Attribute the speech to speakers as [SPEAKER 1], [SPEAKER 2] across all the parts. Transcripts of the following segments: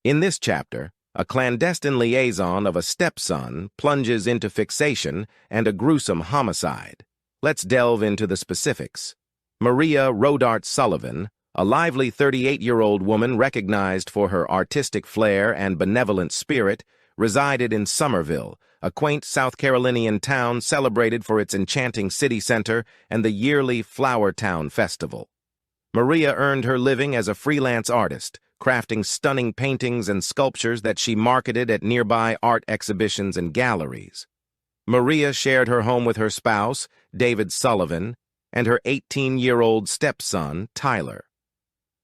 [SPEAKER 1] In this chapter, a clandestine liaison of a stepson plunges into fixation and a gruesome homicide. Let's delve into the specifics. Maria Rodart Sullivan, a lively 38-year-old woman recognized for her artistic flair and benevolent spirit, resided in Somerville, a quaint South Carolinian town celebrated for its enchanting city center and the yearly Flower Town Festival. Maria earned her living as a freelance artist, crafting stunning paintings and sculptures that she marketed at nearby art exhibitions and galleries. Maria shared her home with her spouse, David Sullivan, and her 18-year-old stepson, Tyler.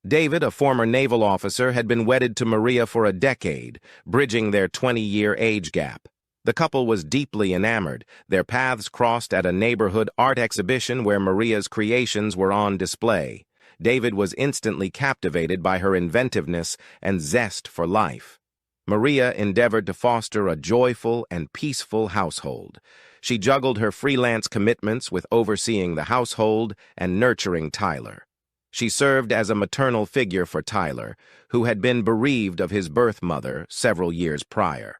[SPEAKER 1] David, a former naval officer, had been wedded to Maria for a decade, bridging their 20-year age gap. The couple was deeply enamored. Their paths crossed at a neighborhood art exhibition where Maria's creations were on display. David was instantly captivated by her inventiveness and zest for life. Maria endeavored to foster a joyful and peaceful household. She juggled her freelance commitments with overseeing the household and nurturing Tyler. She served as a maternal figure for Tyler, who had been bereaved of his birth mother several years prior.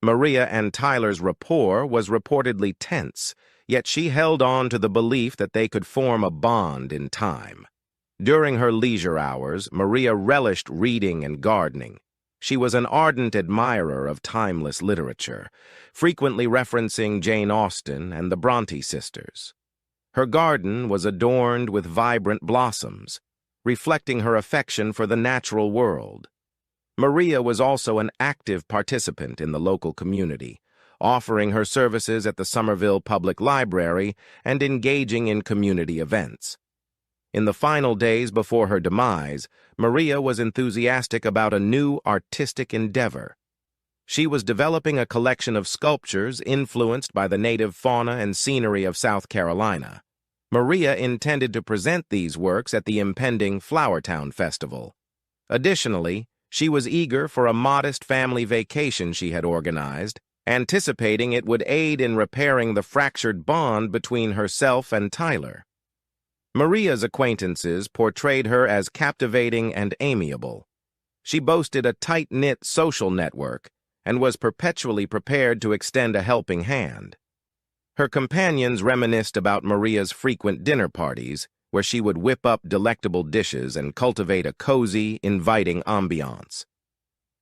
[SPEAKER 1] Maria and Tyler's rapport was reportedly tense, yet she held on to the belief that they could form a bond in time. During her leisure hours, Maria relished reading and gardening. She was an ardent admirer of timeless literature, frequently referencing Jane Austen and the Bronte sisters. Her garden was adorned with vibrant blossoms, reflecting her affection for the natural world. Maria was also an active participant in the local community, offering her services at the Somerville Public Library and engaging in community events. In the final days before her demise, Maria was enthusiastic about a new artistic endeavor. She was developing a collection of sculptures influenced by the native fauna and scenery of South Carolina. Maria intended to present these works at the impending Flower Town Festival. Additionally, she was eager for a modest family vacation she had organized, anticipating it would aid in repairing the fractured bond between herself and Tyler. Maria's acquaintances portrayed her as captivating and amiable. She boasted a tight-knit social network and was perpetually prepared to extend a helping hand. Her companions reminisced about Maria's frequent dinner parties, where she would whip up delectable dishes and cultivate a cozy, inviting ambiance.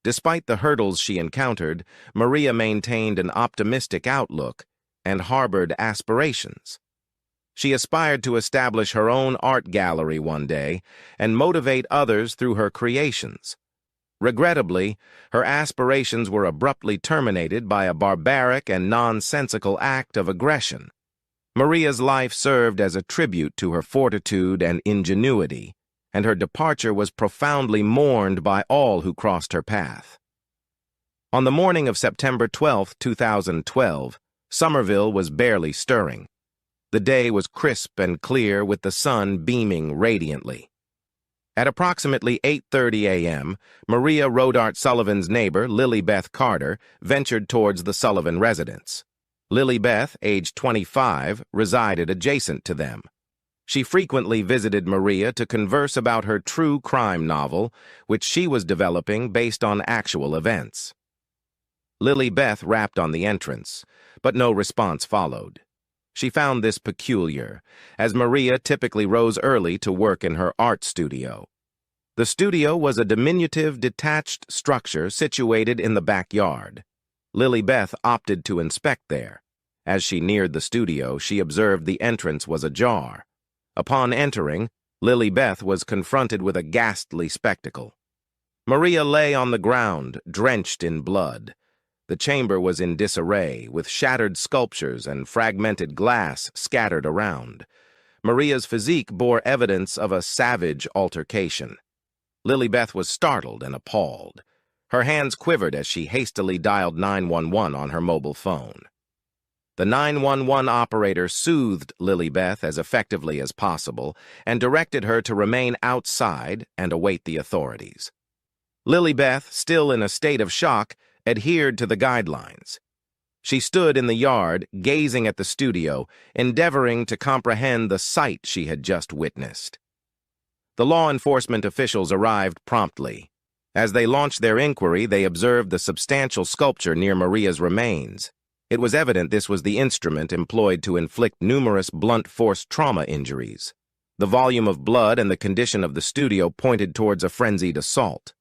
[SPEAKER 1] Despite the hurdles she encountered, Maria maintained an optimistic outlook and harbored aspirations. She aspired to establish her own art gallery one day and motivate others through her creations. Regrettably, her aspirations were abruptly terminated by a barbaric and nonsensical act of aggression. Maria's life served as a tribute to her fortitude and ingenuity, and her departure was profoundly mourned by all who crossed her path. On the morning of September 12, 2012, Somerville was barely stirring. The day was crisp and clear with the sun beaming radiantly. At approximately 8:30 a.m., Maria Rodart Sullivan's neighbor, Lily Beth Carter, ventured towards the Sullivan residence. Lily Beth, aged 25, resided adjacent to them. She frequently visited Maria to converse about her true crime novel, which she was developing based on actual events. Lily Beth rapped on the entrance, but no response followed. She found this peculiar, as Maria typically rose early to work in her art studio. The studio was a diminutive, detached structure situated in the backyard. Lily Beth opted to inspect there. As she neared the studio, she observed the entrance was ajar. Upon entering, Lily Beth was confronted with a ghastly spectacle. Maria lay on the ground, drenched in blood. The chamber was in disarray, with shattered sculptures and fragmented glass scattered around. Maria's physique bore evidence of a savage altercation. Lily Beth was startled and appalled. Her hands quivered as she hastily dialed 911 on her mobile phone. The 911 operator soothed Lily Beth as effectively as possible and directed her to remain outside and await the authorities. Lily Beth, still in a state of shock, adhered to the guidelines. She stood in the yard, gazing at the studio, endeavoring to comprehend the sight she had just witnessed. The law enforcement officials arrived promptly. As they launched their inquiry, they observed the substantial sculpture near Maria's remains. It was evident this was the instrument employed to inflict numerous blunt force trauma injuries. The volume of blood and the condition of the studio pointed towards a frenzied assault.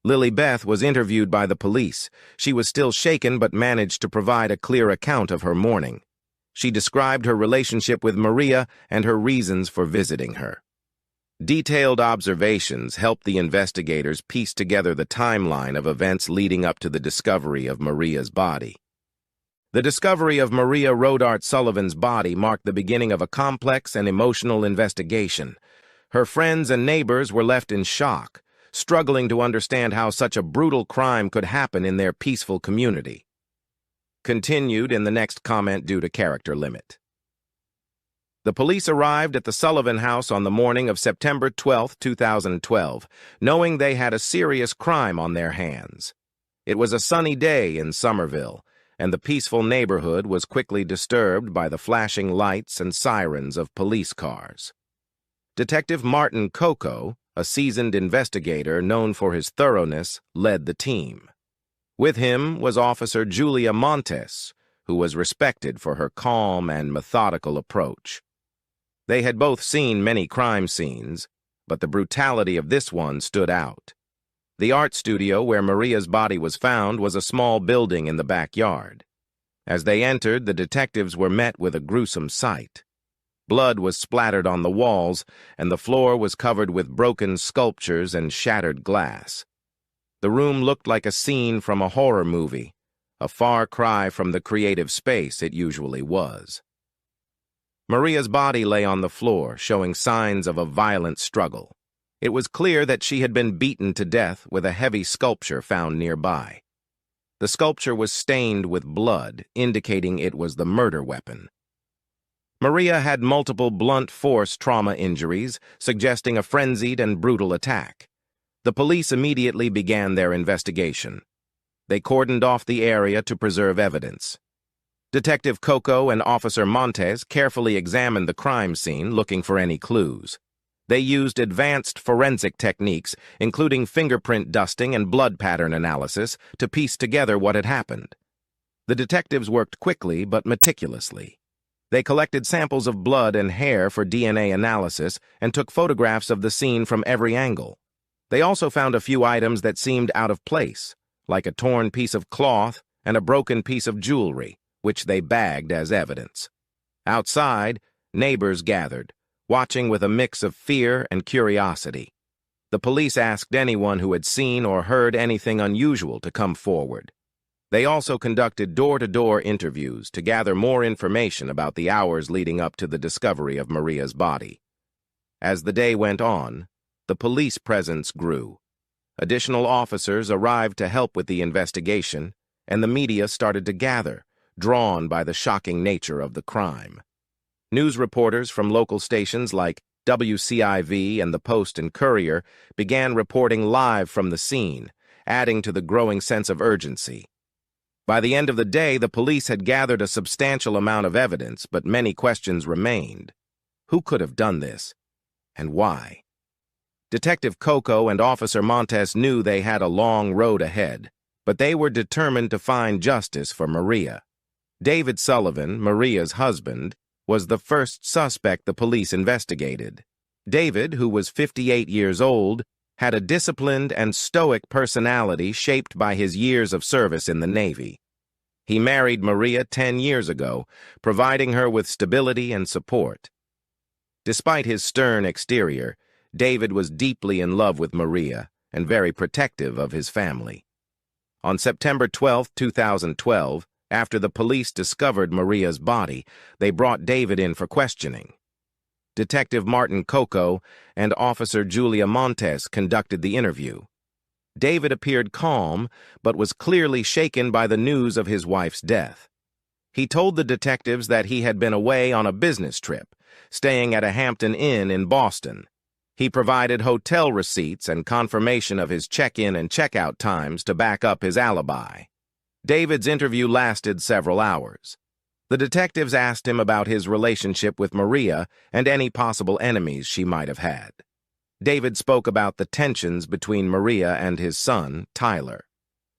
[SPEAKER 1] Lily Beth was interviewed by the police. She was still shaken but managed to provide a clear account of her mourning. She described her relationship with Maria and her reasons for visiting her. Detailed observations helped the investigators piece together the timeline of events leading up to the discovery of Maria's body. The discovery of Maria Rodart Sullivan's body marked the beginning of a complex and emotional investigation. Her friends and neighbors were left in shock, struggling to understand how such a brutal crime could happen in their peaceful community. Continued in the next comment due to character limit. The police arrived at the Sullivan house on the morning of September 12, 2012, knowing they had a serious crime on their hands. It was a sunny day in Somerville, and the peaceful neighborhood was quickly disturbed by the flashing lights and sirens of police cars. Detective Martin Coco, a seasoned investigator known for his thoroughness, led the team. With him was Officer Julia Montes, who was respected for her calm and methodical approach. They had both seen many crime scenes, but the brutality of this one stood out. The art studio where Maria's body was found was a small building in the backyard. As they entered, the detectives were met with a gruesome sight. Blood was splattered on the walls, and the floor was covered with broken sculptures and shattered glass. The room looked like a scene from a horror movie, a far cry from the creative space it usually was. Maria's body lay on the floor, showing signs of a violent struggle. It was clear that she had been beaten to death with a heavy sculpture found nearby. The sculpture was stained with blood, indicating it was the murder weapon. Maria had multiple blunt force trauma injuries, suggesting a frenzied and brutal attack. The police immediately began their investigation. They cordoned off the area to preserve evidence. Detective Coco and Officer Montes carefully examined the crime scene, looking for any clues. They used advanced forensic techniques, including fingerprint dusting and blood pattern analysis, to piece together what had happened. The detectives worked quickly but meticulously. They collected samples of blood and hair for DNA analysis and took photographs of the scene from every angle. They also found a few items that seemed out of place, like a torn piece of cloth and a broken piece of jewelry, which they bagged as evidence. Outside, neighbors gathered, watching with a mix of fear and curiosity. The police asked anyone who had seen or heard anything unusual to come forward. They also conducted door-to-door interviews to gather more information about the hours leading up to the discovery of Maria's body. As the day went on, the police presence grew. Additional officers arrived to help with the investigation, and the media started to gather, drawn by the shocking nature of the crime. News reporters from local stations like WCIV and the Post and Courier began reporting live from the scene, adding to the growing sense of urgency. By the end of the day, the police had gathered a substantial amount of evidence, but many questions remained. Who could have done this, and why? Detective Coco and Officer Montes knew they had a long road ahead, but they were determined to find justice for Maria. David Sullivan, Maria's husband, was the first suspect the police investigated. David, who was 58 years old, had a disciplined and stoic personality shaped by his years of service in the Navy. He married Maria 10 years ago, providing her with stability and support. Despite his stern exterior, David was deeply in love with Maria and very protective of his family. On September 12, 2012, after the police discovered Maria's body, they brought David in for questioning. Detective Martin Coco and Officer Julia Montes conducted the interview. David appeared calm, but was clearly shaken by the news of his wife's death. He told the detectives that he had been away on a business trip, staying at a Hampton Inn in Boston. He provided hotel receipts and confirmation of his check-in and check-out times to back up his alibi. David's interview lasted several hours. The detectives asked him about his relationship with Maria and any possible enemies she might have had. David spoke about the tensions between Maria and his son, Tyler.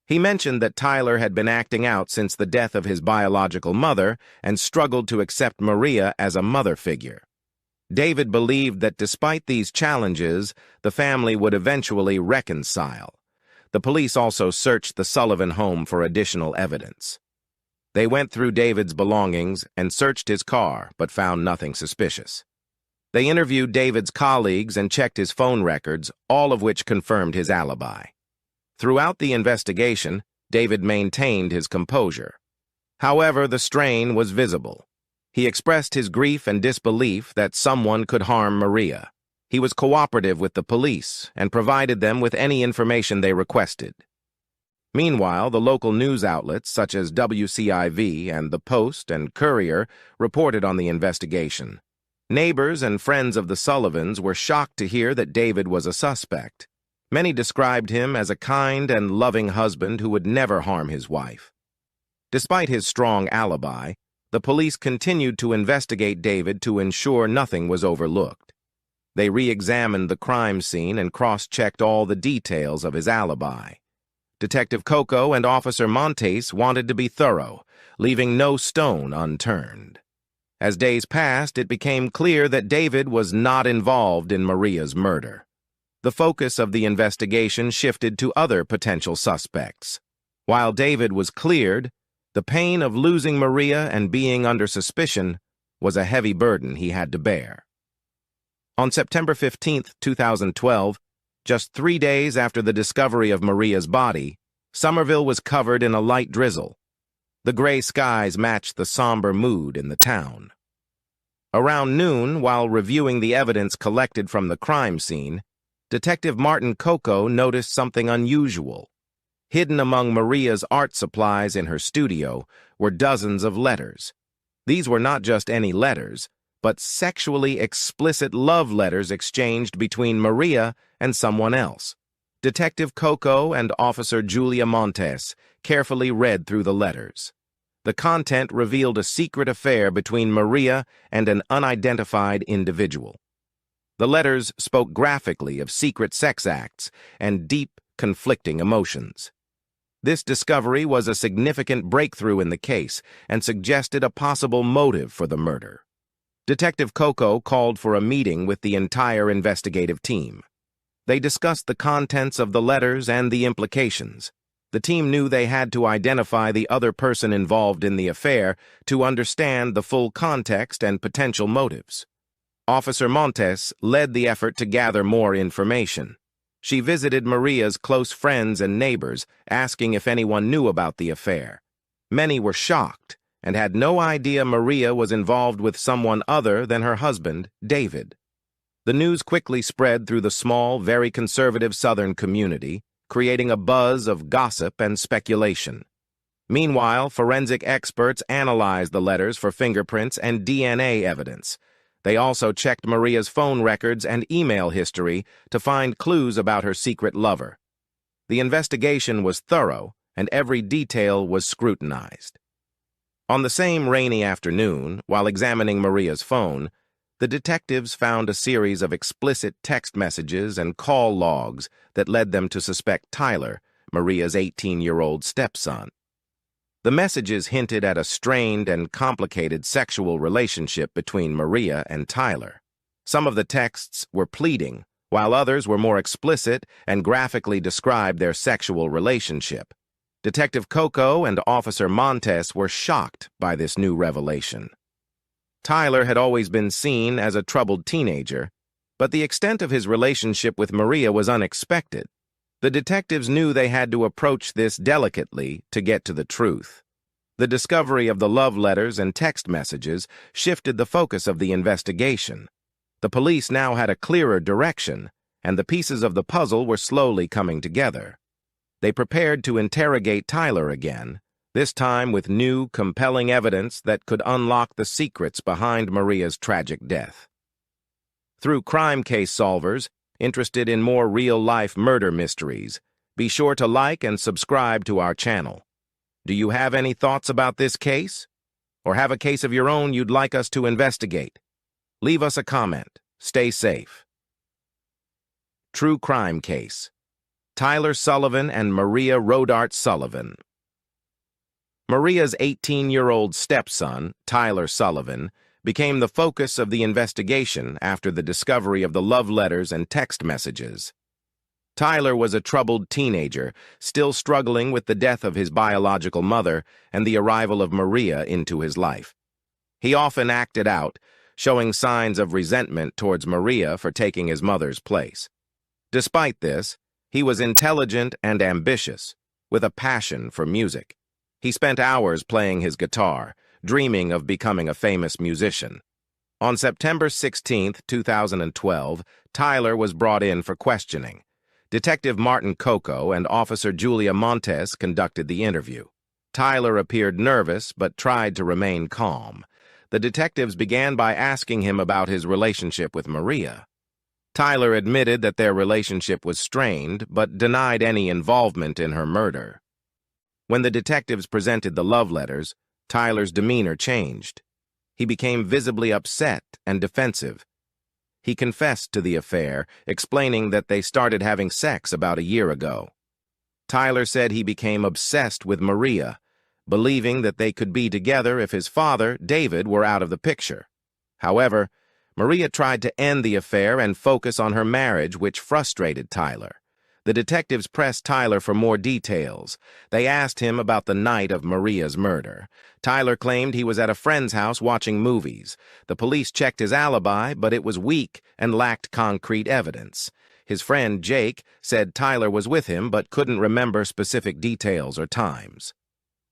[SPEAKER 1] He mentioned that Tyler had been acting out since the death of his biological mother and struggled to accept Maria as a mother figure. David believed that despite these challenges, the family would eventually reconcile. The police also searched the Sullivan home for additional evidence. They went through David's belongings and searched his car, but found nothing suspicious. They interviewed David's colleagues and checked his phone records, all of which confirmed his alibi. Throughout the investigation, David maintained his composure. However, the strain was visible. He expressed his grief and disbelief that someone could harm Maria. He was cooperative with the police and provided them with any information they requested. Meanwhile, the local news outlets such as WCIV and the Post and Courier reported on the investigation. Neighbors and friends of the Sullivans were shocked to hear that David was a suspect. Many described him as a kind and loving husband who would never harm his wife. Despite his strong alibi, the police continued to investigate David to ensure nothing was overlooked. They re-examined the crime scene and cross-checked all the details of his alibi. Detective Coco and Officer Montes wanted to be thorough, leaving no stone unturned. As days passed, it became clear that David was not involved in Maria's murder. The focus of the investigation shifted to other potential suspects. While David was cleared, the pain of losing Maria and being under suspicion was a heavy burden he had to bear. On September 15, 2012, just 3 days after the discovery of Maria's body, Somerville was covered in a light drizzle. The gray skies matched the somber mood in the town. Around noon, while reviewing the evidence collected from the crime scene, Detective Martin Coco noticed something unusual. Hidden among Maria's art supplies in her studio were dozens of letters. These were not just any letters, but sexually explicit love letters exchanged between Maria and someone else. Detective Coco and Officer Julia Montes carefully read through the letters. The content revealed a secret affair between Maria and an unidentified individual. The letters spoke graphically of secret sex acts and deep, conflicting emotions. This discovery was a significant breakthrough in the case and suggested a possible motive for the murder. Detective Coco called for a meeting with the entire investigative team. They discussed the contents of the letters and the implications. The team knew they had to identify the other person involved in the affair to understand the full context and potential motives. Officer Montes led the effort to gather more information. She visited Maria's close friends and neighbors, asking if anyone knew about the affair. Many were shocked and had no idea Maria was involved with someone other than her husband, David. The news quickly spread through the small, very conservative Southern community, creating a buzz of gossip and speculation. Meanwhile, forensic experts analyzed the letters for fingerprints and DNA evidence. They also checked Maria's phone records and email history to find clues about her secret lover. The investigation was thorough, and every detail was scrutinized. On the same rainy afternoon, while examining Maria's phone, the detectives found a series of explicit text messages and call logs that led them to suspect Tyler, Maria's 18-year-old stepson. The messages hinted at a strained and complicated sexual relationship between Maria and Tyler. Some of the texts were pleading, while others were more explicit and graphically described their sexual relationship. Detective Coco and Officer Montes were shocked by this new revelation. Tyler had always been seen as a troubled teenager, but the extent of his relationship with Maria was unexpected. The detectives knew they had to approach this delicately to get to the truth. The discovery of the love letters and text messages shifted the focus of the investigation. The police now had a clearer direction, and the pieces of the puzzle were slowly coming together. They prepared to interrogate Tyler again, this time with new, compelling evidence that could unlock the secrets behind Maria's tragic death. Through crime case solvers, interested in more real-life murder mysteries, be sure to like and subscribe to our channel. Do you have any thoughts about this case? Or have a case of your own you'd like us to investigate? Leave us a comment. Stay safe. True crime case. Tyler Sullivan and Maria Rodart Sullivan. Maria's 18-year-old stepson, Tyler Sullivan, became the focus of the investigation after the discovery of the love letters and text messages. Tyler was a troubled teenager, still struggling with the death of his biological mother and the arrival of Maria into his life. He often acted out, showing signs of resentment towards Maria for taking his mother's place. Despite this, he was intelligent and ambitious, with a passion for music. He spent hours playing his guitar, dreaming of becoming a famous musician. On September 16, 2012, Tyler was brought in for questioning. Detective Martin Coco and Officer Julia Montes conducted the interview. Tyler appeared nervous but tried to remain calm. The detectives began by asking him about his relationship with Maria. Tyler admitted that their relationship was strained but denied any involvement in her murder. When the detectives presented the love letters, Tyler's demeanor changed. He became visibly upset and defensive. He confessed to the affair, explaining that they started having sex about a year ago. Tyler said he became obsessed with Maria, believing that they could be together if his father, David, were out of the picture. However, Maria tried to end the affair and focus on her marriage, which frustrated Tyler. The detectives pressed Tyler for more details. They asked him about the night of Maria's murder. Tyler claimed he was at a friend's house watching movies. The police checked his alibi, but it was weak and lacked concrete evidence. His friend, Jake, said Tyler was with him but couldn't remember specific details or times.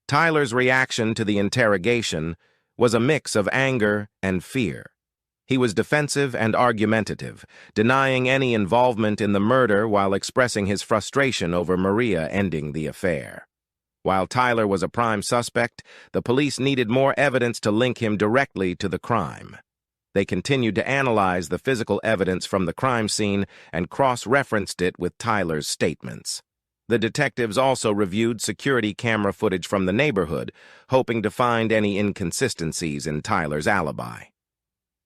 [SPEAKER 1] Tyler's reaction to the interrogation was a mix of anger and fear. He was defensive and argumentative, denying any involvement in the murder while expressing his frustration over Maria ending the affair. While Tyler was a prime suspect, the police needed more evidence to link him directly to the crime. They continued to analyze the physical evidence from the crime scene and cross-referenced it with Tyler's statements. The detectives also reviewed security camera footage from the neighborhood, hoping to find any inconsistencies in Tyler's alibi.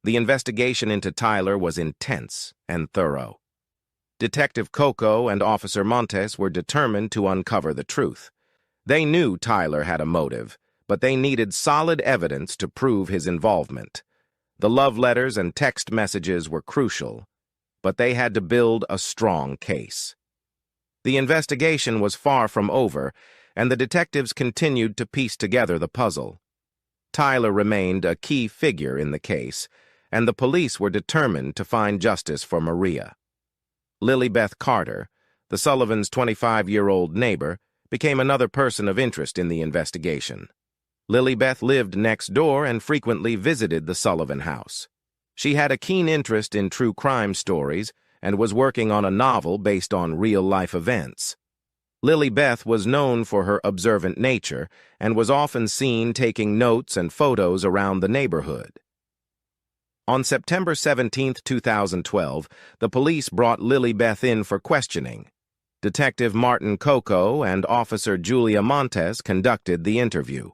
[SPEAKER 1] The investigation into Tyler was intense and thorough. Detective Coco and Officer Montes were determined to uncover the truth. They knew Tyler had a motive, but they needed solid evidence to prove his involvement. The love letters and text messages were crucial, but they had to build a strong case. The investigation was far from over, and the detectives continued to piece together the puzzle. Tyler remained a key figure in the case, and the police were determined to find justice for Maria. Lilybeth Carter, the Sullivans' 25-year-old neighbor, became another person of interest in the investigation. Lilybeth lived next door and frequently visited the Sullivan house. She had a keen interest in true crime stories and was working on a novel based on real-life events. Lilybeth was known for her observant nature and was often seen taking notes and photos around the neighborhood. On September 17, 2012, the police brought Lilybeth in for questioning. Detective Martin Coco and Officer Julia Montes conducted the interview.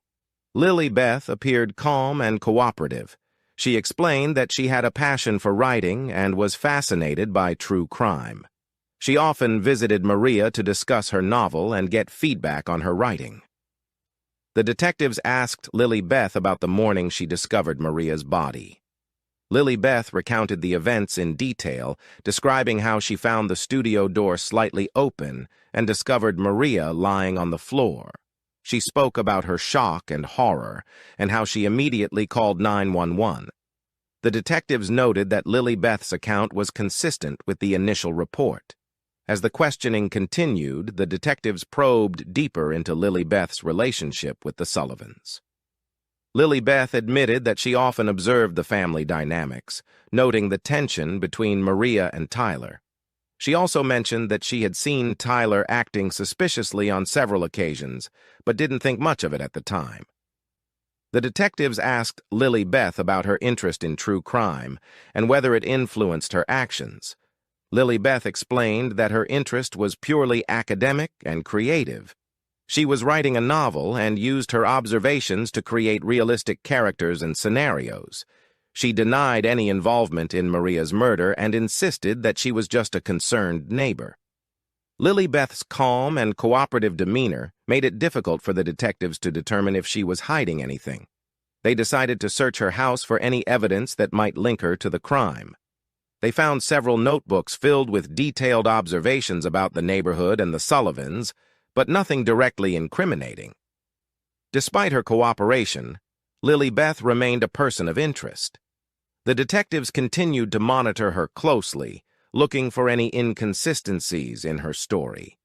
[SPEAKER 1] Lilybeth appeared calm and cooperative. She explained that she had a passion for writing and was fascinated by true crime. She often visited Maria to discuss her novel and get feedback on her writing. The detectives asked Lilybeth about the morning she discovered Maria's body. Lilybeth recounted the events in detail, describing how she found the studio door slightly open and discovered Maria lying on the floor. She spoke about her shock and horror and how she immediately called 911. The detectives noted that Lilybeth's account was consistent with the initial report. As the questioning continued, the detectives probed deeper into Lilybeth's relationship with the Sullivans. Lilybeth admitted that she often observed the family dynamics, noting the tension between Maria and Tyler. She also mentioned that she had seen Tyler acting suspiciously on several occasions, but didn't think much of it at the time. The detectives asked Lilybeth about her interest in true crime and whether it influenced her actions. Lilybeth explained that her interest was purely academic and creative. She was writing a novel and used her observations to create realistic characters and scenarios. She denied any involvement in Maria's murder and insisted that she was just a concerned neighbor. Lily Beth's calm and cooperative demeanor made it difficult for the detectives to determine if she was hiding anything. They decided to search her house for any evidence that might link her to the crime. They found several notebooks filled with detailed observations about the neighborhood and the Sullivans, but nothing directly incriminating. Despite her cooperation, Lily Beth remained a person of interest. The detectives continued to monitor her closely, looking for any inconsistencies in her story.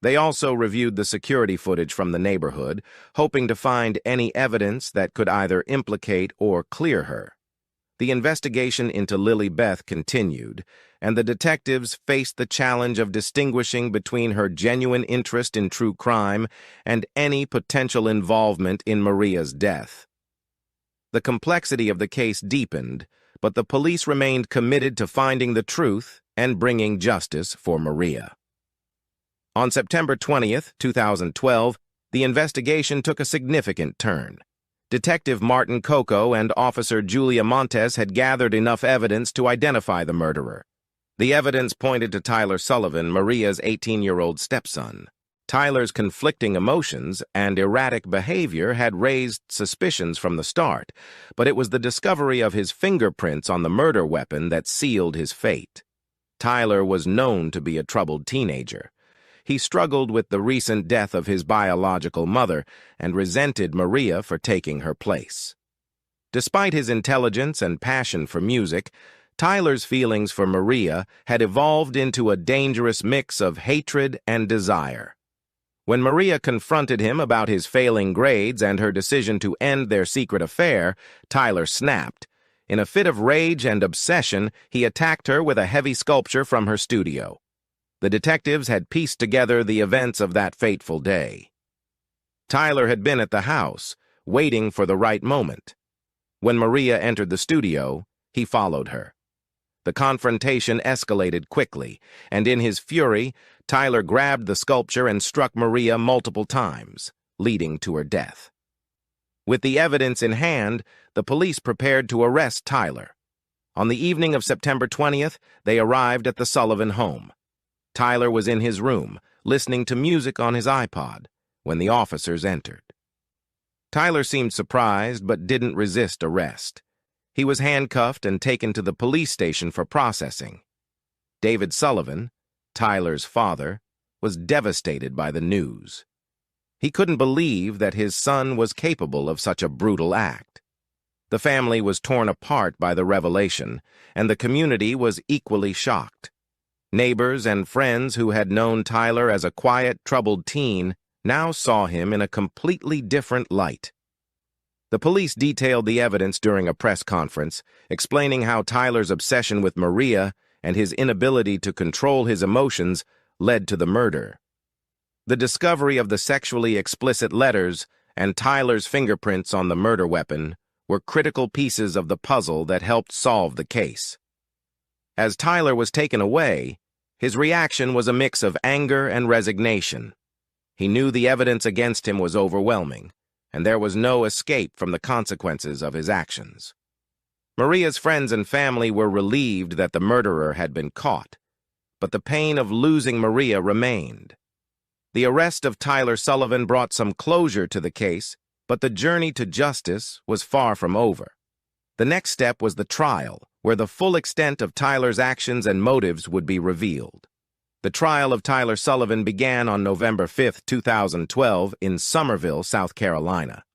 [SPEAKER 1] They also reviewed the security footage from the neighborhood, hoping to find any evidence that could either implicate or clear her. The investigation into Lily Beth continued, and the detectives faced the challenge of distinguishing between her genuine interest in true crime and any potential involvement in Maria's death. The complexity of the case deepened, but the police remained committed to finding the truth and bringing justice for Maria. On September 20th, 2012, the investigation took a significant turn. Detective Martin Coco and Officer Julia Montes had gathered enough evidence to identify the murderer. The evidence pointed to Tyler Sullivan, Maria's 18-year-old stepson. Tyler's conflicting emotions and erratic behavior had raised suspicions from the start, but it was the discovery of his fingerprints on the murder weapon that sealed his fate. Tyler was known to be a troubled teenager. He struggled with the recent death of his biological mother and resented Maria for taking her place. Despite his intelligence and passion for music, Tyler's feelings for Maria had evolved into a dangerous mix of hatred and desire. When Maria confronted him about his failing grades and her decision to end their secret affair, Tyler snapped. In a fit of rage and obsession, he attacked her with a heavy sculpture from her studio. The detectives had pieced together the events of that fateful day. Tyler had been at the house, waiting for the right moment. When Maria entered the studio, he followed her. The confrontation escalated quickly, and in his fury, Tyler grabbed the sculpture and struck Maria multiple times, leading to her death. With the evidence in hand, the police prepared to arrest Tyler. On the evening of September 20th, they arrived at the Sullivan home. Tyler was in his room, listening to music on his iPod, when the officers entered. Tyler seemed surprised but didn't resist arrest. He was handcuffed and taken to the police station for processing. David Sullivan, Tyler's father, was devastated by the news. He couldn't believe that his son was capable of such a brutal act. The family was torn apart by the revelation, and the community was equally shocked. Neighbors and friends who had known Tyler as a quiet, troubled teen now saw him in a completely different light. The police detailed the evidence during a press conference, explaining how Tyler's obsession with Maria and his inability to control his emotions led to the murder. The discovery of the sexually explicit letters and Tyler's fingerprints on the murder weapon were critical pieces of the puzzle that helped solve the case. As Tyler was taken away, his reaction was a mix of anger and resignation. He knew the evidence against him was overwhelming, and there was no escape from the consequences of his actions. Maria's friends and family were relieved that the murderer had been caught, but the pain of losing Maria remained. The arrest of Tyler Sullivan brought some closure to the case, but the journey to justice was far from over. The next step was the trial, where the full extent of Tyler's actions and motives would be revealed. The trial of Tyler Sullivan began on November 5, 2012, in Summerville, South Carolina.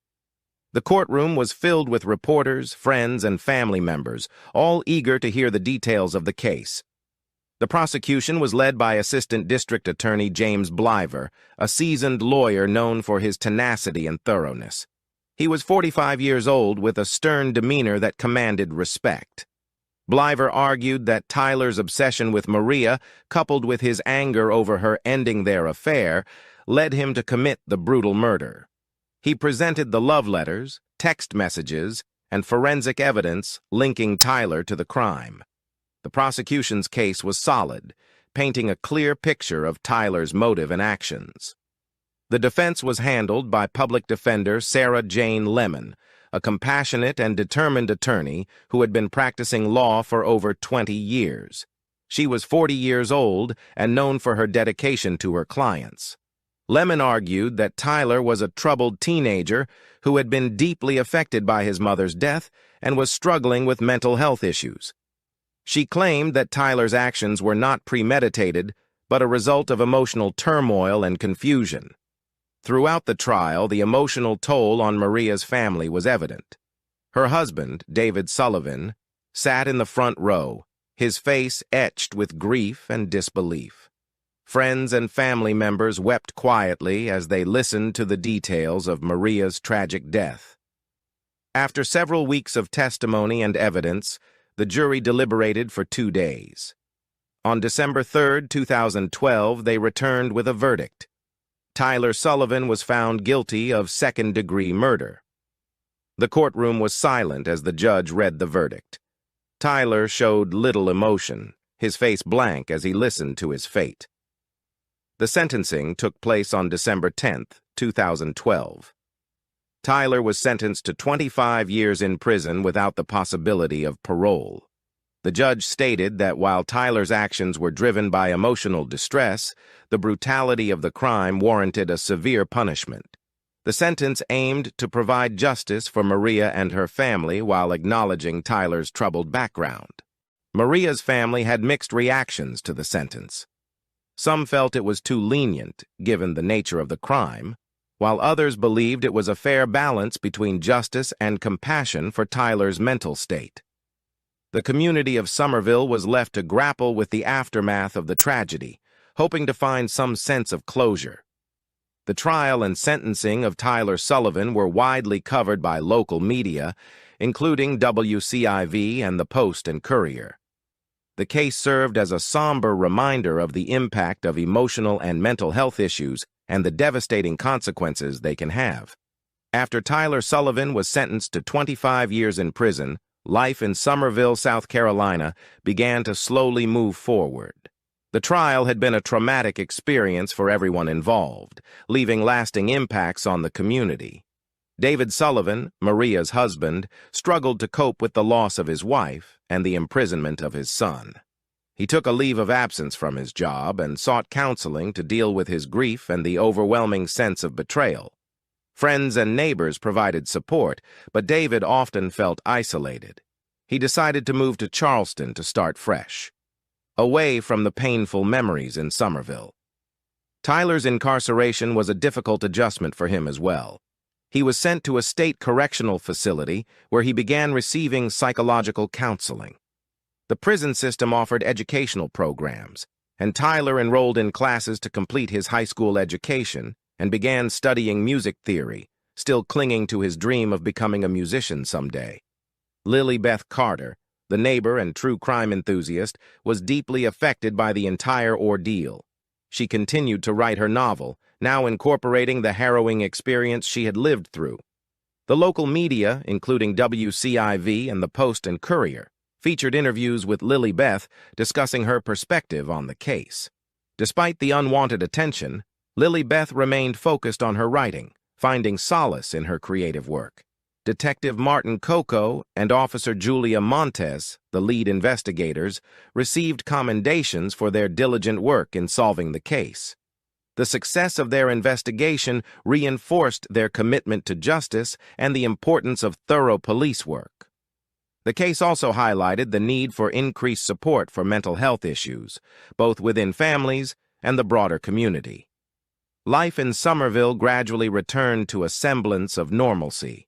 [SPEAKER 1] The courtroom was filled with reporters, friends, and family members, all eager to hear the details of the case. The prosecution was led by Assistant District Attorney James Bliver, a seasoned lawyer known for his tenacity and thoroughness. He was 45 years old with a stern demeanor that commanded respect. Bliver argued that Tyler's obsession with Maria, coupled with his anger over her ending their affair, led him to commit the brutal murder. He presented the love letters, text messages, and forensic evidence linking Tyler to the crime. The prosecution's case was solid, painting a clear picture of Tyler's motive and actions. The defense was handled by public defender Sarah Jane Lemon, a compassionate and determined attorney who had been practicing law for over 20 years. She was 40 years old and known for her dedication to her clients. Lemon argued that Tyler was a troubled teenager who had been deeply affected by his mother's death and was struggling with mental health issues. She claimed that Tyler's actions were not premeditated, but a result of emotional turmoil and confusion. Throughout the trial, the emotional toll on Maria's family was evident. Her husband, David Sullivan, sat in the front row, his face etched with grief and disbelief. Friends and family members wept quietly as they listened to the details of Maria's tragic death. After several weeks of testimony and evidence, the jury deliberated for 2 days. On December 3, 2012, they returned with a verdict. Tyler Sullivan was found guilty of second-degree murder. The courtroom was silent as the judge read the verdict. Tyler showed little emotion, his face blank as he listened to his fate. The sentencing took place on December 10, 2012. Tyler was sentenced to 25 years in prison without the possibility of parole. The judge stated that while Tyler's actions were driven by emotional distress, the brutality of the crime warranted a severe punishment. The sentence aimed to provide justice for Maria and her family while acknowledging Tyler's troubled background. Maria's family had mixed reactions to the sentence. Some felt it was too lenient, given the nature of the crime, while others believed it was a fair balance between justice and compassion for Tyler's mental state. The community of Somerville was left to grapple with the aftermath of the tragedy, hoping to find some sense of closure. The trial and sentencing of Tyler Sullivan were widely covered by local media, including WCIV and the Post and Courier. The case served as a somber reminder of the impact of emotional and mental health issues and the devastating consequences they can have. After Tyler Sullivan was sentenced to 25 years in prison, life in Somerville, South Carolina, began to slowly move forward. The trial had been a traumatic experience for everyone involved, leaving lasting impacts on the community. David Sullivan, Maria's husband, struggled to cope with the loss of his wife and the imprisonment of his son. He took a leave of absence from his job and sought counseling to deal with his grief and the overwhelming sense of betrayal. Friends and neighbors provided support, but David often felt isolated. He decided to move to Charleston to start fresh, away from the painful memories in Somerville. Tyler's incarceration was a difficult adjustment for him as well. He was sent to a state correctional facility where he began receiving psychological counseling. The prison system offered educational programs, and Tyler enrolled in classes to complete his high school education and began studying music theory, still clinging to his dream of becoming a musician someday. Lily Beth Carter, the neighbor and true crime enthusiast, was deeply affected by the entire ordeal. She continued to write her novel, now incorporating the harrowing experience she had lived through. The local media, including WCIV and the Post and Courier, featured interviews with Lily Beth discussing her perspective on the case. Despite the unwanted attention, Lily Beth remained focused on her writing, finding solace in her creative work. Detective Martin Coco and Officer Julia Montes, the lead investigators, received commendations for their diligent work in solving the case. The success of their investigation reinforced their commitment to justice and the importance of thorough police work. The case also highlighted the need for increased support for mental health issues, both within families and the broader community. Life in Somerville gradually returned to a semblance of normalcy,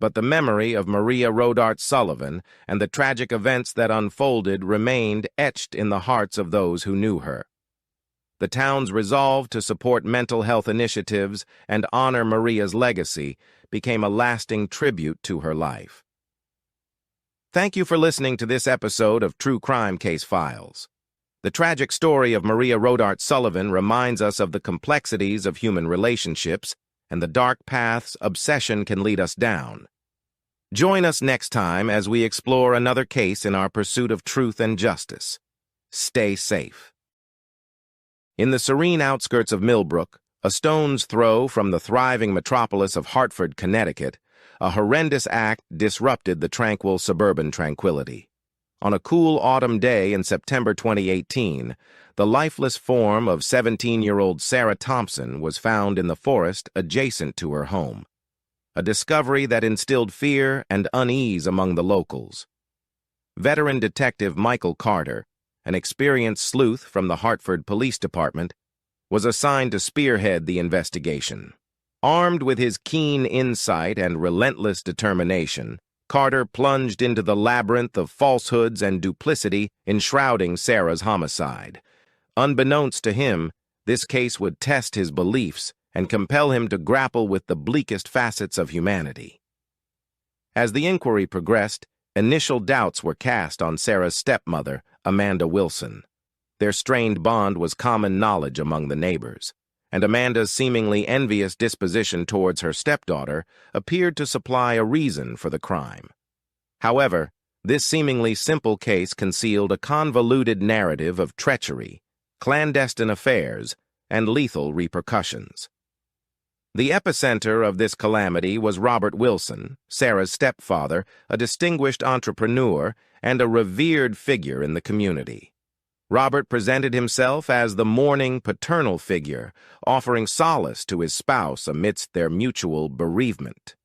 [SPEAKER 1] but the memory of Maria Rodart Sullivan and the tragic events that unfolded remained etched in the hearts of those who knew her. The town's resolve to support mental health initiatives and honor Maria's legacy became a lasting tribute to her life. Thank you for listening to this episode of True Crime Case Files. The tragic story of Maria Rodart Sullivan reminds us of the complexities of human relationships and the dark paths obsession can lead us down. Join us next time as we explore another case in our pursuit of truth and justice. Stay safe. In the serene outskirts of Millbrook, a stone's throw from the thriving metropolis of Hartford, Connecticut, a horrendous act disrupted the tranquil suburban tranquility. On a cool autumn day in September 2018, the lifeless form of 17-year-old Sarah Thompson was found in the forest adjacent to her home, a discovery that instilled fear and unease among the locals. Veteran Detective Michael Carter, an experienced sleuth from the Hartford Police Department, was assigned to spearhead the investigation. Armed with his keen insight and relentless determination, Carter plunged into the labyrinth of falsehoods and duplicity enshrouding Sarah's homicide. Unbeknownst to him, this case would test his beliefs and compel him to grapple with the bleakest facets of humanity. As the inquiry progressed, initial doubts were cast on Sarah's stepmother, Amanda Wilson. Their strained bond was common knowledge among the neighbors, and Amanda's seemingly envious disposition towards her stepdaughter appeared to supply a reason for the crime. However, this seemingly simple case concealed a convoluted narrative of treachery, clandestine affairs, and lethal repercussions. The epicenter of this calamity was Robert Wilson, Sarah's stepfather, a distinguished entrepreneur and a revered figure in the community. Robert presented himself as the mourning paternal figure, offering solace to his spouse amidst their mutual bereavement.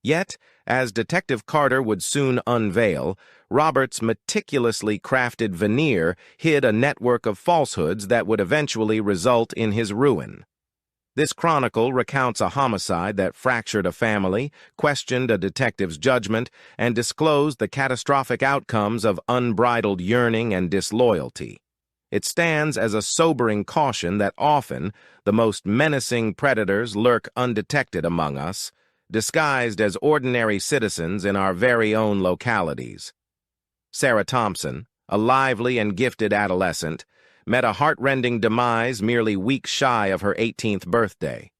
[SPEAKER 1] Yet, as Detective Carter would soon unveil, Robert's meticulously crafted veneer hid a network of falsehoods that would eventually result in his ruin. This chronicle recounts a homicide that fractured a family, questioned a detective's judgment, and disclosed the catastrophic outcomes of unbridled yearning and disloyalty. It stands as a sobering caution that often the most menacing predators lurk undetected among us, disguised as ordinary citizens in our very own localities. Sarah Thompson, a lively and gifted adolescent, met a heart-rending demise merely weeks shy of her 18th birthday.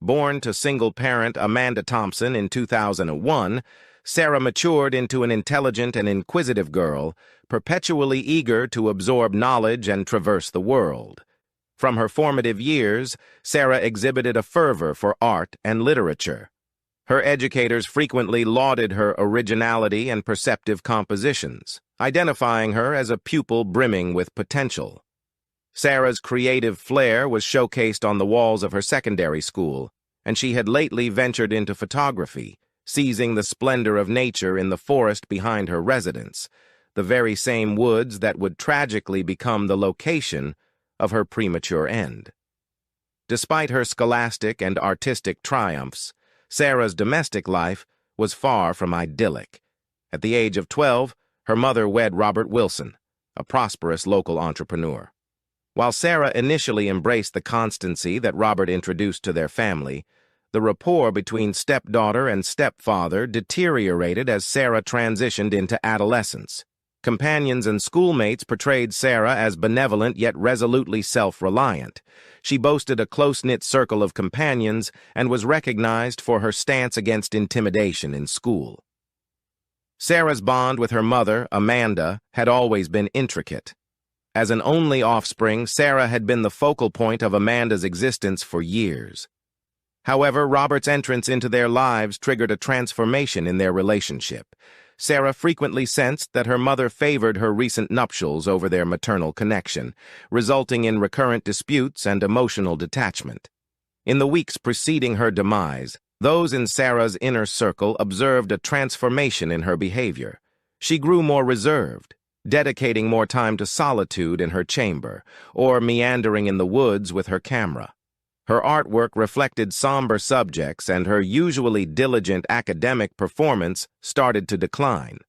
[SPEAKER 1] Born to single-parent Amanda Thompson in 2001, Sarah matured into an intelligent and inquisitive girl, perpetually eager to absorb knowledge and traverse the world. From her formative years, Sarah exhibited a fervor for art and literature. Her educators frequently lauded her originality and perceptive compositions, identifying her as a pupil brimming with potential. Sarah's creative flair was showcased on the walls of her secondary school, and she had lately ventured into photography, seizing the splendor of nature in the forest behind her residence, the very same woods that would tragically become the location of her premature end. Despite her scholastic and artistic triumphs, Sarah's domestic life was far from idyllic. At the age of 12, her mother wed Robert Wilson, a prosperous local entrepreneur. While Sarah initially embraced the constancy that Robert introduced to their family, the rapport between stepdaughter and stepfather deteriorated as Sarah transitioned into adolescence. Companions and schoolmates portrayed Sarah as benevolent yet resolutely self-reliant. She boasted a close-knit circle of companions and was recognized for her stance against intimidation in school. Sarah's bond with her mother, Amanda, had always been intricate. As an only offspring, Sarah had been the focal point of Amanda's existence for years. However, Robert's entrance into their lives triggered a transformation in their relationship. Sarah frequently sensed that her mother favored her recent nuptials over their maternal connection, resulting in recurrent disputes and emotional detachment. In the weeks preceding her demise, those in Sarah's inner circle observed a transformation in her behavior. She grew more reserved, dedicating more time to solitude in her chamber, or meandering in the woods with her camera. Her artwork reflected somber subjects, and her usually diligent academic performance started to decline.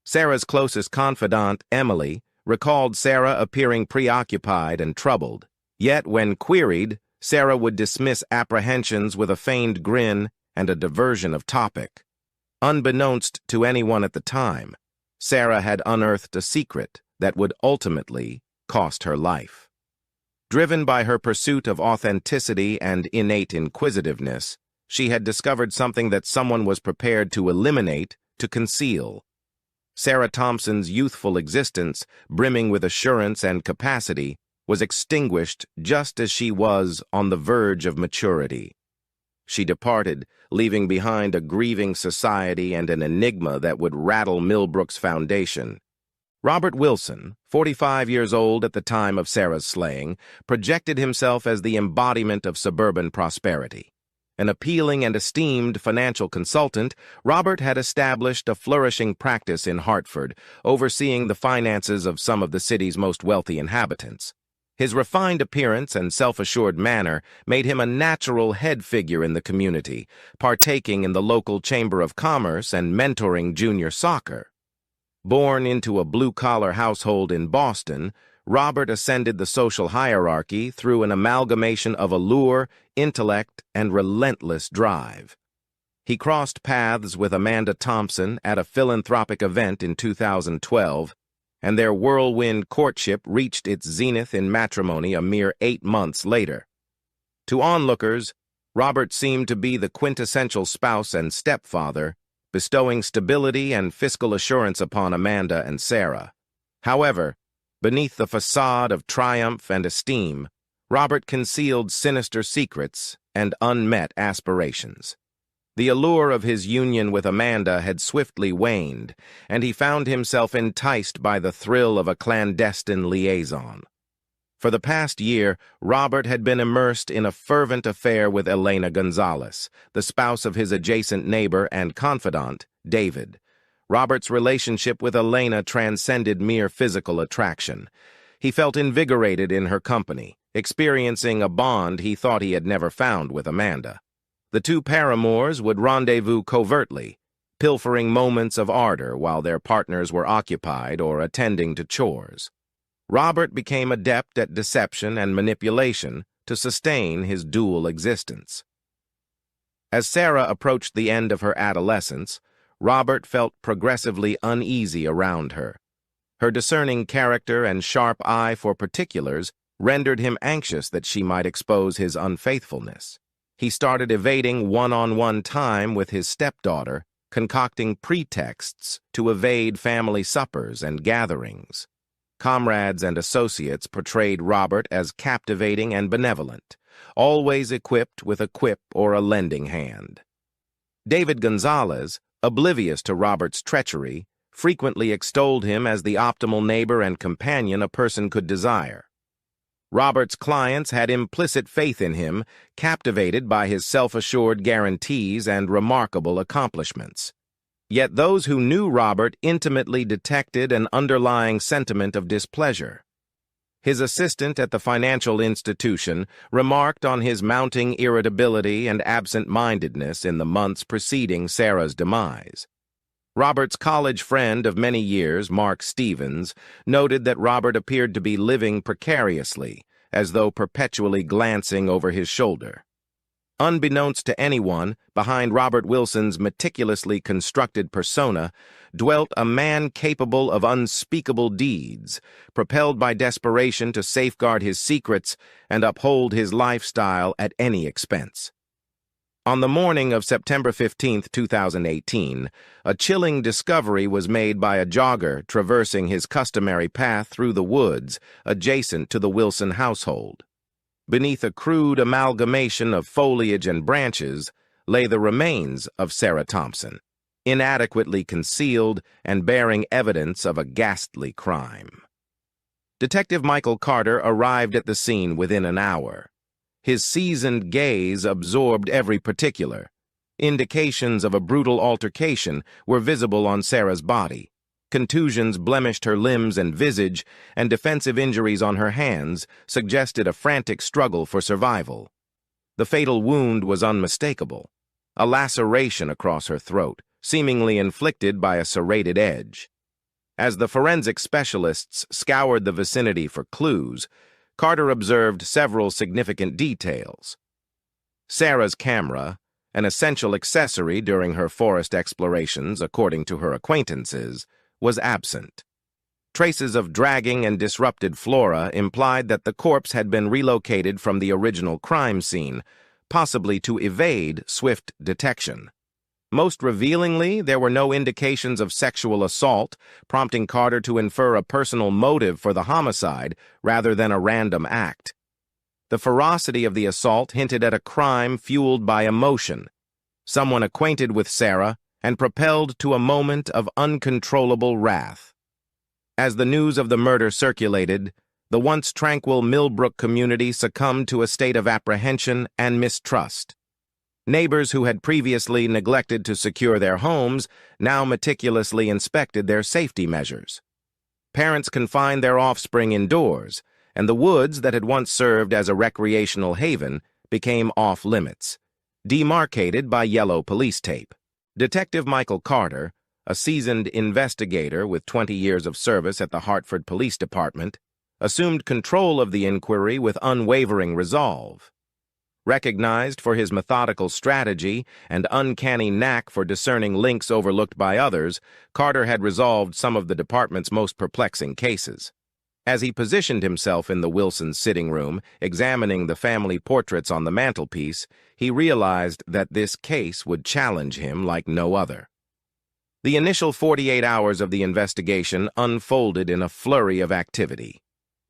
[SPEAKER 1] Sarah's closest confidant, Emily, recalled Sarah appearing preoccupied and troubled. Yet, when queried, Sarah would dismiss apprehensions with a feigned grin and a diversion of topic. Unbeknownst to anyone at the time, Sarah had unearthed a secret that would ultimately cost her life. Driven by her pursuit of authenticity and innate inquisitiveness, she had discovered something that someone was prepared to eliminate, to conceal. Sarah Thompson's youthful existence, brimming with assurance and capacity, was extinguished just as she was on the verge of maturity. she departed, leaving behind a grieving society and an enigma that would rattle Millbrook's foundation. Robert Wilson, 45 years old at the time of Sarah's slaying, projected himself as the embodiment of suburban prosperity. An appealing and esteemed financial consultant, Robert had established a flourishing practice in Hartford, overseeing the finances of some of the city's most wealthy inhabitants. His refined appearance and self-assured manner made him a natural head figure in the community, partaking in the local Chamber of Commerce and mentoring junior soccer. Born into a blue-collar household in Boston, Robert ascended the social hierarchy through an amalgamation of allure, intellect, and relentless drive. He crossed paths with Amanda Thompson at a philanthropic event in 2012, and their whirlwind courtship reached its zenith in matrimony a mere 8 months later. To onlookers, Robert seemed to be the quintessential spouse and stepfather, bestowing stability and fiscal assurance upon Amanda and Sarah. However, beneath the facade of triumph and esteem, Robert concealed sinister secrets and unmet aspirations. The allure of his union with Amanda had swiftly waned, and he found himself enticed by the thrill of a clandestine liaison. For the past year, Robert had been immersed in a fervent affair with Elena Gonzalez, the spouse of his adjacent neighbor and confidant, David. Robert's relationship with Elena transcended mere physical attraction. He felt invigorated in her company, experiencing a bond he thought he had never found with Amanda. The two paramours would rendezvous covertly, pilfering moments of ardor while their partners were occupied or attending to chores. Robert became adept at deception and manipulation to sustain his dual existence. As Sarah approached the end of her adolescence, Robert felt progressively uneasy around her. Her discerning character and sharp eye for particulars rendered him anxious that she might expose his unfaithfulness. He started evading one-on-one time with his stepdaughter, concocting pretexts to evade family suppers and gatherings. Comrades and associates portrayed Robert as captivating and benevolent, always equipped with a quip or a lending hand. David Gonzalez, oblivious to Robert's treachery, frequently extolled him as the optimal neighbor and companion a person could desire. Robert's clients had implicit faith in him, captivated by his self-assured guarantees and remarkable accomplishments. Yet those who knew Robert intimately detected an underlying sentiment of displeasure. His assistant at the financial institution remarked on his mounting irritability and absent-mindedness in the months preceding Sarah's demise. Robert's college friend of many years, Mark Stevens, noted that Robert appeared to be living precariously, as though perpetually glancing over his shoulder. Unbeknownst to anyone, behind Robert Wilson's meticulously constructed persona dwelt a man capable of unspeakable deeds, propelled by desperation to safeguard his secrets and uphold his lifestyle at any expense. On the morning of September 15, 2018, a chilling discovery was made by a jogger traversing his customary path through the woods adjacent to the Wilson household. Beneath a crude amalgamation of foliage and branches lay the remains of Sarah Thompson, inadequately concealed and bearing evidence of a ghastly crime. Detective Michael Carter arrived at the scene within an hour. His seasoned gaze absorbed every particular. Indications of a brutal altercation were visible on Sarah's body. Contusions blemished her limbs and visage, and defensive injuries on her hands suggested a frantic struggle for survival. The fatal wound was unmistakable, a laceration across her throat, seemingly inflicted by a serrated edge. As the forensic specialists scoured the vicinity for clues, Carter observed several significant details. Sarah's camera, an essential accessory during her forest explorations according to her acquaintances, was absent. Traces of dragging and disrupted flora implied that the corpse had been relocated from the original crime scene, possibly to evade swift detection. Most revealingly, there were no indications of sexual assault, prompting Carter to infer a personal motive for the homicide rather than a random act. The ferocity of the assault hinted at a crime fueled by emotion, someone acquainted with Sarah and propelled to a moment of uncontrollable wrath. As the news of the murder circulated, the once tranquil Millbrook community succumbed to a state of apprehension and mistrust. Neighbors who had previously neglected to secure their homes now meticulously inspected their safety measures. Parents confined their offspring indoors, and the woods that had once served as a recreational haven became off-limits, demarcated by yellow police tape. Detective Michael Carter, a seasoned investigator with 20 years of service at the Hartford Police Department, assumed control of the inquiry with unwavering resolve. Recognized for his methodical strategy and uncanny knack for discerning links overlooked by others, Carter had resolved some of the department's most perplexing cases. As he positioned himself in the Wilsons' sitting room, examining the family portraits on the mantelpiece, he realized that this case would challenge him like no other. The initial 48 hours of the investigation unfolded in a flurry of activity.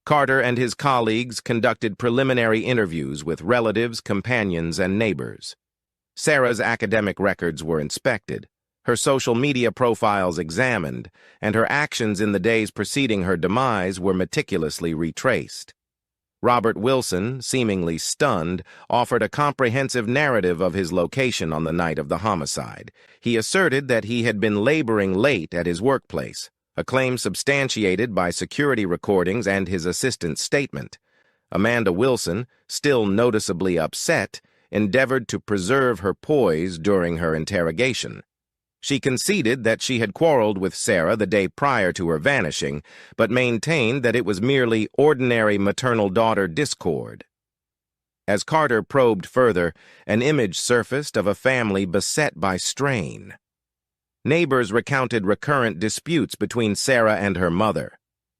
[SPEAKER 1] Carter and his colleagues conducted preliminary interviews with relatives, companions, and neighbors. Sarah's academic records were inspected, her social media profiles examined, and her actions in the days preceding her demise were meticulously retraced. Robert Wilson, seemingly stunned, offered a comprehensive narrative of his location on the night of the homicide. He asserted that he had been laboring late at his workplace, a claim substantiated by security recordings and his assistant's statement. Amanda Wilson, still noticeably upset, endeavored to preserve her poise during her interrogation. She conceded that she had quarreled with Sarah the day prior to her vanishing, but maintained that it was merely ordinary maternal-daughter discord. As Carter probed further, an image surfaced of a family beset by strain. Neighbors recounted recurrent disputes between Sarah and her mother,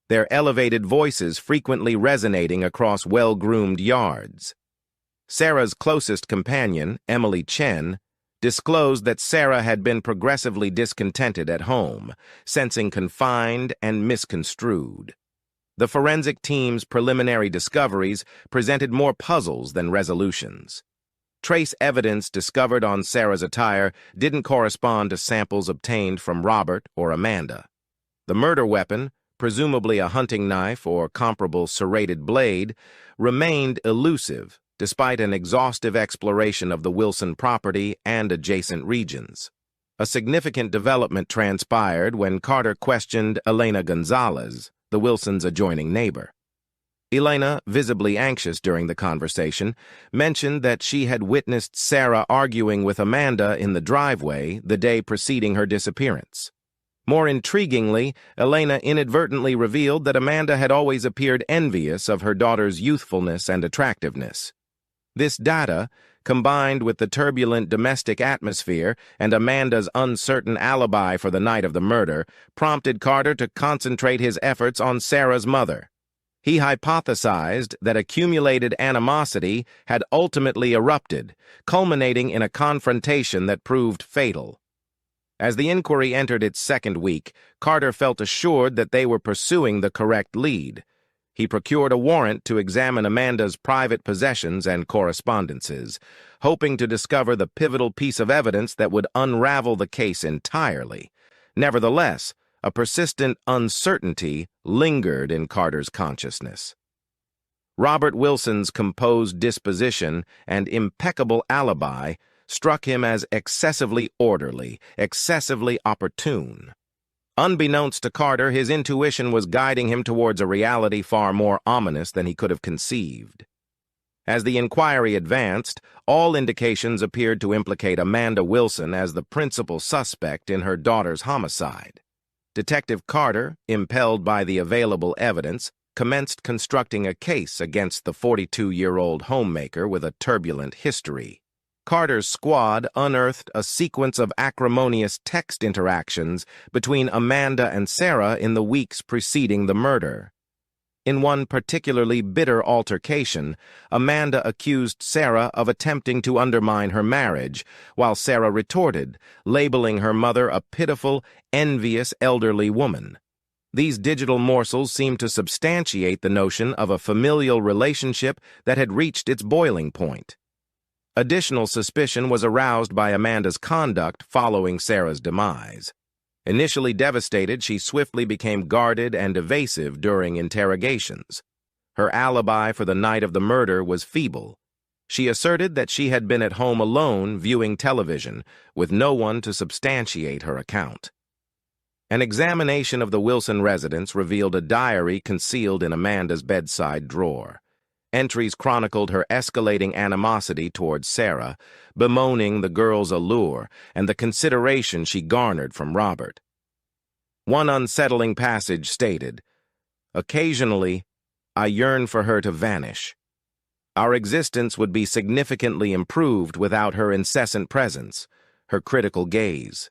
[SPEAKER 1] their elevated voices frequently resonating across well-groomed yards. Sarah's closest companion, Emily Chen, disclosed that Sarah had been progressively discontented at home, sensing confined and misconstrued. The forensic team's preliminary discoveries presented more puzzles than resolutions. Trace evidence discovered on Sarah's attire didn't correspond to samples obtained from Robert or Amanda. The murder weapon, presumably a hunting knife or comparable serrated blade, remained elusive despite an exhaustive exploration of the Wilson property and adjacent regions. A significant development transpired when Carter questioned Elena Gonzalez, the Wilsons' adjoining neighbor. Elena, visibly anxious during the conversation, mentioned that she had witnessed Sarah arguing with Amanda in the driveway the day preceding her disappearance. More intriguingly, Elena inadvertently revealed that Amanda had always appeared envious of her daughter's youthfulness and attractiveness. This data, combined with the turbulent domestic atmosphere and Amanda's uncertain alibi for the night of the murder, prompted Carter to concentrate his efforts on Sarah's mother. He hypothesized that accumulated animosity had ultimately erupted, culminating in a confrontation that proved fatal. As the inquiry entered its second week, Carter felt assured that they were pursuing the correct lead. He procured a warrant to examine Amanda's private possessions and correspondences, hoping to discover the pivotal piece of evidence that would unravel the case entirely. Nevertheless, a persistent uncertainty lingered in Carter's consciousness. Robert Wilson's composed disposition and impeccable alibi struck him as excessively orderly, excessively opportune. Unbeknownst to Carter, his intuition was guiding him towards a reality far more ominous than he could have conceived. As the inquiry advanced, all indications appeared to implicate Amanda Wilson as the principal suspect in her daughter's homicide. Detective Carter, impelled by the available evidence, commenced constructing a case against the 42-year-old homemaker with a turbulent history. Carter's squad unearthed a sequence of acrimonious text interactions between Amanda and Sarah in the weeks preceding the murder. In one particularly bitter altercation, Amanda accused Sarah of attempting to undermine her marriage, while Sarah retorted, labeling her mother a pitiful, envious elderly woman. These digital morsels seemed to substantiate the notion of a familial relationship that had reached its boiling point. Additional suspicion was aroused by Amanda's conduct following Sarah's demise. Initially devastated, she swiftly became guarded and evasive during interrogations. Her alibi for the night of the murder was feeble. She asserted that she had been at home alone viewing television, with no one to substantiate her account. An examination of the Wilson residence revealed a diary concealed in Amanda's bedside drawer. Entries chronicled her escalating animosity towards Sarah, bemoaning the girl's allure and the consideration she garnered from Robert. One unsettling passage stated, "Occasionally, I yearn for her to vanish. Our existence would be significantly improved without her incessant presence, her critical gaze."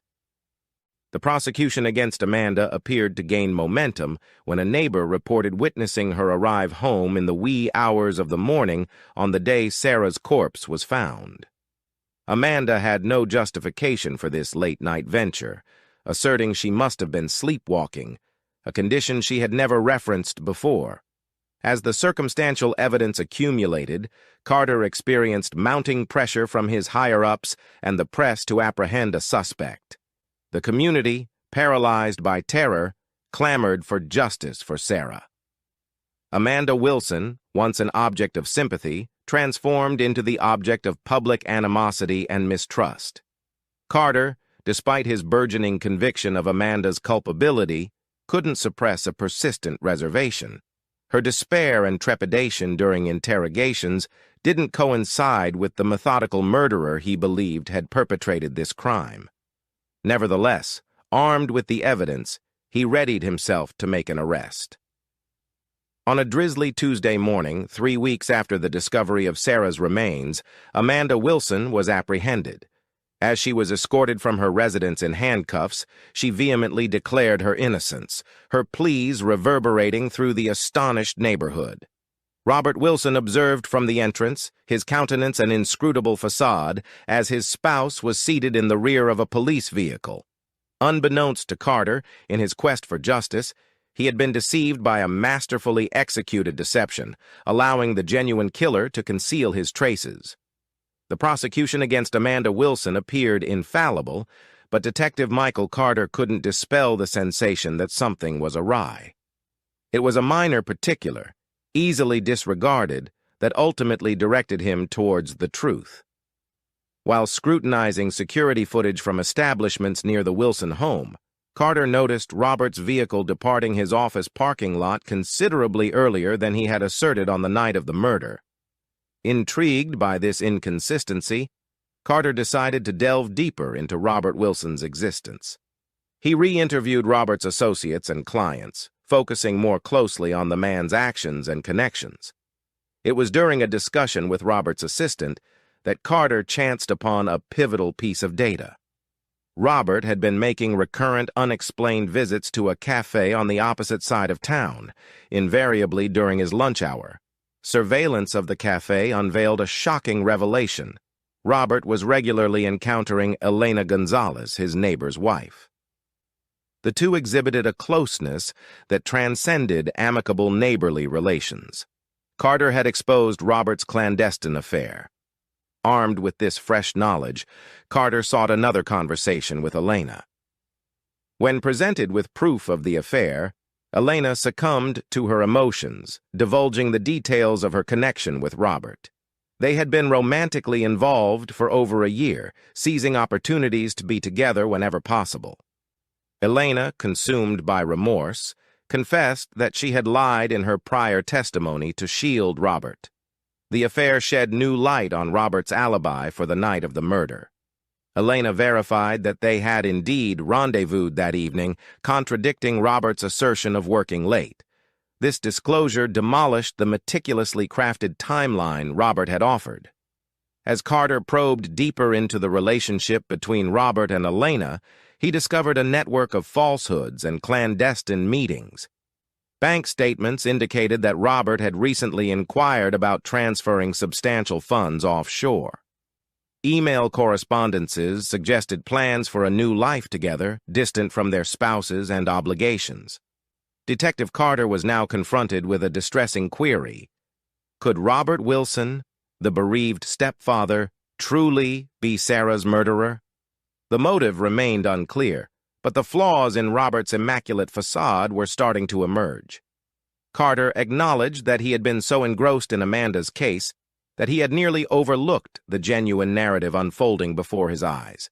[SPEAKER 1] The prosecution against Amanda appeared to gain momentum when a neighbor reported witnessing her arrive home in the wee hours of the morning on the day Sarah's corpse was found. Amanda had no justification for this late-night venture, asserting she must have been sleepwalking, a condition she had never referenced before. As the circumstantial evidence accumulated, Carter experienced mounting pressure from his higher-ups and the press to apprehend a suspect. The community, paralyzed by terror, clamored for justice for Sarah. Amanda Wilson, once an object of sympathy, transformed into the object of public animosity and mistrust. Carter, despite his burgeoning conviction of Amanda's culpability, couldn't suppress a persistent reservation. Her despair and trepidation during interrogations didn't coincide with the methodical murderer he believed had perpetrated this crime. Nevertheless, armed with the evidence, he readied himself to make an arrest. On a drizzly Tuesday morning, 3 weeks after the discovery of Sarah's remains, Amanda Wilson was apprehended. As she was escorted from her residence in handcuffs, she vehemently declared her innocence, her pleas reverberating through the astonished neighborhood. Robert Wilson observed from the entrance, his countenance an inscrutable facade, as his spouse was seated in the rear of a police vehicle. Unbeknownst to Carter, in his quest for justice, he had been deceived by a masterfully executed deception, allowing the genuine killer to conceal his traces. The prosecution against Amanda Wilson appeared infallible, but Detective Michael Carter couldn't dispel the sensation that something was awry. It was a minor particular, easily disregarded, that ultimately directed him towards the truth. While scrutinizing security footage from establishments near the Wilson home, Carter noticed Robert's vehicle departing his office parking lot considerably earlier than he had asserted on the night of the murder. Intrigued by this inconsistency, Carter decided to delve deeper into Robert Wilson's existence. He re-interviewed Robert's associates and clients, focusing more closely on the man's actions and connections. It was during a discussion with Robert's assistant that Carter chanced upon a pivotal piece of data. Robert had been making recurrent, unexplained visits to a cafe on the opposite side of town, invariably during his lunch hour. Surveillance of the cafe unveiled a shocking revelation. Robert was regularly encountering Elena Gonzalez, his neighbor's wife. The two exhibited a closeness that transcended amicable neighborly relations. Carter had exposed Robert's clandestine affair. Armed with this fresh knowledge, Carter sought another conversation with Elena. When presented with proof of the affair, Elena succumbed to her emotions, divulging the details of her connection with Robert. They had been romantically involved for over a year, seizing opportunities to be together whenever possible. Elena, consumed by remorse, confessed that she had lied in her prior testimony to shield Robert. The affair shed new light on Robert's alibi for the night of the murder. Elena verified that they had indeed rendezvoused that evening, contradicting Robert's assertion of working late. This disclosure demolished the meticulously crafted timeline Robert had offered. As Carter probed deeper into the relationship between Robert and Elena, he discovered a network of falsehoods and clandestine meetings. Bank statements indicated that Robert had recently inquired about transferring substantial funds offshore. Email correspondences suggested plans for a new life together, distant from their spouses and obligations. Detective Carter was now confronted with a distressing query. Could Robert Wilson, the bereaved stepfather, truly be Sarah's murderer? The motive remained unclear, but the flaws in Robert's immaculate facade were starting to emerge. Carter acknowledged that he had been so engrossed in Amanda's case that he had nearly overlooked the genuine narrative unfolding before his eyes.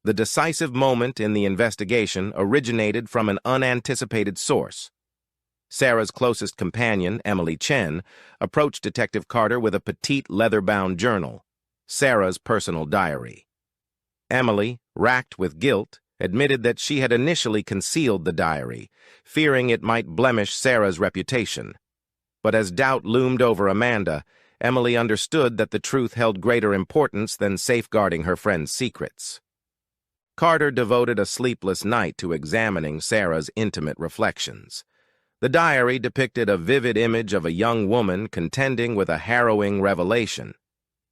[SPEAKER 1] The decisive moment in the investigation originated from an unanticipated source. Sarah's closest companion, Emily Chen, approached Detective Carter with a petite leather-bound journal, Sarah's personal diary. Emily, racked with guilt, admitted that she had initially concealed the diary, fearing it might blemish Sarah's reputation. But as doubt loomed over Amanda, Emily understood that the truth held greater importance than safeguarding her friend's secrets. Carter devoted a sleepless night to examining Sarah's intimate reflections. The diary depicted a vivid image of a young woman contending with a harrowing revelation.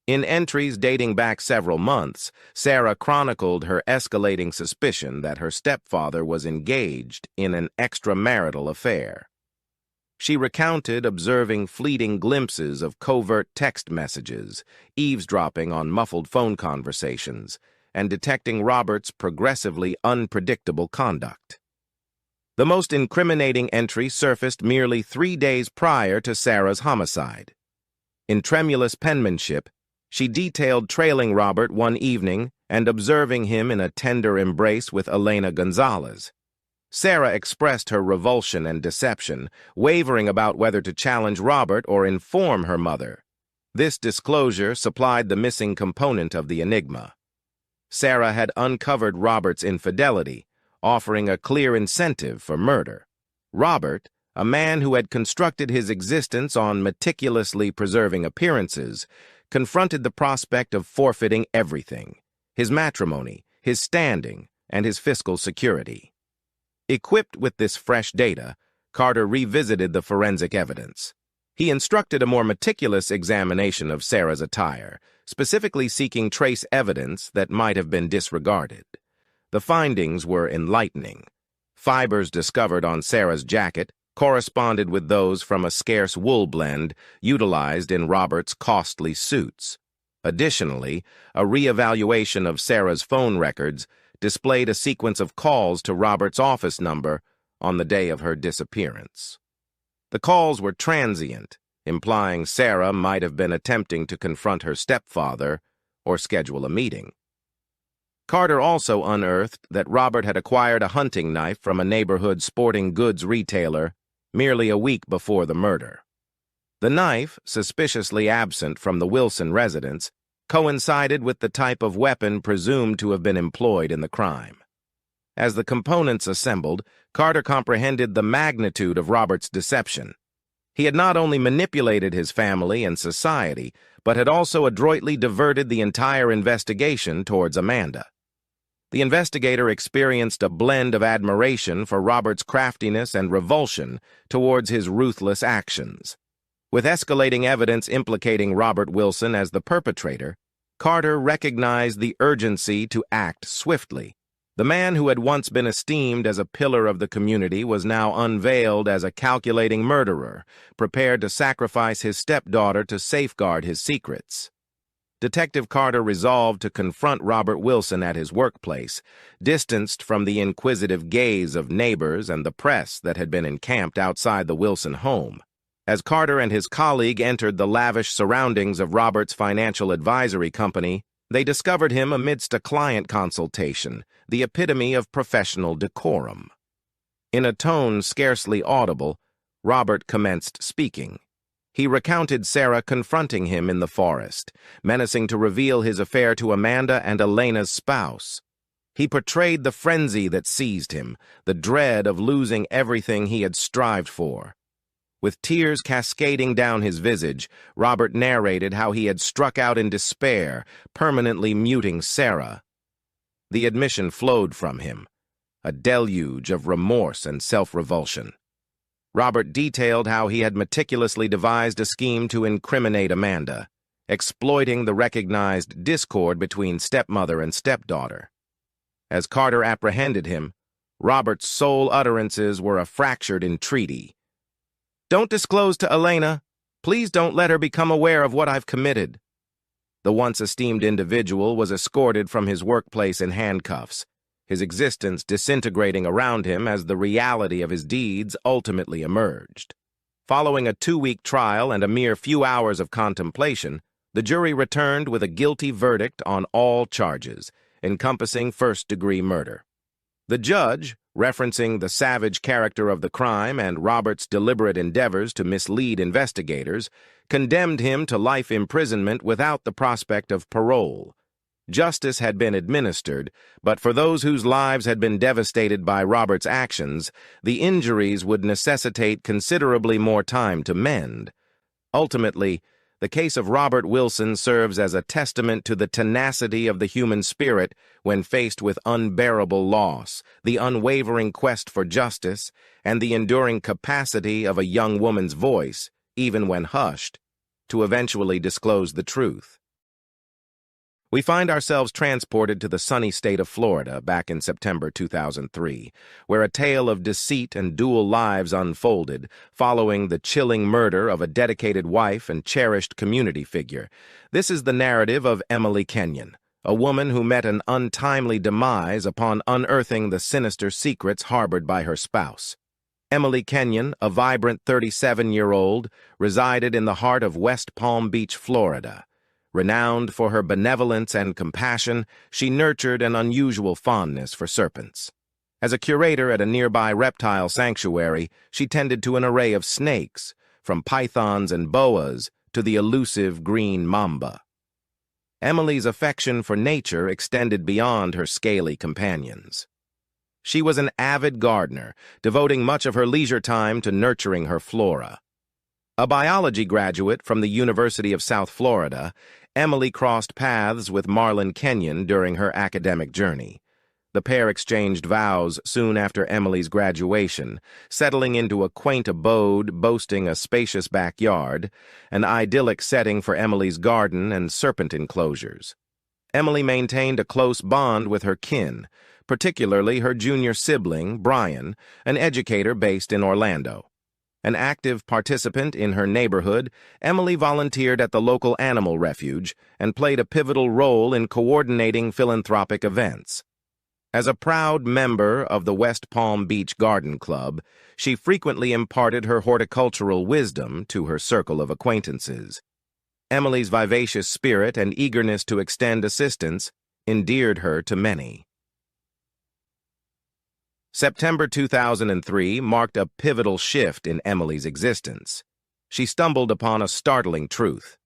[SPEAKER 1] In entries dating back several months, Sarah chronicled her escalating suspicion that her stepfather was engaged in an extramarital affair. She recounted observing fleeting glimpses of covert text messages, eavesdropping on muffled phone conversations, and detecting Robert's progressively unpredictable conduct. The most incriminating entry surfaced merely 3 days prior to Sarah's homicide. In tremulous penmanship, she detailed trailing Robert one evening and observing him in a tender embrace with Elena Gonzalez. Sarah expressed her revulsion and deception, wavering about whether to challenge Robert or inform her mother. This disclosure supplied the missing component of the enigma. Sarah had uncovered Robert's infidelity, offering a clear incentive for murder. Robert, a man who had constructed his existence on meticulously preserving appearances, confronted the prospect of forfeiting everything: his matrimony, his standing, and his fiscal security. Equipped with this fresh data, Carter revisited the forensic evidence. He instructed a more meticulous examination of Sarah's attire, specifically seeking trace evidence that might have been disregarded. The findings were enlightening. Fibers discovered on Sarah's jacket corresponded with those from a scarce wool blend utilized in Robert's costly suits. Additionally, a reevaluation of Sarah's phone records displayed a sequence of calls to Robert's office number on the day of her disappearance. The calls were transient, implying Sarah might have been attempting to confront her stepfather or schedule a meeting. Carter also unearthed that Robert had acquired a hunting knife from a neighborhood sporting goods retailer merely a week before the murder. The knife, suspiciously absent from the Wilson residence, coincided with the type of weapon presumed to have been employed in the crime. As the components assembled, Carter comprehended the magnitude of Robert's deception. He had not only manipulated his family and society, but had also adroitly diverted the entire investigation towards Amanda. The investigator experienced a blend of admiration for Robert's craftiness and revulsion towards his ruthless actions. With escalating evidence implicating Robert Wilson as the perpetrator, Carter recognized the urgency to act swiftly. The man who had once been esteemed as a pillar of the community was now unveiled as a calculating murderer, prepared to sacrifice his stepdaughter to safeguard his secrets. Detective Carter resolved to confront Robert Wilson at his workplace, distanced from the inquisitive gaze of neighbors and the press that had been encamped outside the Wilson home. As Carter and his colleague entered the lavish surroundings of Robert's financial advisory company, they discovered him amidst a client consultation, the epitome of professional decorum. In a tone scarcely audible, Robert commenced speaking. He recounted Sarah confronting him in the forest, menacing to reveal his affair to Amanda and Elena's spouse. He portrayed the frenzy that seized him, the dread of losing everything he had strived for. With tears cascading down his visage, Robert narrated how he had struck out in despair, permanently muting Sarah. The admission flowed from him, a deluge of remorse and self-revulsion. Robert detailed how he had meticulously devised a scheme to incriminate Amanda, exploiting the recognized discord between stepmother and stepdaughter. As Carter apprehended him, Robert's sole utterances were a fractured entreaty. "Don't disclose to Elena. Please don't let her become aware of what I've committed." The once esteemed individual was escorted from his workplace in handcuffs, his existence disintegrating around him as the reality of his deeds ultimately emerged. Following a 2-week trial and a mere few hours of contemplation, the jury returned with a guilty verdict on all charges, encompassing first-degree murder. The judge, referencing the savage character of the crime and Robert's deliberate endeavors to mislead investigators, condemned him to life imprisonment without the prospect of parole. Justice had been administered, but for those whose lives had been devastated by Robert's actions, the injuries would necessitate considerably more time to mend. Ultimately, the case of Robert Wilson serves as a testament to the tenacity of the human spirit when faced with unbearable loss, the unwavering quest for justice, and the enduring capacity of a young woman's voice, even when hushed, to eventually disclose the truth. We find ourselves transported to the sunny state of Florida back in September 2003, where a tale of deceit and dual lives unfolded following the chilling murder of a dedicated wife and cherished community figure. This is the narrative of Emily Kenyon, a woman who met an untimely demise upon unearthing the sinister secrets harbored by her spouse. Emily Kenyon, a vibrant 37-year-old, resided in the heart of West Palm Beach, Florida. Renowned for her benevolence and compassion, she nurtured an unusual fondness for serpents. As a curator at a nearby reptile sanctuary, she tended to an array of snakes, from pythons and boas to the elusive green mamba. Emily's affection for nature extended beyond her scaly companions. She was an avid gardener, devoting much of her leisure time to nurturing her flora. A biology graduate from the University of South Florida, Emily crossed paths with Marlon Kenyon during her academic journey. The pair exchanged vows soon after Emily's graduation, settling into a quaint abode boasting a spacious backyard, an idyllic setting for Emily's garden and serpent enclosures. Emily maintained a close bond with her kin, particularly her junior sibling, Brian, an educator based in Orlando. An active participant in her neighborhood, Emily volunteered at the local animal refuge and played a pivotal role in coordinating philanthropic events. As a proud member of the West Palm Beach Garden Club, she frequently imparted her horticultural wisdom to her circle of acquaintances. Emily's vivacious spirit and eagerness to extend assistance endeared her to many. September 2003 marked a pivotal shift in Emily's existence. She stumbled upon a startling truth.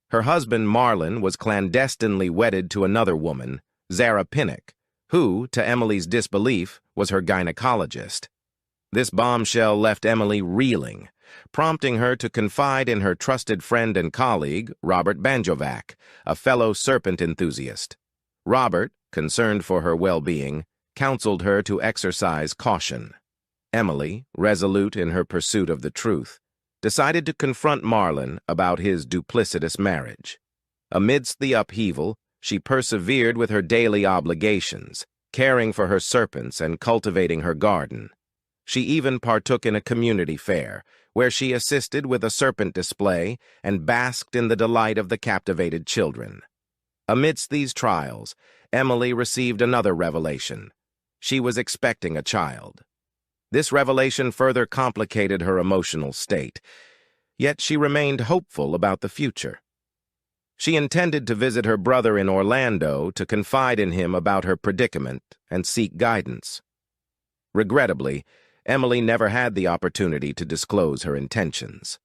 [SPEAKER 1] Her husband, Marlon, was clandestinely wedded to another woman, Zara Pinnock, who, to Emily's disbelief, was her gynecologist. This bombshell left Emily reeling, prompting her to confide in her trusted friend and colleague, Robert Banjovac, a fellow serpent enthusiast. Robert, concerned for her well-being, counseled her to exercise caution. Emily, resolute in her pursuit of the truth, decided to confront Marlon about his duplicitous marriage. Amidst the upheaval, she persevered with her daily obligations, caring for her serpents and cultivating her garden. She even partook in a community fair, where she assisted with a serpent display and basked in the delight of the captivated children. Amidst these trials, Emily received another revelation. She was expecting a child. This revelation further complicated her emotional state, yet she remained hopeful about the future. She intended to visit her brother in Orlando to confide in him about her predicament and seek guidance. Regrettably, Emily never had the opportunity to disclose her intentions.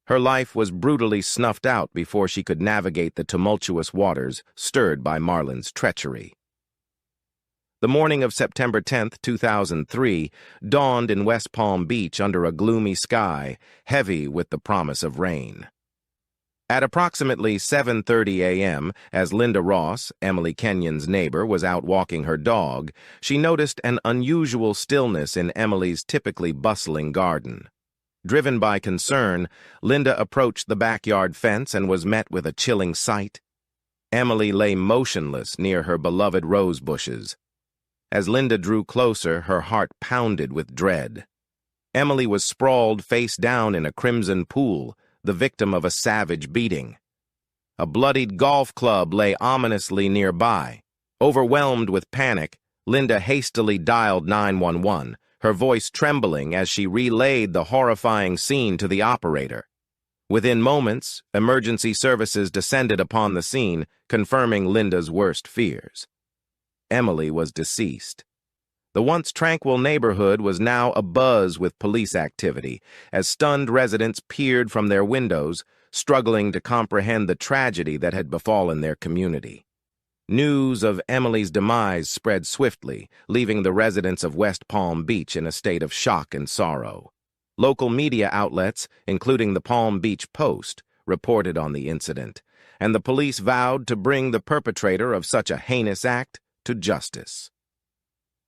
[SPEAKER 1] Her life was brutally snuffed out before she could navigate the tumultuous waters stirred by Marlon's treachery. The morning of September 10, 2003, dawned in West Palm Beach under a gloomy sky, heavy with the promise of rain. At approximately 7:30 a.m., as Linda Ross, Emily Kenyon's neighbor, was out walking her dog, she noticed an unusual stillness in Emily's typically bustling garden. Driven by concern, Linda approached the backyard fence and was met with a chilling sight. Emily lay motionless near her beloved rose bushes. As Linda drew closer, her heart pounded with dread. Emily was sprawled face down in a crimson pool, the victim of a savage beating. A bloodied golf club lay ominously nearby. Overwhelmed with panic, Linda hastily dialed 911, her voice trembling as she relayed the horrifying scene to the operator. Within moments, emergency services descended upon the scene, confirming Linda's worst fears. Emily was deceased. The once tranquil neighborhood was now abuzz with police activity, as stunned residents peered from their windows, struggling to comprehend the tragedy that had befallen their community. News of Emily's demise spread swiftly, leaving the residents of West Palm Beach in a state of shock and sorrow. Local media outlets, including the Palm Beach Post, reported on the incident, and the police vowed to bring the perpetrator of such a heinous act to justice.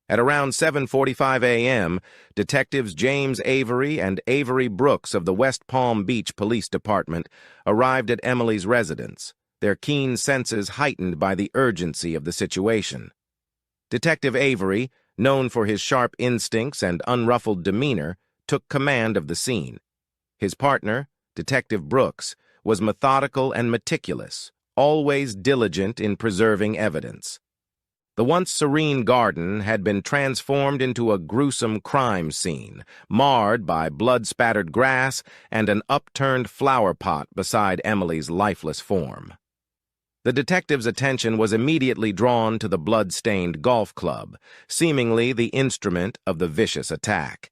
[SPEAKER 1] At around 7:45 a.m., Detectives James Avery and Avery Brooks of the West Palm Beach Police Department arrived at Emily's residence, their keen senses heightened by the urgency of the situation. Detective Avery, known for his sharp instincts and unruffled demeanor, took command of the scene. His partner, Detective Brooks, was methodical and meticulous, always diligent in preserving evidence. The once serene garden had been transformed into a gruesome crime scene, marred by blood-spattered grass and an upturned flower pot beside Emily's lifeless form. The detective's attention was immediately drawn to the blood-stained golf club, seemingly the instrument of the vicious attack.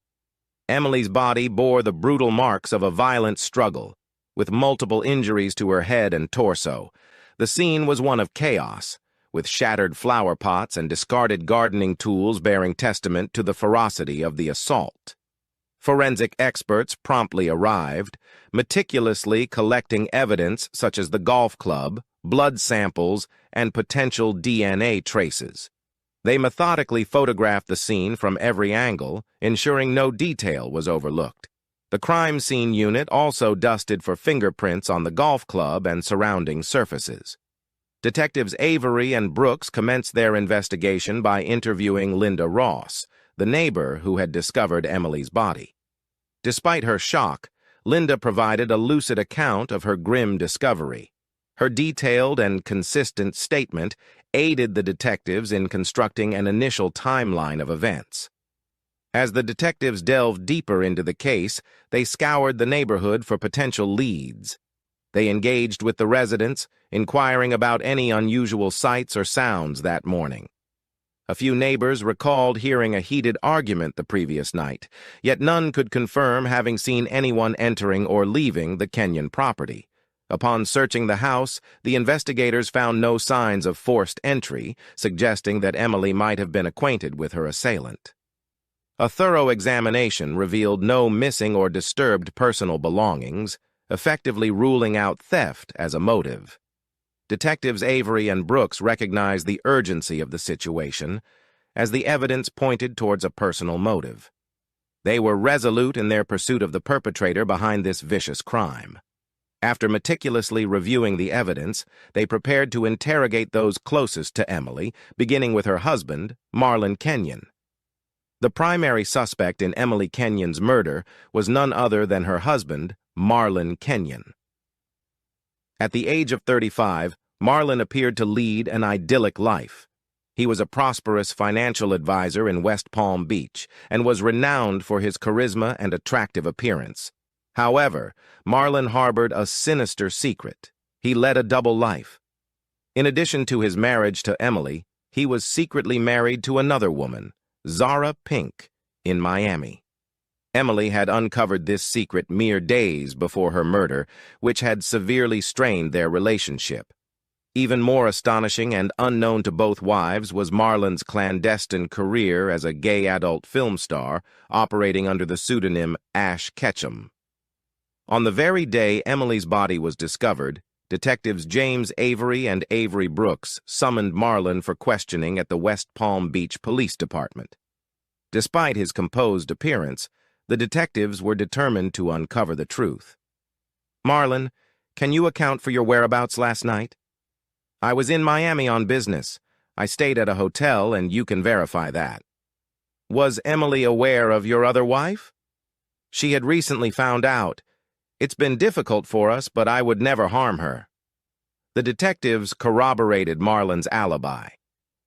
[SPEAKER 1] Emily's body bore the brutal marks of a violent struggle, with multiple injuries to her head and torso. The scene was one of chaos, with shattered flower pots and discarded gardening tools bearing testament to the ferocity of the assault. Forensic experts promptly arrived, meticulously collecting evidence such as the golf club, blood samples, and potential DNA traces. They methodically photographed the scene from every angle, ensuring no detail was overlooked. The crime scene unit also dusted for fingerprints on the golf club and surrounding surfaces. Detectives Avery and Brooks commenced their investigation by interviewing Linda Ross, the neighbor who had discovered Emily's body. Despite her shock, Linda provided a lucid account of her grim discovery. Her detailed and consistent statement aided the detectives in constructing an initial timeline of events. As the detectives delved deeper into the case, they scoured the neighborhood for potential leads. They engaged with the residents, inquiring about any unusual sights or sounds that morning. A few neighbors recalled hearing a heated argument the previous night, yet none could confirm having seen anyone entering or leaving the Kenyon property. Upon searching the house, the investigators found no signs of forced entry, suggesting that Emily might have been acquainted with her assailant. A thorough examination revealed no missing or disturbed personal belongings, effectively ruling out theft as a motive. Detectives Avery and Brooks recognized the urgency of the situation, as the evidence pointed towards a personal motive. They were resolute in their pursuit of the perpetrator behind this vicious crime. After meticulously reviewing the evidence, they prepared to interrogate those closest to Emily, beginning with her husband, Marlon Kenyon. The primary suspect in Emily Kenyon's murder was none other than her husband, Marlon Kenyon. At the age of 35, Marlon appeared to lead an idyllic life. He was a prosperous financial advisor in West Palm Beach and was renowned for his charisma and attractive appearance. However, Marlon harbored a sinister secret. He led a double life. In addition to his marriage to Emily, he was secretly married to another woman, Zara Pink, in Miami. Emily had uncovered this secret mere days before her murder, which had severely strained their relationship. Even more astonishing and unknown to both wives was Marlon's clandestine career as a gay adult film star, operating under the pseudonym Ash Ketchum. On the very day Emily's body was discovered, detectives James Avery and Avery Brooks summoned Marlon for questioning at the West Palm Beach Police Department. Despite his composed appearance, the detectives were determined to uncover the truth. "Marlon, can you account for your whereabouts last night?" "I was in Miami on business. I stayed at a hotel, and you can verify that. Was Emily aware of your other wife? She had recently found out. It's been difficult for us, but I would never harm her. The detectives corroborated Marlon's alibi.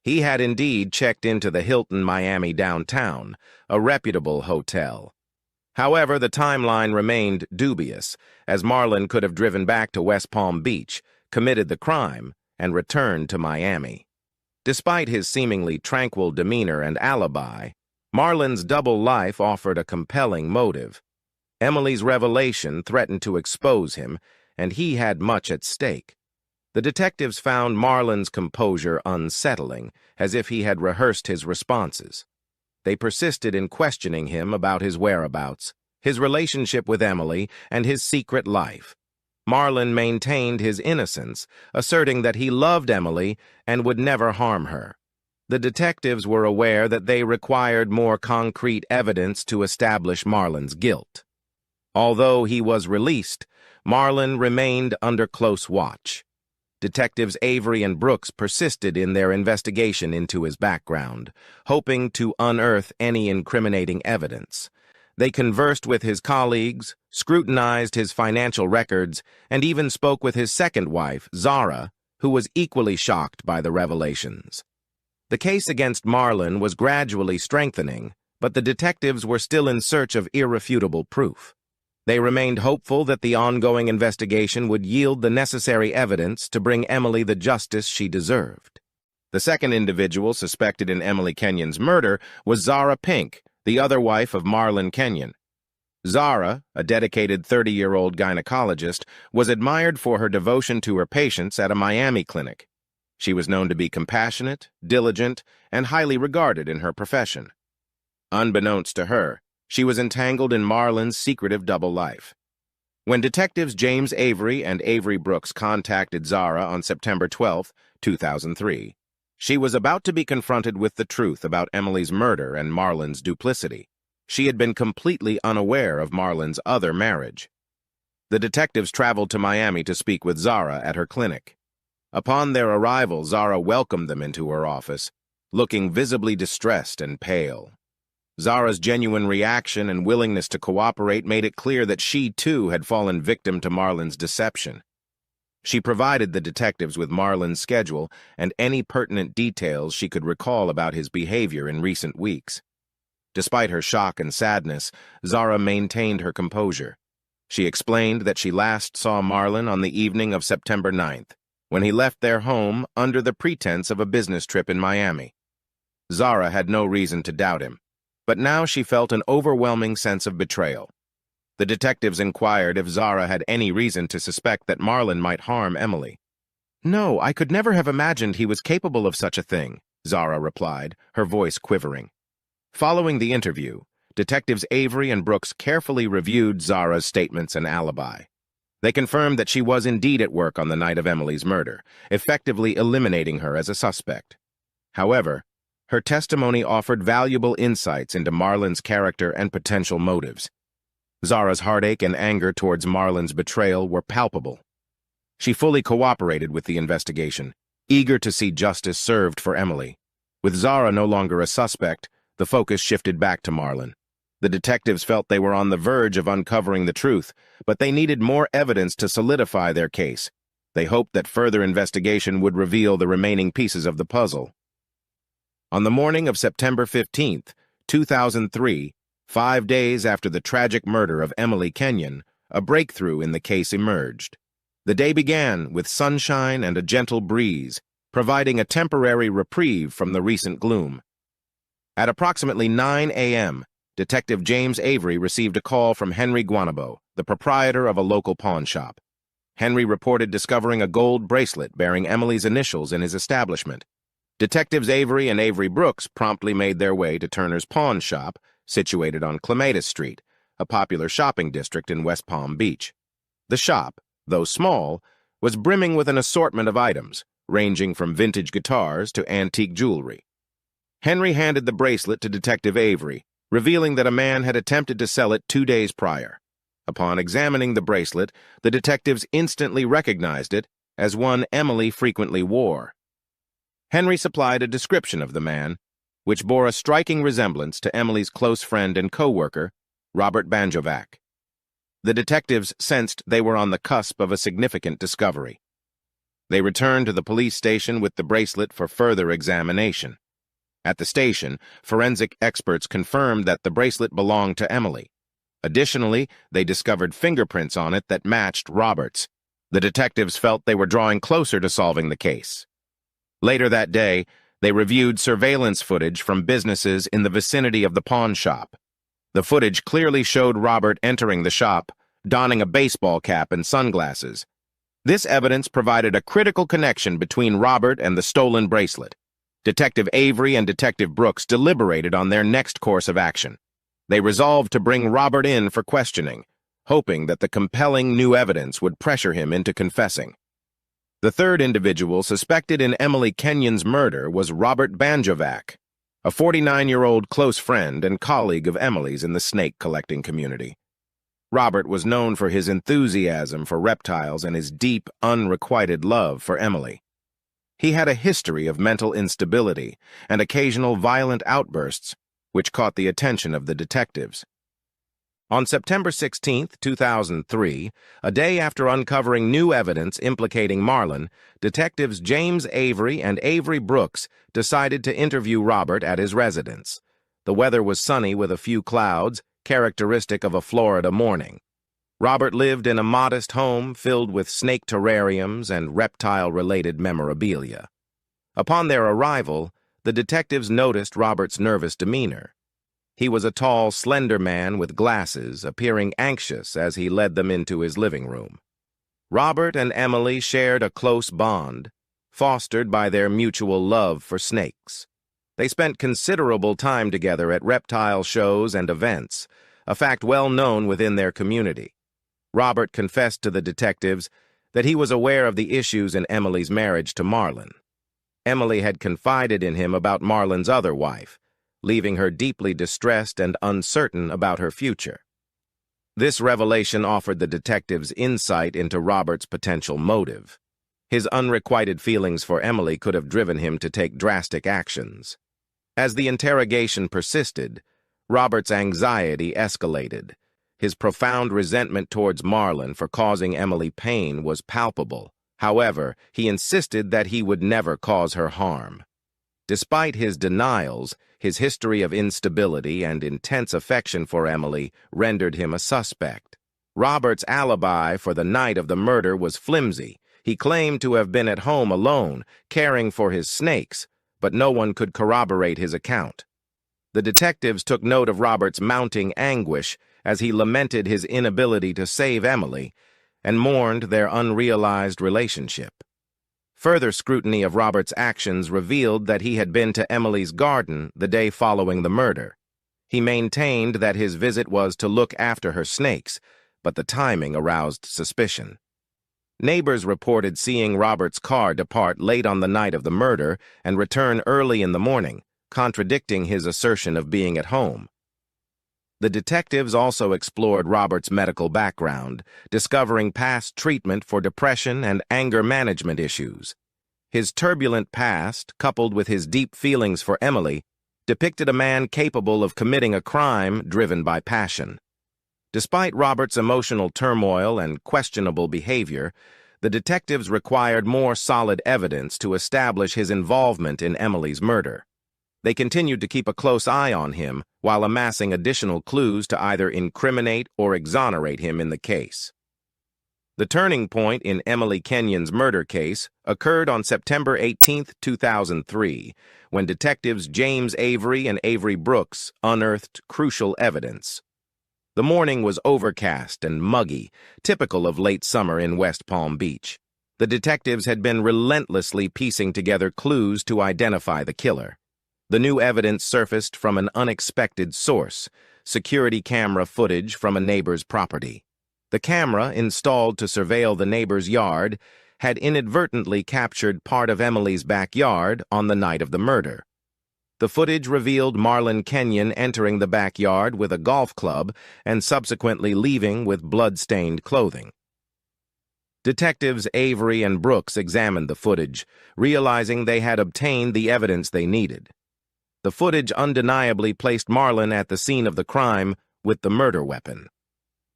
[SPEAKER 1] He had indeed checked into the Hilton Miami downtown, a reputable hotel. However, the timeline remained dubious, as Marlon could have driven back to West Palm Beach, committed the crime, and returned to Miami. Despite his seemingly tranquil demeanor and alibi, Marlon's double life offered a compelling motive. Emily's revelation threatened to expose him, and he had much at stake. The detectives found Marlon's composure unsettling, as if he had rehearsed his responses. They persisted in questioning him about his whereabouts, his relationship with Emily, and his secret life. Marlon maintained his innocence, asserting that he loved Emily and would never harm her. The detectives were aware that they required more concrete evidence to establish Marlon's guilt. Although he was released, Marlon remained under close watch. Detectives Avery and Brooks persisted in their investigation into his background, hoping to unearth any incriminating evidence. They conversed with his colleagues, scrutinized his financial records, and even spoke with his second wife, Zara, who was equally shocked by the revelations. The case against Marlon was gradually strengthening, but the detectives were still in search of irrefutable proof. They remained hopeful that the ongoing investigation would yield the necessary evidence to bring Emily the justice she deserved. The second individual suspected in Emily Kenyon's murder was Zara Pink, the other wife of Marlon Kenyon. Zara, a dedicated 30-year-old gynecologist, was admired for her devotion to her patients at a Miami clinic. She was known to be compassionate, diligent, and highly regarded in her profession. Unbeknownst to her, she was entangled in Marlon's secretive double life. When detectives James Avery and Avery Brooks contacted Zara on September 12, 2003, she was about to be confronted with the truth about Emily's murder and Marlon's duplicity. She had been completely unaware of Marlon's other marriage. The detectives traveled to Miami to speak with Zara at her clinic. Upon their arrival, Zara welcomed them into her office, looking visibly distressed and pale. Zara's genuine reaction and willingness to cooperate made it clear that she, too, had fallen victim to Marlon's deception. She provided the detectives with Marlon's schedule and any pertinent details she could recall about his behavior in recent weeks. Despite her shock and sadness, Zara maintained her composure. She explained that she last saw Marlon on the evening of September 9th, when he left their home under the pretense of a business trip in Miami. Zara had no reason to doubt him, but now she felt an overwhelming sense of betrayal. The detectives inquired if Zara had any reason to suspect that Marlon might harm Emily. "No, I could never have imagined he was capable of such a thing," Zara replied, her voice quivering. Following the interview, detectives Avery and Brooks carefully reviewed Zara's statements and alibi. They confirmed that she was indeed at work on the night of Emily's murder, effectively eliminating her as a suspect. However, her testimony offered valuable insights into Marlon's character and potential motives. Zara's heartache and anger towards Marlon's betrayal were palpable. She fully cooperated with the investigation, eager to see justice served for Emily. With Zara no longer a suspect, the focus shifted back to Marlon. The detectives felt they were on the verge of uncovering the truth, but they needed more evidence to solidify their case. They hoped that further investigation would reveal the remaining pieces of the puzzle. On the morning of September 15th, 2003, 5 days after the tragic murder of Emily Kenyon, a breakthrough in the case emerged. The day began with sunshine and a gentle breeze, providing a temporary reprieve from the recent gloom. At approximately 9 a.m., Detective James Avery received a call from Henry Guanabo, the proprietor of a local pawn shop. Henry reported discovering a gold bracelet bearing Emily's initials in his establishment. Detectives Avery and Avery Brooks promptly made their way to Turner's Pawn Shop, situated on Clematis Street, a popular shopping district in West Palm Beach. The shop, though small, was brimming with an assortment of items, ranging from vintage guitars to antique jewelry. Henry handed the bracelet to Detective Avery, revealing that a man had attempted to sell it 2 days prior. Upon examining the bracelet, the detectives instantly recognized it as one Emily frequently wore. Henry supplied a description of the man, which bore a striking resemblance to Emily's close friend and co-worker, Robert Banjovac. The detectives sensed they were on the cusp of a significant discovery. They returned to the police station with the bracelet for further examination. At the station, forensic experts confirmed that the bracelet belonged to Emily. Additionally, they discovered fingerprints on it that matched Robert's. The detectives felt they were drawing closer to solving the case. Later that day, they reviewed surveillance footage from businesses in the vicinity of the pawn shop. The footage clearly showed Robert entering the shop, donning a baseball cap and sunglasses. This evidence provided a critical connection between Robert and the stolen bracelet. Detective Avery and Detective Brooks deliberated on their next course of action. They resolved to bring Robert in for questioning, hoping that the compelling new evidence would pressure him into confessing. The third individual suspected in Emily Kenyon's murder was Robert Banjovac, a 49-year-old close friend and colleague of Emily's in the snake-collecting community. Robert was known for his enthusiasm for reptiles and his deep, unrequited love for Emily. He had a history of mental instability and occasional violent outbursts, which caught the attention of the detectives. On September 16, 2003, a day after uncovering new evidence implicating Marlon, detectives James Avery and Avery Brooks decided to interview Robert at his residence. The weather was sunny with a few clouds, characteristic of a Florida morning. Robert lived in a modest home filled with snake terrariums and reptile-related memorabilia. Upon their arrival, the detectives noticed Robert's nervous demeanor. He was a tall, slender man with glasses, appearing anxious as he led them into his living room. Robert and Emily shared a close bond, fostered by their mutual love for snakes. They spent considerable time together at reptile shows and events, a fact well known within their community. Robert confessed to the detectives that he was aware of the issues in Emily's marriage to Marlon. Emily had confided in him about Marlon's other wife, leaving her deeply distressed and uncertain about her future. This revelation offered the detectives insight into Robert's potential motive. His unrequited feelings for Emily could have driven him to take drastic actions. As the interrogation persisted, Robert's anxiety escalated. His profound resentment towards Marlon for causing Emily pain was palpable. However, he insisted that he would never cause her harm. Despite his denials, his history of instability and intense affection for Emily rendered him a suspect. Robert's alibi for the night of the murder was flimsy. He claimed to have been at home alone, caring for his snakes, but no one could corroborate his account. The detectives took note of Robert's mounting anguish as he lamented his inability to save Emily and mourned their unrealized relationship. Further scrutiny of Robert's actions revealed that he had been to Emily's garden the day following the murder. He maintained that his visit was to look after her snakes, but the timing aroused suspicion. Neighbors reported seeing Robert's car depart late on the night of the murder and return early in the morning, contradicting his assertion of being at home. The detectives also explored Robert's medical background, discovering past treatment for depression and anger management issues. His turbulent past, coupled with his deep feelings for Emily, depicted a man capable of committing a crime driven by passion. Despite Robert's emotional turmoil and questionable behavior, the detectives required more solid evidence to establish his involvement in Emily's murder. They continued to keep a close eye on him while amassing additional clues to either incriminate or exonerate him in the case. The turning point in Emily Kenyon's murder case occurred on September 18, 2003, when detectives James Avery and Avery Brooks unearthed crucial evidence. The morning was overcast and muggy, typical of late summer in West Palm Beach. The detectives had been relentlessly piecing together clues to identify the killer. The new evidence surfaced from an unexpected source: security camera footage from a neighbor's property. The camera, installed to surveil the neighbor's yard, had inadvertently captured part of Emily's backyard on the night of the murder. The footage revealed Marlon Kenyon entering the backyard with a golf club and subsequently leaving with blood-stained clothing. Detectives Avery and Brooks examined the footage, realizing they had obtained the evidence they needed. The footage undeniably placed Marlon at the scene of the crime with the murder weapon.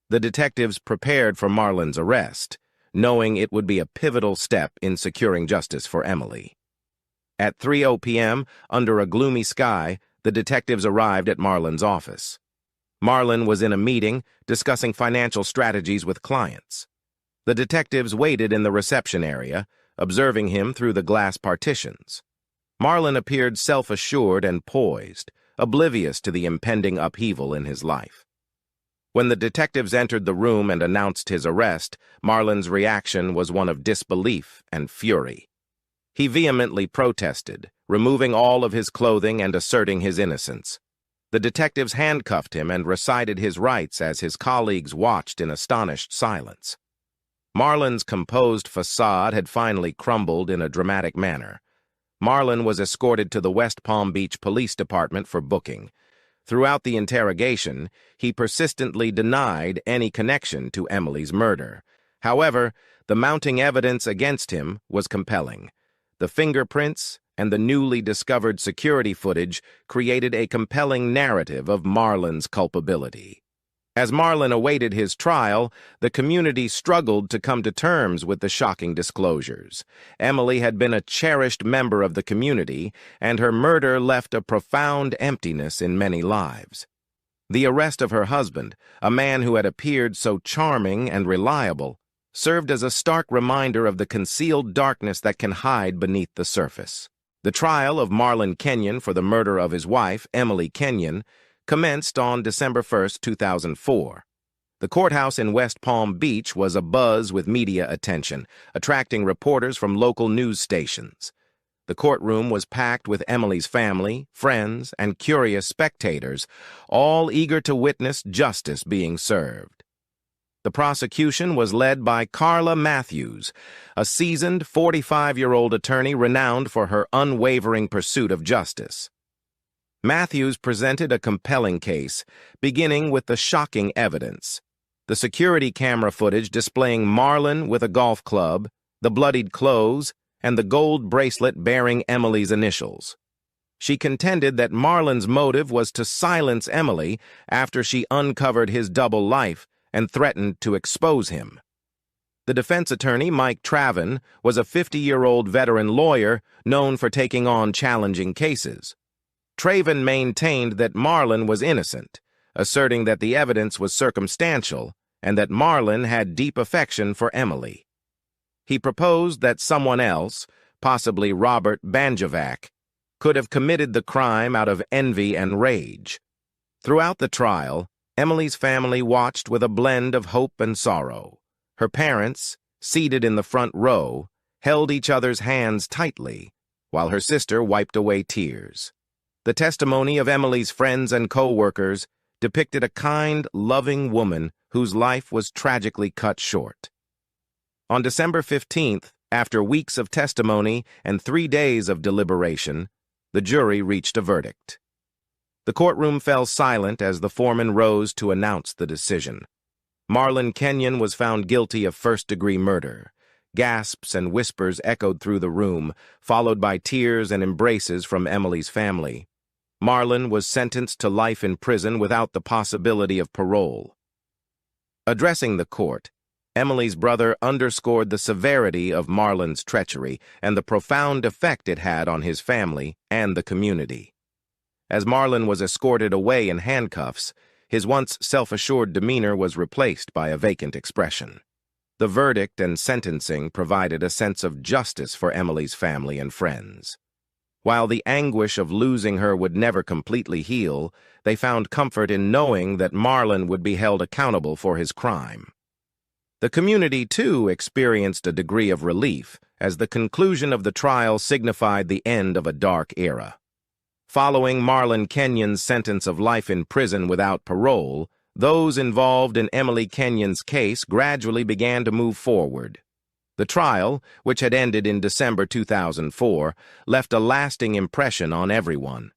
[SPEAKER 1] The detectives prepared for Marlon's arrest, knowing it would be a pivotal step in securing justice for Emily. At 3:00 p.m., under a gloomy sky, the detectives arrived at Marlon's office. Marlon was in a meeting discussing financial strategies with clients. The detectives waited in the reception area, observing him through the glass partitions. Marlon appeared self-assured and poised, oblivious to the impending upheaval in his life. When the detectives entered the room and announced his arrest, Marlon's reaction was one of disbelief and fury. He vehemently protested, removing all of his clothing and asserting his innocence. The detectives handcuffed him and recited his rights as his colleagues watched in astonished silence. Marlon's composed facade had finally crumbled in a dramatic manner. Marlon was escorted to the West Palm Beach Police Department for booking. Throughout the interrogation, he persistently denied any connection to Emily's murder. However, the mounting evidence against him was compelling. The fingerprints and the newly discovered security footage created a compelling narrative of Marlon's culpability. As Marlon awaited his trial, the community struggled to come to terms with the shocking disclosures. Emily had been a cherished member of the community, and her murder left a profound emptiness in many lives. The arrest of her husband, a man who had appeared so charming and reliable, served as a stark reminder of the concealed darkness that can hide beneath the surface. The trial of Marlon Kenyon for the murder of his wife, Emily Kenyon, commenced on December 1, 2004. The courthouse in West Palm Beach was abuzz with media attention, attracting reporters from local news stations. The courtroom was packed with Emily's family, friends, and curious spectators, all eager to witness justice being served. The prosecution was led by Carla Matthews, a seasoned 45-year-old attorney renowned for her unwavering pursuit of justice. Matthews presented a compelling case, beginning with the shocking evidence. The security camera footage displaying Marlon with a golf club, the bloodied clothes, and the gold bracelet bearing Emily's initials. She contended that Marlon's motive was to silence Emily after she uncovered his double life and threatened to expose him. The defense attorney, Mike Traven, was a 50-year-old veteran lawyer known for taking on challenging cases. Traven maintained that Marlon was innocent, asserting that the evidence was circumstantial and that Marlon had deep affection for Emily. He proposed that someone else, possibly Robert Banjovac, could have committed the crime out of envy and rage. Throughout the trial, Emily's family watched with a blend of hope and sorrow. Her parents, seated in the front row, held each other's hands tightly, while her sister wiped away tears. The testimony of Emily's friends and co-workers depicted a kind, loving woman whose life was tragically cut short. On December 15th, after weeks of testimony and 3 days of deliberation, the jury reached a verdict. The courtroom fell silent as the foreman rose to announce the decision. Marlon Kenyon was found guilty of first-degree murder. Gasps and whispers echoed through the room, followed by tears and embraces from Emily's family. Marlon was sentenced to life in prison without the possibility of parole. Addressing the court, Emily's brother underscored the severity of Marlon's treachery and the profound effect it had on his family and the community. As Marlon was escorted away in handcuffs, his once self-assured demeanor was replaced by a vacant expression. The verdict and sentencing provided a sense of justice for Emily's family and friends. While the anguish of losing her would never completely heal, they found comfort in knowing that Marlon would be held accountable for his crime. The community, too, experienced a degree of relief, as the conclusion of the trial signified the end of a dark era. Following Marlon Kenyon's sentence of life in prison without parole, those involved in Emily Kenyon's case gradually began to move forward. The trial, which had ended in December 2004, left a lasting impression on everyone.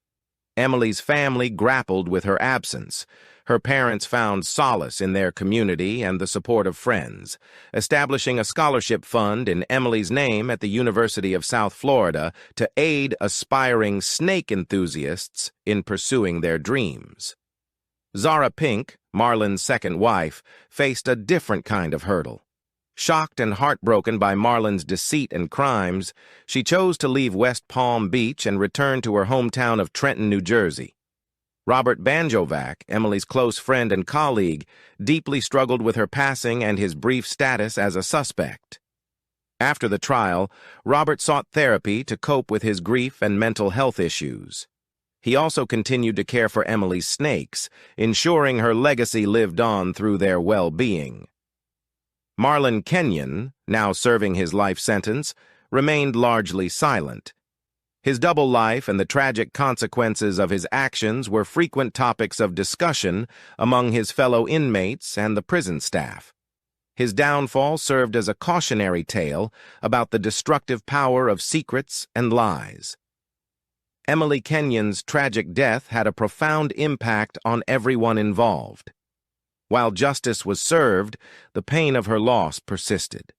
[SPEAKER 1] Emily's family grappled with her absence. Her parents found solace in their community and the support of friends, establishing a scholarship fund in Emily's name at the University of South Florida to aid aspiring snake enthusiasts in pursuing their dreams. Zara Pink, Marlon's second wife, faced a different kind of hurdle. Shocked and heartbroken by Marlon's deceit and crimes, she chose to leave West Palm Beach and return to her hometown of Trenton, New Jersey. Robert Banjovac, Emily's close friend and colleague, deeply struggled with her passing and his brief status as a suspect. After the trial, Robert sought therapy to cope with his grief and mental health issues. He also continued to care for Emily's snakes, ensuring her legacy lived on through their well-being. Marlon Kenyon, now serving his life sentence, remained largely silent. His double life and the tragic consequences of his actions were frequent topics of discussion among his fellow inmates and the prison staff. His downfall served as a cautionary tale about the destructive power of secrets and lies. Emily Kenyon's tragic death had a profound impact on everyone involved. While justice was served, the pain of her loss persisted.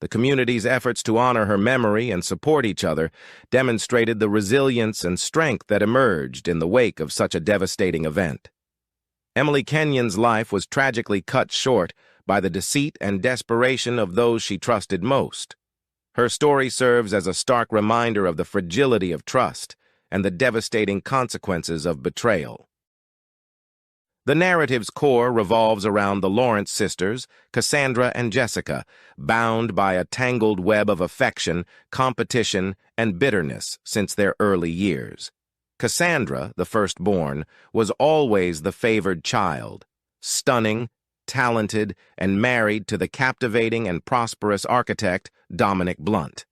[SPEAKER 1] The community's efforts to honor her memory and support each other demonstrated the resilience and strength that emerged in the wake of such a devastating event. Emily Kenyon's life was tragically cut short by the deceit and desperation of those she trusted most. Her story serves as a stark reminder of the fragility of trust and the devastating consequences of betrayal. The narrative's core revolves around the Lawrence sisters, Cassandra and Jessica, bound by a tangled web of affection, competition, and bitterness since their early years. Cassandra, the firstborn, was always the favored child, stunning, talented, and married to the captivating and prosperous architect Dominic Blunt.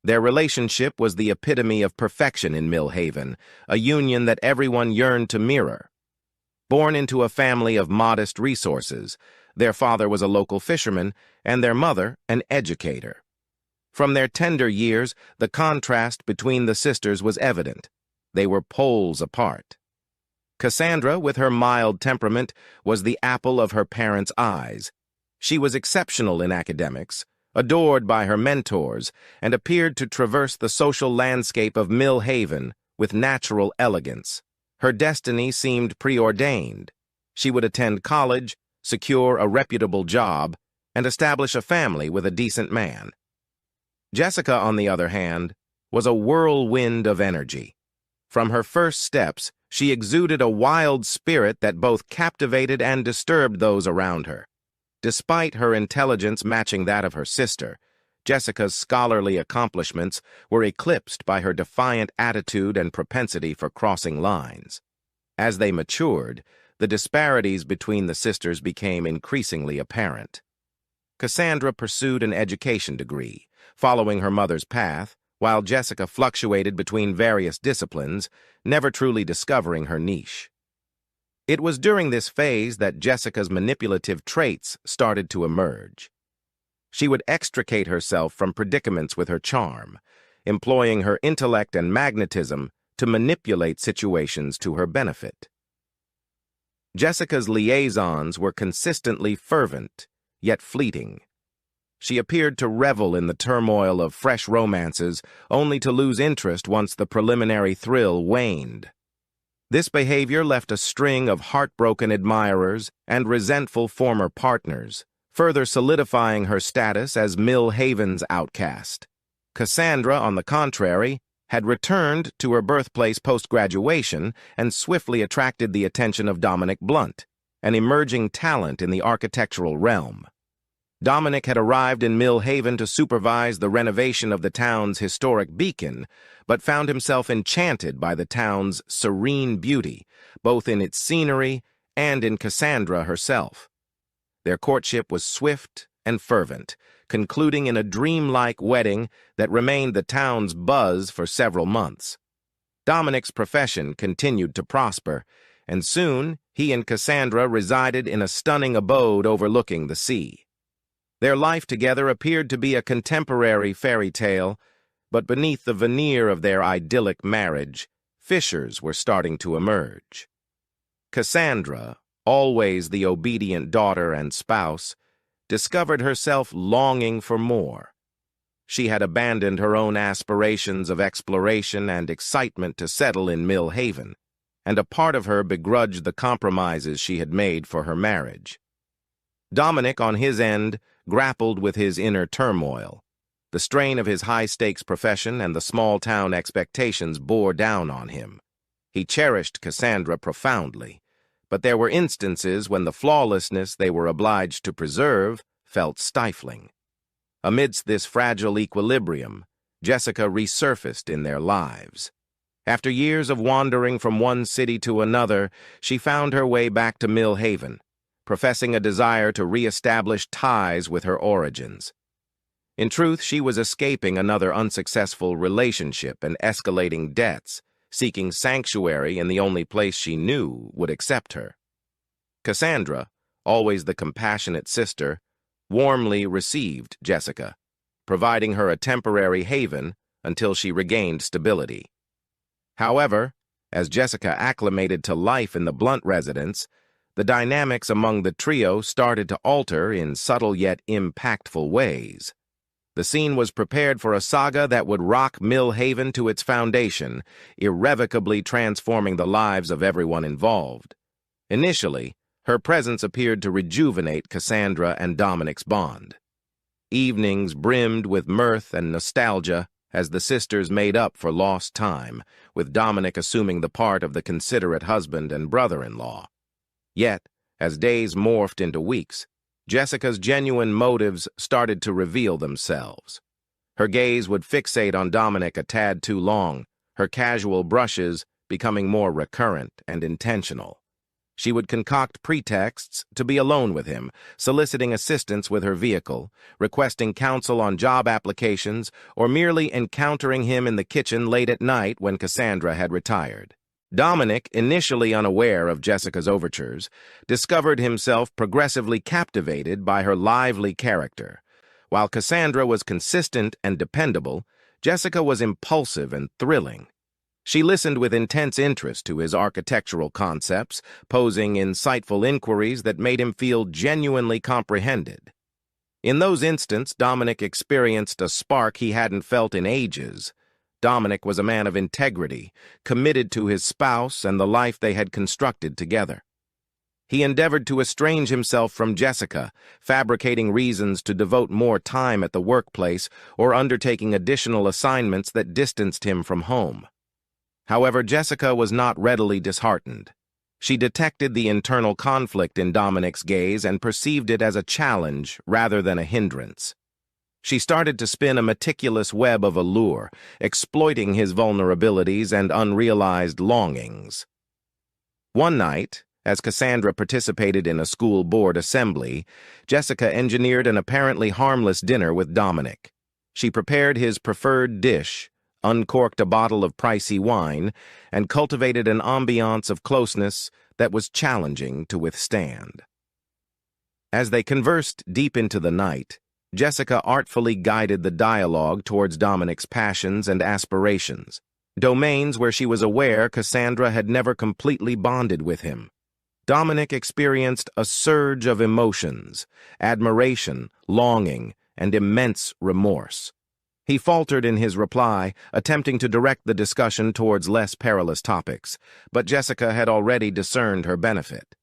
[SPEAKER 1] Their relationship was the epitome of perfection in Mill Haven, a union that everyone yearned to mirror. Born into a family of modest resources, their father was a local fisherman and their mother an educator. From their tender years, the contrast between the sisters was evident. They were poles apart. Cassandra, with her mild temperament, was the apple of her parents' eyes. She was exceptional in academics, adored by her mentors, and appeared to traverse the social landscape of Mill Haven with natural elegance. Her destiny seemed preordained. She would attend college, secure a reputable job, and establish a family with a decent man. Jessica, on the other hand, was a whirlwind of energy. From her first steps, she exuded a wild spirit that both captivated and disturbed those around her. Despite her intelligence matching that of her sister, Jessica's scholarly accomplishments were eclipsed by her defiant attitude and propensity for crossing lines. As they matured, the disparities between the sisters became increasingly apparent. Cassandra pursued an education degree, following her mother's path, while Jessica fluctuated between various disciplines, never truly discovering her niche. It was during this phase that Jessica's manipulative traits started to emerge. She would extricate herself from predicaments with her charm, employing her intellect and magnetism to manipulate situations to her benefit. Jessica's liaisons were consistently fervent, yet fleeting. She appeared to revel in the turmoil of fresh romances, only to lose interest once the preliminary thrill waned. This behavior left a string of heartbroken admirers and resentful former partners, further solidifying her status as Mill Haven's outcast. Cassandra, on the contrary, had returned to her birthplace post-graduation and swiftly attracted the attention of Dominic Blunt, an emerging talent in the architectural realm. Dominic had arrived in Mill Haven to supervise the renovation of the town's historic beacon, but found himself enchanted by the town's serene beauty, both in its scenery and in Cassandra herself. Their courtship was swift and fervent, concluding in a dreamlike wedding that remained the town's buzz for several months. Dominic's profession continued to prosper, and soon he and Cassandra resided in a stunning abode overlooking the sea. Their life together appeared to be a contemporary fairy tale, but beneath the veneer of their idyllic marriage, fissures were starting to emerge. Cassandra, always the obedient daughter and spouse, discovered herself longing for more. She had abandoned her own aspirations of exploration and excitement to settle in Mill Haven, and a part of her begrudged the compromises she had made for her marriage. Dominic, on his end, grappled with his inner turmoil. The strain of his high-stakes profession and the small-town expectations bore down on him. He cherished Cassandra profoundly, but there were instances when the flawlessness they were obliged to preserve felt stifling. Amidst this fragile equilibrium, Jessica resurfaced in their lives. After years of wandering from one city to another, she found her way back to Mill Haven, professing a desire to re-establish ties with her origins. In truth, she was escaping another unsuccessful relationship and escalating debts, seeking sanctuary in the only place she knew would accept her. Cassandra, always the compassionate sister, warmly received Jessica, providing her a temporary haven until she regained stability. However, as Jessica acclimated to life in the Blunt residence, the dynamics among the trio started to alter in subtle yet impactful ways. The scene was prepared for a saga that would rock Mill Haven to its foundation, irrevocably transforming the lives of everyone involved. Initially, her presence appeared to rejuvenate Cassandra and Dominic's bond. Evenings brimmed with mirth and nostalgia as the sisters made up for lost time, with Dominic assuming the part of the considerate husband and brother-in-law. Yet, as days morphed into weeks, Jessica's genuine motives started to reveal themselves. Her gaze would fixate on Dominic a tad too long, her casual brushes becoming more recurrent and intentional. She would concoct pretexts to be alone with him, soliciting assistance with her vehicle, requesting counsel on job applications, or merely encountering him in the kitchen late at night when Cassandra had retired. Dominic, initially unaware of Jessica's overtures, discovered himself progressively captivated by her lively character. While Cassandra was consistent and dependable, Jessica was impulsive and thrilling. She listened with intense interest to his architectural concepts, posing insightful inquiries that made him feel genuinely comprehended. In those instants, Dominic experienced a spark he hadn't felt in ages. Dominic was a man of integrity, committed to his spouse and the life they had constructed together. He endeavored to estrange himself from Jessica, fabricating reasons to devote more time at the workplace or undertaking additional assignments that distanced him from home. However, Jessica was not readily disheartened. She detected the internal conflict in Dominic's gaze and perceived it as a challenge rather than a hindrance. She started to spin a meticulous web of allure, exploiting his vulnerabilities and unrealized longings. One night, as Cassandra participated in a school board assembly, Jessica engineered an apparently harmless dinner with Dominic. She prepared his preferred dish, uncorked a bottle of pricey wine, and cultivated an ambiance of closeness that was challenging to withstand. As they conversed deep into the night, Jessica artfully guided the dialogue towards Dominic's passions and aspirations, domains where she was aware Cassandra had never completely bonded with him. Dominic experienced a surge of emotions, admiration, longing, and immense remorse. He faltered in his reply, attempting to direct the discussion towards less perilous topics, but Jessica had already discerned her benefit.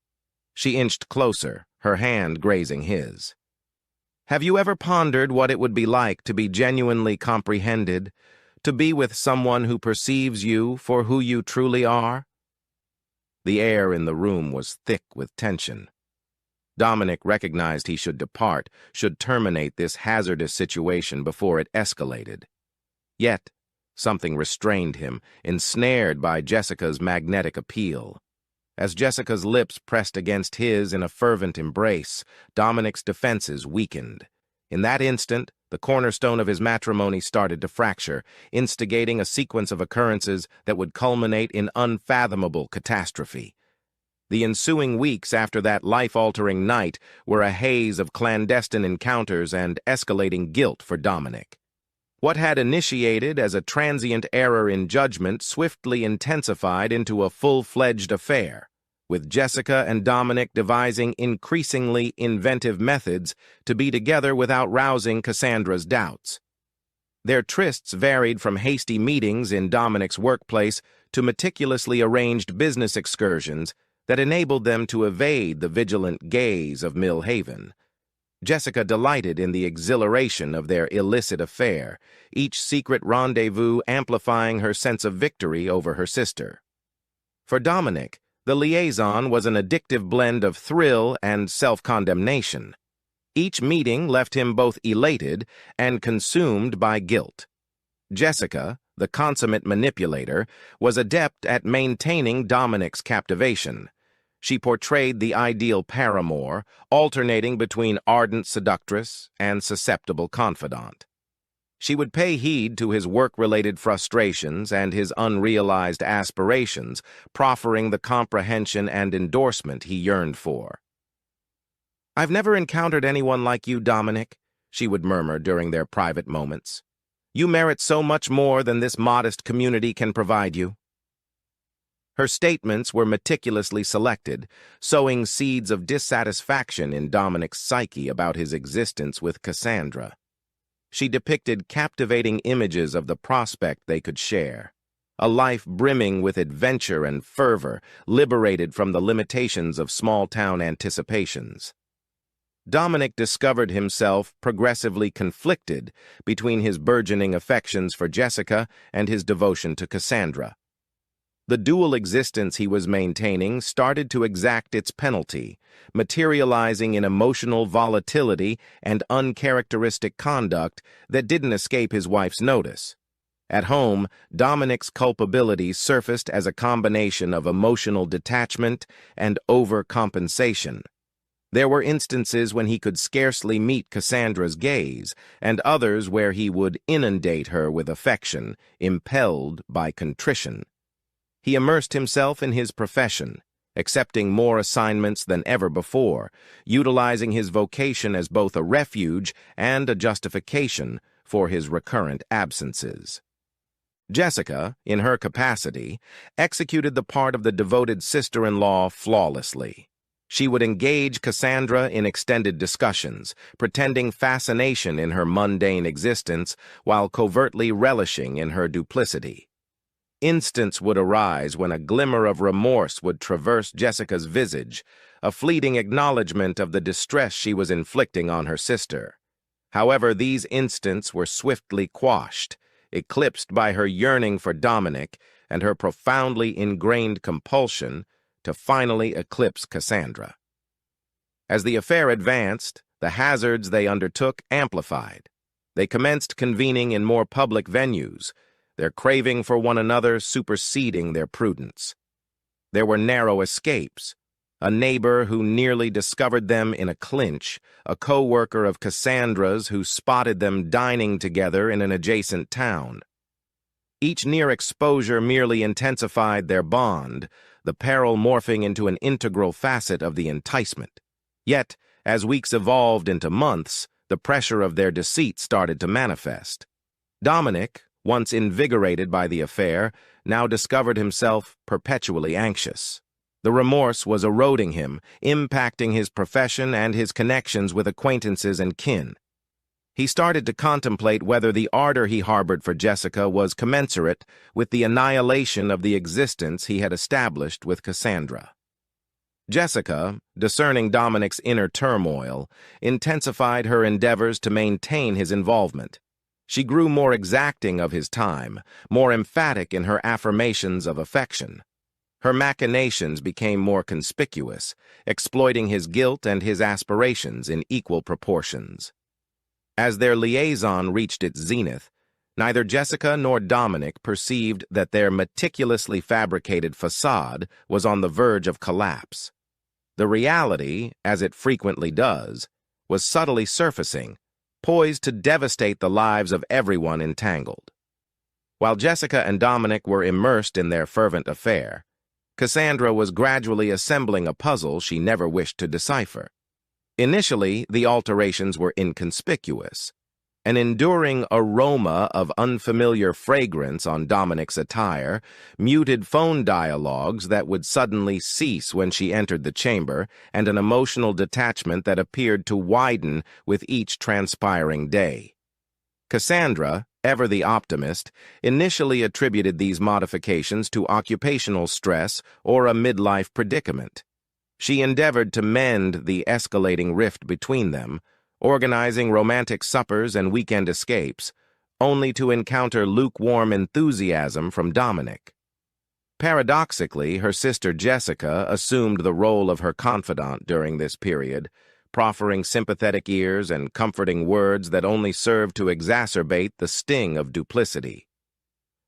[SPEAKER 1] She inched closer, her hand grazing his. "Have you ever pondered what it would be like to be genuinely comprehended, to be with someone who perceives you for who you truly are?" The air in the room was thick with tension. Dominic recognized he should depart, should terminate this hazardous situation before it escalated. Yet, something restrained him, ensnared by Jessica's magnetic appeal. As Jessica's lips pressed against his in a fervent embrace, Dominic's defenses weakened. In that instant, the cornerstone of his matrimony started to fracture, instigating a sequence of occurrences that would culminate in unfathomable catastrophe. The ensuing weeks after that life-altering night were a haze of clandestine encounters and escalating guilt for Dominic. What had initiated as a transient error in judgment swiftly intensified into a full-fledged affair, with Jessica and Dominic devising increasingly inventive methods to be together without rousing Cassandra's doubts. Their trysts varied from hasty meetings in Dominic's workplace to meticulously arranged business excursions that enabled them to evade the vigilant gaze of Mill Haven. Jessica delighted in the exhilaration of their illicit affair, each secret rendezvous amplifying her sense of victory over her sister. For Dominic, the liaison was an addictive blend of thrill and self-condemnation. Each meeting left him both elated and consumed by guilt. Jessica, the consummate manipulator, was adept at maintaining Dominic's captivation. She portrayed the ideal paramour, alternating between ardent seductress and susceptible confidant. She would pay heed to his work-related frustrations and his unrealized aspirations, proffering the comprehension and endorsement he yearned for. "I've never encountered anyone like you, Dominic," she would murmur during their private moments. "You merit so much more than this modest community can provide you." Her statements were meticulously selected, sowing seeds of dissatisfaction in Dominic's psyche about his existence with Cassandra. She depicted captivating images of the prospect they could share, a life brimming with adventure and fervor, liberated from the limitations of small-town anticipations. Dominic discovered himself progressively conflicted between his burgeoning affections for Jessica and his devotion to Cassandra. The dual existence he was maintaining started to exact its penalty, materializing in emotional volatility and uncharacteristic conduct that didn't escape his wife's notice. At home, Dominic's culpability surfaced as a combination of emotional detachment and overcompensation. There were instances when he could scarcely meet Cassandra's gaze, and others where he would inundate her with affection, impelled by contrition. He immersed himself in his profession, accepting more assignments than ever before, utilizing his vocation as both a refuge and a justification for his recurrent absences. Jessica, in her capacity, executed the part of the devoted sister-in-law flawlessly. She would engage Cassandra in extended discussions, pretending fascination in her mundane existence while covertly relishing in her duplicity. Instants would arise when a glimmer of remorse would traverse Jessica's visage, a fleeting acknowledgement of the distress she was inflicting on her sister. However, these instants were swiftly quashed, eclipsed by her yearning for Dominic and her profoundly ingrained compulsion to finally eclipse Cassandra. As the affair advanced, the hazards they undertook amplified. They commenced convening in more public venues, their craving for one another superseding their prudence. There were narrow escapes, a neighbor who nearly discovered them in a clinch, a co-worker of Cassandra's who spotted them dining together in an adjacent town. Each near exposure merely intensified their bond, the peril morphing into an integral facet of the enticement. Yet, as weeks evolved into months, the pressure of their deceit started to manifest. Dominic, once invigorated by the affair, now discovered himself perpetually anxious. The remorse was eroding him, impacting his profession and his connections with acquaintances and kin. He started to contemplate whether the ardor he harbored for Jessica was commensurate with the annihilation of the existence he had established with Cassandra. Jessica, discerning Dominic's inner turmoil, intensified her endeavors to maintain his involvement. She grew more exacting of his time, more emphatic in her affirmations of affection. Her machinations became more conspicuous, exploiting his guilt and his aspirations in equal proportions. As their liaison reached its zenith, neither Jessica nor Dominic perceived that their meticulously fabricated facade was on the verge of collapse. The reality, as it frequently does, was subtly surfacing, poised to devastate the lives of everyone entangled. While Jessica and Dominic were immersed in their fervent affair, Cassandra was gradually assembling a puzzle she never wished to decipher. Initially, the alterations were inconspicuous. An enduring aroma of unfamiliar fragrance on Dominic's attire, muted phone dialogues that would suddenly cease when she entered the chamber, and an emotional detachment that appeared to widen with each transpiring day. Cassandra, ever the optimist, initially attributed these modifications to occupational stress or a midlife predicament. She endeavored to mend the escalating rift between them, organizing romantic suppers and weekend escapes, only to encounter lukewarm enthusiasm from Dominic. Paradoxically, her sister Jessica assumed the role of her confidant during this period, proffering sympathetic ears and comforting words that only served to exacerbate the sting of duplicity.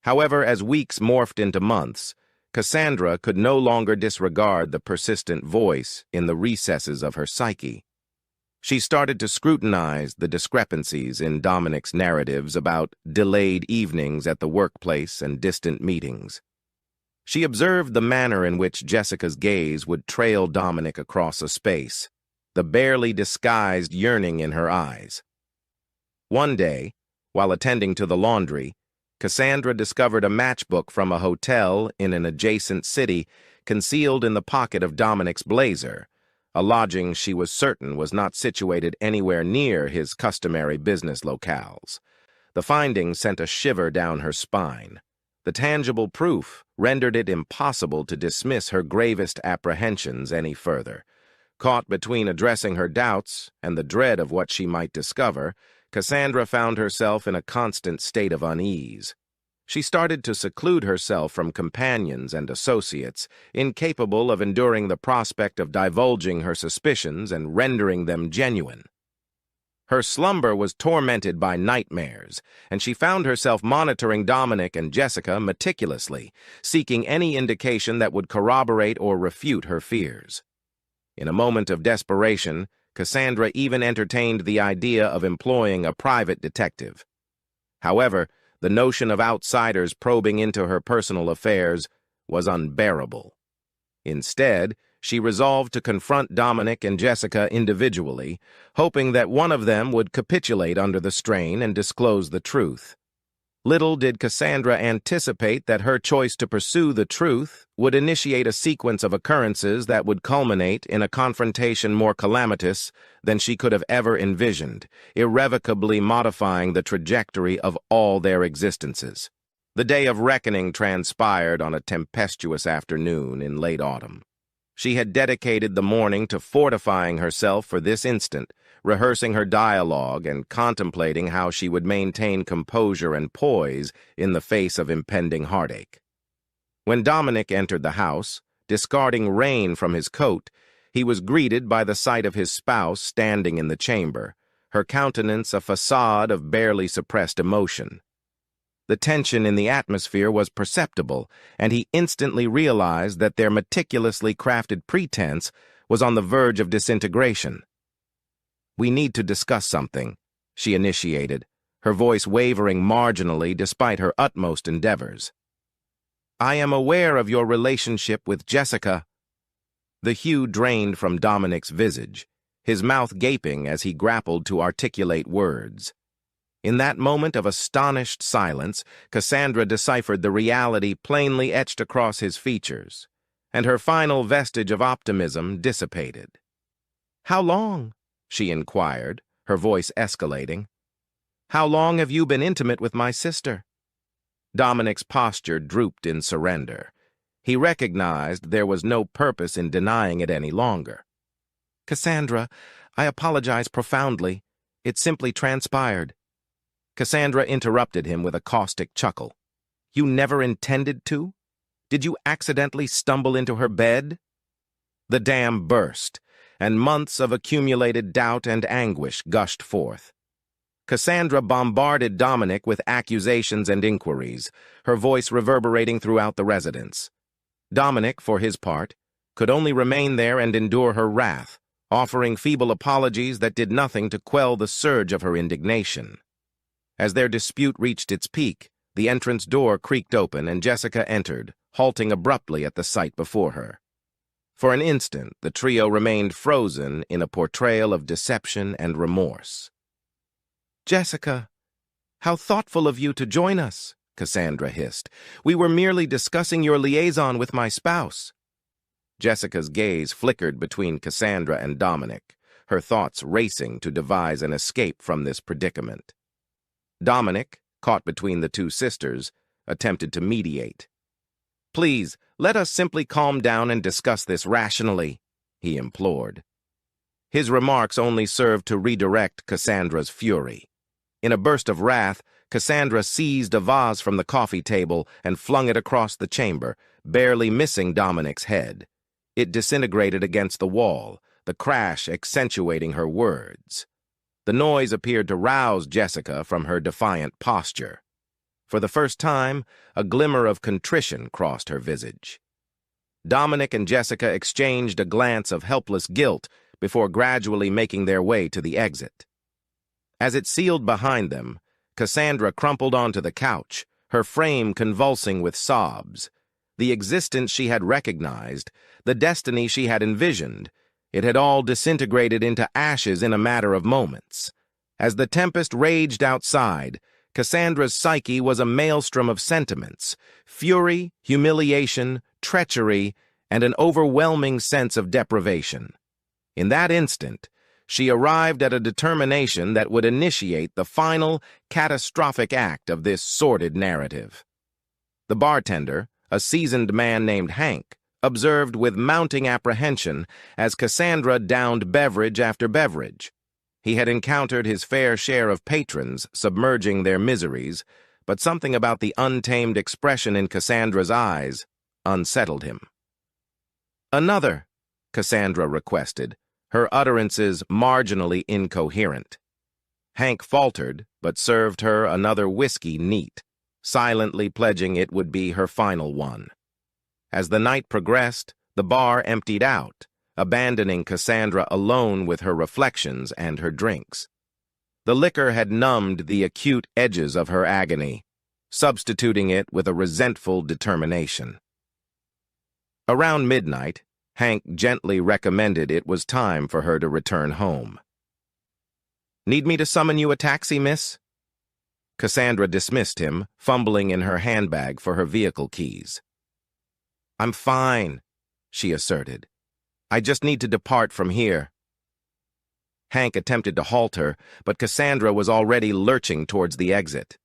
[SPEAKER 1] However, as weeks morphed into months, Cassandra could no longer disregard the persistent voice in the recesses of her psyche. She started to scrutinize the discrepancies in Dominic's narratives about delayed evenings at the workplace and distant meetings. She observed the manner in which Jessica's gaze would trail Dominic across a space, the barely disguised yearning in her eyes. One day, while attending to the laundry, Cassandra discovered a matchbook from a hotel in an adjacent city concealed in the pocket of Dominic's blazer, a lodging she was certain was not situated anywhere near his customary business locales. The finding sent a shiver down her spine. The tangible proof rendered it impossible to dismiss her gravest apprehensions any further. Caught between addressing her doubts and the dread of what she might discover, Cassandra found herself in a constant state of unease. She started to seclude herself from companions and associates, incapable of enduring the prospect of divulging her suspicions and rendering them genuine. Her slumber was tormented by nightmares, and she found herself monitoring Dominic and Jessica meticulously, seeking any indication that would corroborate or refute her fears. In a moment of desperation, Cassandra even entertained the idea of employing a private detective. However, the notion of outsiders probing into her personal affairs was unbearable. Instead, she resolved to confront Dominic and Jessica individually, hoping that one of them would capitulate under the strain and disclose the truth. Little did Cassandra anticipate that her choice to pursue the truth would initiate a sequence of occurrences that would culminate in a confrontation more calamitous than she could have ever envisioned, irrevocably modifying the trajectory of all their existences. The day of reckoning transpired on a tempestuous afternoon in late autumn. She had dedicated the morning to fortifying herself for this instant, rehearsing her dialogue and contemplating how she would maintain composure and poise in the face of impending heartache. When Dominic entered the house, discarding rain from his coat, he was greeted by the sight of his spouse standing in the chamber, her countenance a facade of barely suppressed emotion. The tension in the atmosphere was perceptible, and he instantly realized that their meticulously crafted pretense was on the verge of disintegration. "We need to discuss something," she initiated, her voice wavering marginally despite her utmost endeavors. "I am aware of your relationship with Jessica." The hue drained from Dominic's visage, his mouth gaping as he grappled to articulate words. In that moment of astonished silence, Cassandra deciphered the reality plainly etched across his features, and her final vestige of optimism dissipated. "How long?" she inquired, her voice escalating. "How long have you been intimate with my sister?" Dominic's posture drooped in surrender. He recognized there was no purpose in denying it any longer. "Cassandra, I apologize profoundly. It simply transpired." Cassandra interrupted him with a caustic chuckle. "You never intended to? Did you accidentally stumble into her bed?" The dam burst, and months of accumulated doubt and anguish gushed forth. Cassandra bombarded Dominic with accusations and inquiries, her voice reverberating throughout the residence. Dominic, for his part, could only remain there and endure her wrath, offering feeble apologies that did nothing to quell the surge of her indignation. As their dispute reached its peak, the entrance door creaked open and Jessica entered, halting abruptly at the sight before her. For an instant, the trio remained frozen in a portrayal of deception and remorse. Jessica, how thoughtful of you to join us, Cassandra hissed. We were merely discussing your liaison with my spouse. Jessica's gaze flickered between Cassandra and Dominic, her thoughts racing to devise an escape from this predicament. Dominic, caught between the two sisters, attempted to mediate. Please, let us simply calm down and discuss this rationally, he implored. His remarks only served to redirect Cassandra's fury. In a burst of wrath, Cassandra seized a vase from the coffee table and flung it across the chamber, barely missing Dominic's head. It disintegrated against the wall, the crash accentuating her words. The noise appeared to rouse Jessica from her defiant posture. For the first time, a glimmer of contrition crossed her visage. Dominic and Jessica exchanged a glance of helpless guilt before gradually making their way to the exit. As it sealed behind them, Cassandra crumpled onto the couch, her frame convulsing with sobs. The existence she had recognized, the destiny she had envisioned, it had all disintegrated into ashes in a matter of moments. As the tempest raged outside, Cassandra's psyche was a maelstrom of sentiments: fury, humiliation, treachery, and an overwhelming sense of deprivation. In that instant, she arrived at a determination that would initiate the final, catastrophic act of this sordid narrative. The bartender, a seasoned man named Hank, observed with mounting apprehension as Cassandra downed beverage after beverage. He had encountered his fair share of patrons submerging their miseries, but something about the untamed expression in Cassandra's eyes unsettled him. "Another," Cassandra requested, her utterances marginally incoherent. Hank faltered, but served her another whiskey neat, silently pledging it would be her final one. As the night progressed, the bar emptied out, abandoning Cassandra alone with her reflections and her drinks. The liquor had numbed the acute edges of her agony, substituting it with a resentful determination. Around midnight, Hank gently recommended it was time for her to return home. "Need me to summon you a taxi, miss?" Cassandra dismissed him, fumbling in her handbag for her vehicle keys. "I'm fine," she asserted. "I just need to depart from here." Hank attempted to halt her, but Cassandra was already lurching towards the exit.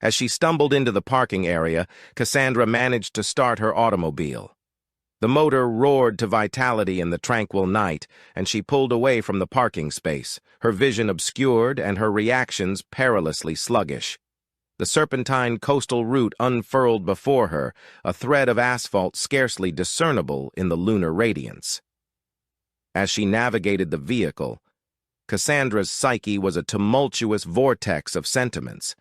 [SPEAKER 1] As she stumbled into the parking area, Cassandra managed to start her automobile. The motor roared to vitality in the tranquil night, and she pulled away from the parking space, her vision obscured and her reactions perilously sluggish. The serpentine coastal route unfurled before her, a thread of asphalt scarcely discernible in the lunar radiance. As she navigated the vehicle, Cassandra's psyche was a tumultuous vortex of sentiments: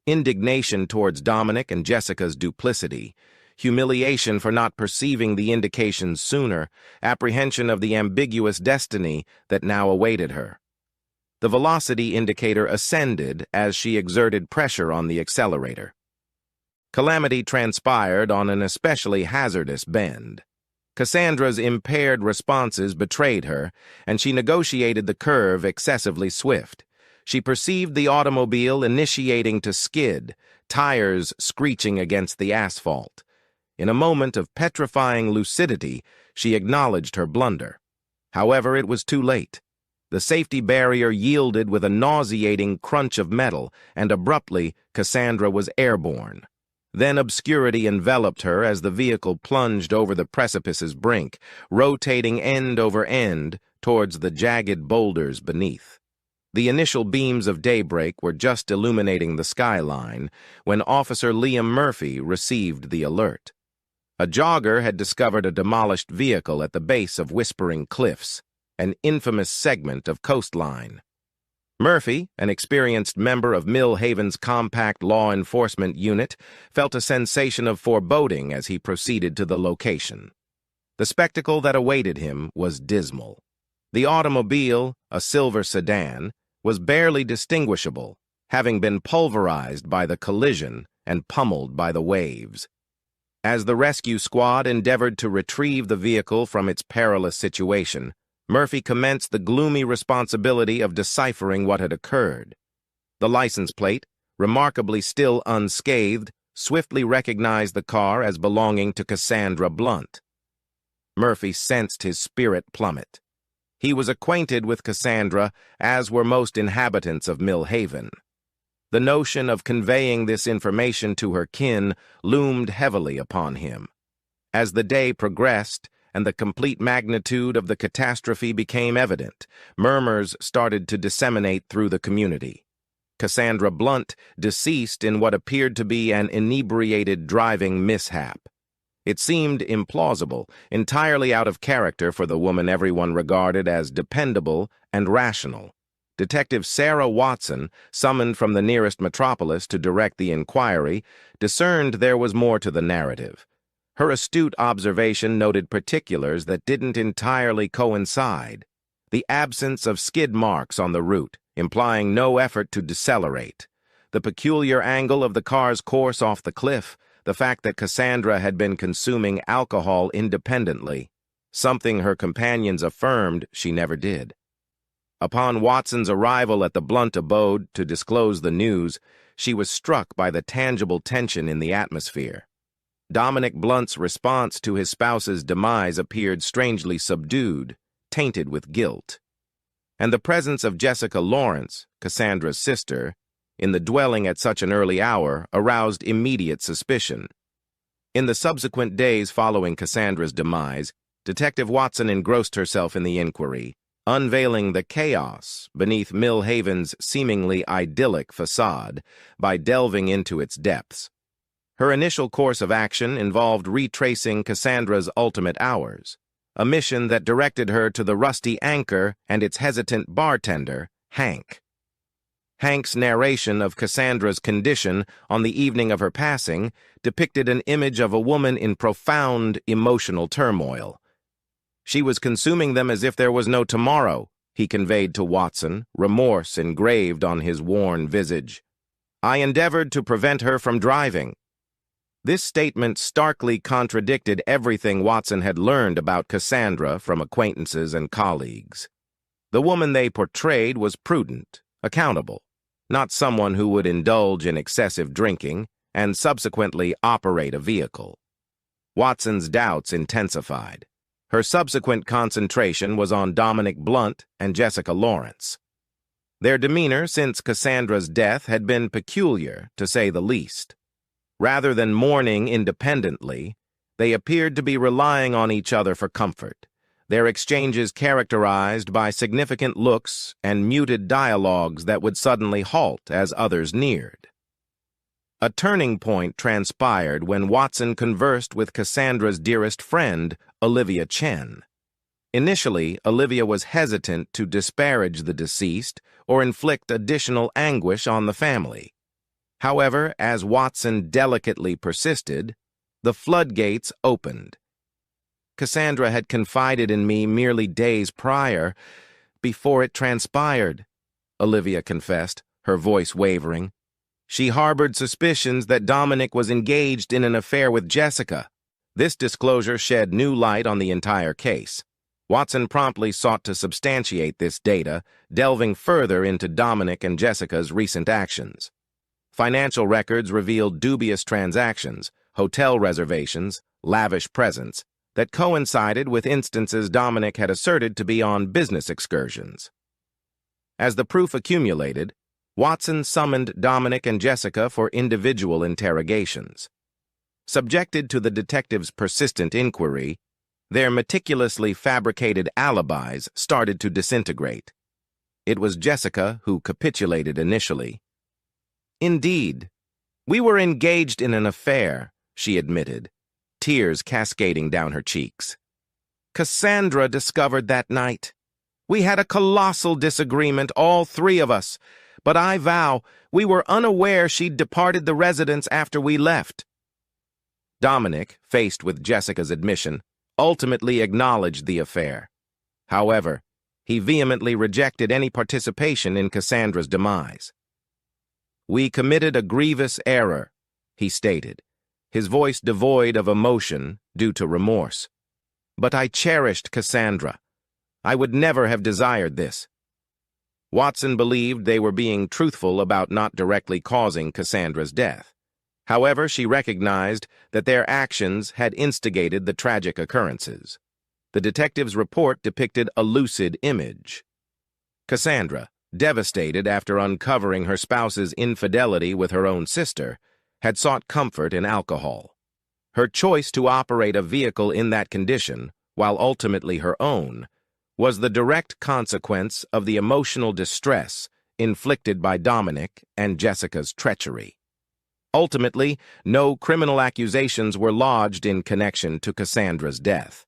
[SPEAKER 1] indignation towards Dominic and Jessica's duplicity, humiliation for not perceiving the indications sooner, apprehension of the ambiguous destiny that now awaited her. The velocity indicator ascended as she exerted pressure on the accelerator. Calamity transpired on an especially hazardous bend. Cassandra's impaired responses betrayed her, and she negotiated the curve excessively swift. She perceived the automobile initiating to skid, tires screeching against the asphalt. In a moment of petrifying lucidity, she acknowledged her blunder. However, it was too late. The safety barrier yielded with a nauseating crunch of metal, and abruptly, Cassandra was airborne. Then obscurity enveloped her as the vehicle plunged over the precipice's brink, rotating end over end towards the jagged boulders beneath. The initial beams of daybreak were just illuminating the skyline when Officer Liam Murphy received the alert. A jogger had discovered a demolished vehicle at the base of Whispering Cliffs, an infamous segment of coastline. Murphy, an experienced member of Mill Haven's compact law enforcement unit, felt a sensation of foreboding as he proceeded to the location. The spectacle that awaited him was dismal. The automobile, a silver sedan, was barely distinguishable, having been pulverized by the collision and pummeled by the waves. As the rescue squad endeavored to retrieve the vehicle from its perilous situation, Murphy commenced the gloomy responsibility of deciphering what had occurred. The license plate, remarkably still unscathed, swiftly recognized the car as belonging to Cassandra Blunt. Murphy sensed his spirit plummet. He was acquainted with Cassandra, as were most inhabitants of Mill Haven. The notion of conveying this information to her kin loomed heavily upon him. As the day progressed and the complete magnitude of the catastrophe became evident, murmurs started to disseminate through the community. Cassandra Blunt deceased in what appeared to be an inebriated driving mishap. It seemed implausible, entirely out of character for the woman everyone regarded as dependable and rational. Detective Sarah Watson, summoned from the nearest metropolis to direct the inquiry, discerned there was more to the narrative. Her astute observation noted particulars that didn't entirely coincide. The absence of skid marks on the route, implying no effort to decelerate. The peculiar angle of the car's course off the cliff, the fact that Cassandra had been consuming alcohol independently, something her companions affirmed she never did. Upon Watson's arrival at the Blunt abode to disclose the news, she was struck by the tangible tension in the atmosphere. Dominic Blunt's response to his spouse's demise appeared strangely subdued, tainted with guilt. And the presence of Jessica Lawrence, Cassandra's sister, in the dwelling at such an early hour aroused immediate suspicion. In the subsequent days following Cassandra's demise, Detective Watson engrossed herself in the inquiry, unveiling the chaos beneath Mill Haven's seemingly idyllic facade by delving into its depths. Her initial course of action involved retracing Cassandra's ultimate hours, a mission that directed her to the rusty anchor and its hesitant bartender, Hank. Hank's narration of Cassandra's condition on the evening of her passing depicted an image of a woman in profound emotional turmoil. She was consuming them as if there was no tomorrow, he conveyed to Watson, remorse engraved on his worn visage. I endeavored to prevent her from driving. This statement starkly contradicted everything Watson had learned about Cassandra from acquaintances and colleagues. The woman they portrayed was prudent, accountable, not someone who would indulge in excessive drinking and subsequently operate a vehicle. Watson's doubts intensified. Her subsequent concentration was on Dominic Blunt and Jessica Lawrence. Their demeanor since Cassandra's death had been peculiar, to say the least. Rather than mourning independently, they appeared to be relying on each other for comfort, their exchanges characterized by significant looks and muted dialogues that would suddenly halt as others neared. A turning point transpired when Watson conversed with Cassandra's dearest friend, Olivia Chen. Initially, Olivia was hesitant to disparage the deceased or inflict additional anguish on the family. However, as Watson delicately persisted, the floodgates opened. Cassandra had confided in me merely days prior, before it transpired, Olivia confessed, her voice wavering. She harbored suspicions that Dominic was engaged in an affair with Jessica. This disclosure shed new light on the entire case. Watson promptly sought to substantiate this data, delving further into Dominic and Jessica's recent actions. Financial records revealed dubious transactions, hotel reservations, lavish presents, that coincided with instances Dominic had asserted to be on business excursions. As the proof accumulated, Watson summoned Dominic and Jessica for individual interrogations. Subjected to the detective's persistent inquiry, their meticulously fabricated alibis started to disintegrate. It was Jessica who capitulated initially. Indeed, we were engaged in an affair, she admitted, tears cascading down her cheeks. Cassandra discovered that night. We had a colossal disagreement, all three of us, but I vow we were unaware she'd departed the residence after we left. Dominic, faced with Jessica's admission, ultimately acknowledged the affair. However, he vehemently rejected any participation in Cassandra's demise. We committed a grievous error, he stated, his voice devoid of emotion due to remorse. But I cherished Cassandra. I would never have desired this. Watson believed they were being truthful about not directly causing Cassandra's death. However, she recognized that their actions had instigated the tragic occurrences. The detective's report depicted a lucid image. Cassandra, devastated after uncovering her spouse's infidelity with her own sister, had sought comfort in alcohol. Her choice to operate a vehicle in that condition, while ultimately her own, was the direct consequence of the emotional distress inflicted by Dominic and Jessica's treachery. Ultimately, no criminal accusations were lodged in connection to Cassandra's death.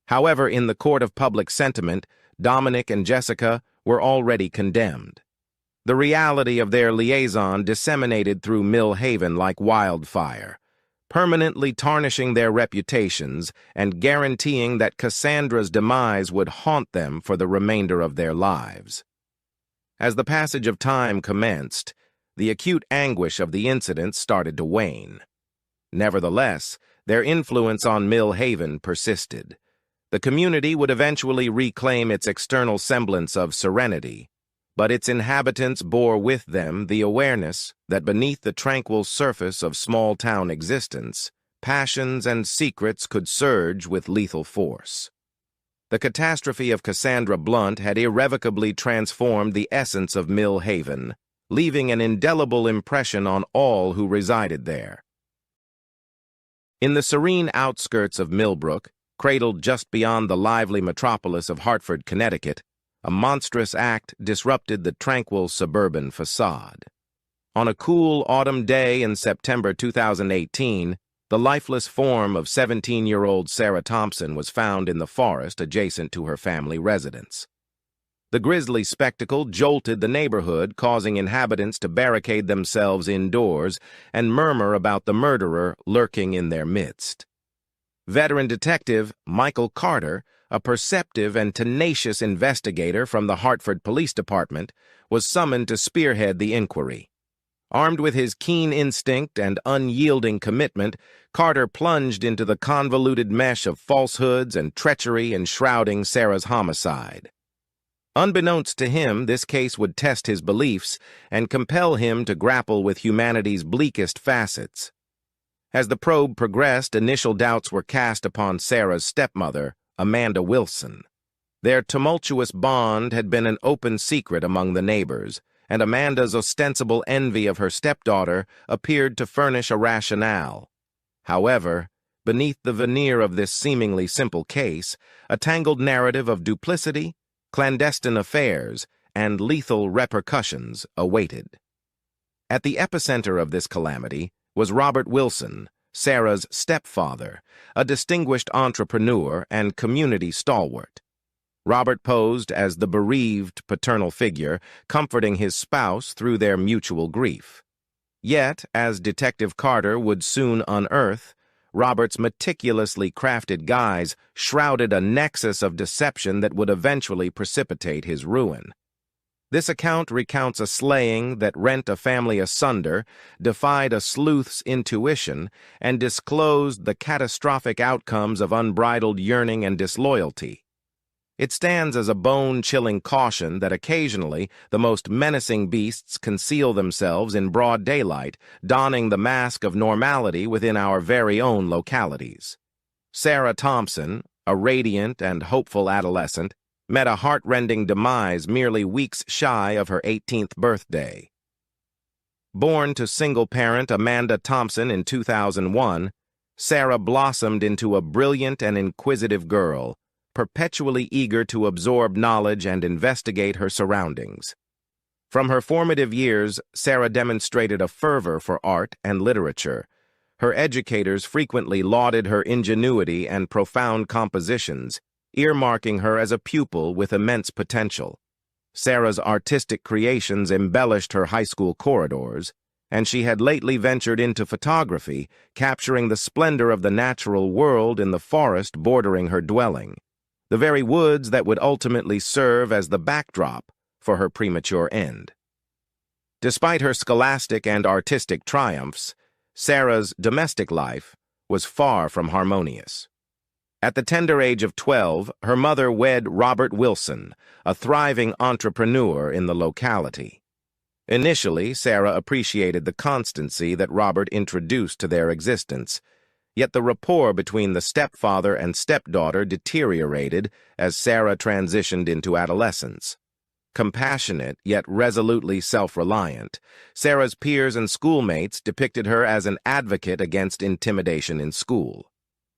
[SPEAKER 1] However, in the court of public sentiment, Dominic and Jessica were already condemned. The reality of their liaison disseminated through Mill Haven like wildfire, permanently tarnishing their reputations and guaranteeing that Cassandra's demise would haunt them for the remainder of their lives. As the passage of time commenced, the acute anguish of the incident started to wane. Nevertheless, their influence on Mill Haven persisted. The community would eventually reclaim its external semblance of serenity, but its inhabitants bore with them the awareness that beneath the tranquil surface of small-town existence, passions and secrets could surge with lethal force. The catastrophe of Cassandra Blunt had irrevocably transformed the essence of Mill Haven, leaving an indelible impression on all who resided there. In the serene outskirts of Millbrook, cradled just beyond the lively metropolis of Hartford, Connecticut, a monstrous act disrupted the tranquil suburban facade. On a cool autumn day in September 2018, the lifeless form of 17-year-old Sarah Thompson was found in the forest adjacent to her family residence. The grisly spectacle jolted the neighborhood, causing inhabitants to barricade themselves indoors and murmur about the murderer lurking in their midst. Veteran detective Michael Carter, a perceptive and tenacious investigator from the Hartford Police Department, was summoned to spearhead the inquiry. Armed with his keen instinct and unyielding commitment, Carter plunged into the convoluted mesh of falsehoods and treachery enshrouding Sarah's homicide. Unbeknownst to him, this case would test his beliefs and compel him to grapple with humanity's bleakest facets. As the probe progressed, initial doubts were cast upon Sarah's stepmother, Amanda Wilson. Their tumultuous bond had been an open secret among the neighbors, and Amanda's ostensible envy of her stepdaughter appeared to furnish a rationale. However, beneath the veneer of this seemingly simple case, a tangled narrative of duplicity, clandestine affairs, and lethal repercussions awaited. At the epicenter of this calamity was Robert Wilson, Sarah's stepfather, a distinguished entrepreneur and community stalwart. Robert posed as the bereaved paternal figure, comforting his spouse through their mutual grief. Yet, as Detective Carter would soon unearth, Robert's meticulously crafted guise shrouded a nexus of deception that would eventually precipitate his ruin. This account recounts a slaying that rent a family asunder, defied a sleuth's intuition, and disclosed the catastrophic outcomes of unbridled yearning and disloyalty. It stands as a bone-chilling caution that occasionally the most menacing beasts conceal themselves in broad daylight, donning the mask of normality within our very own localities. Sarah Thompson, a radiant and hopeful adolescent, met a heart-rending demise merely weeks shy of her 18th birthday. Born to single-parent Amanda Thompson in 2001, Sarah blossomed into a brilliant and inquisitive girl, perpetually eager to absorb knowledge and investigate her surroundings. From her formative years, Sarah demonstrated a fervor for art and literature. Her educators frequently lauded her ingenuity and profound compositions, earmarking her as a pupil with immense potential. Sarah's artistic creations embellished her high school corridors, and she had lately ventured into photography, capturing the splendor of the natural world in the forest bordering her dwelling, the very woods that would ultimately serve as the backdrop for her premature end. Despite her scholastic and artistic triumphs, Sarah's domestic life was far from harmonious. At the tender age of 12, her mother wed Robert Wilson, a thriving entrepreneur in the locality. Initially, Sarah appreciated the constancy that Robert introduced to their existence, yet the rapport between the stepfather and stepdaughter deteriorated as Sarah transitioned into adolescence. Compassionate, yet resolutely self-reliant, Sarah's peers and schoolmates depicted her as an advocate against intimidation in school.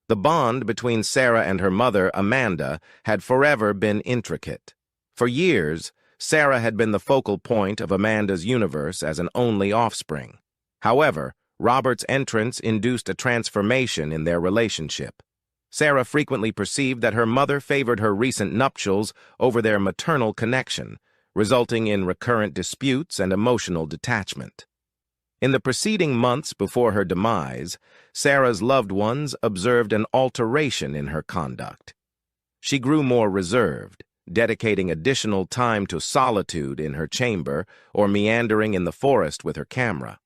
[SPEAKER 1] The bond between Sarah and her mother, Amanda, had forever been intricate. For years, Sarah had been the focal point of Amanda's universe as an only offspring. However, Robert's entrance induced a transformation in their relationship. Sarah frequently perceived that her mother favored her recent nuptials over their maternal connection, resulting in recurrent disputes and emotional detachment. In the preceding months before her demise, Sarah's loved ones observed an alteration in her conduct. She grew more reserved, dedicating additional time to solitude in her chamber or meandering in the forest with her camera.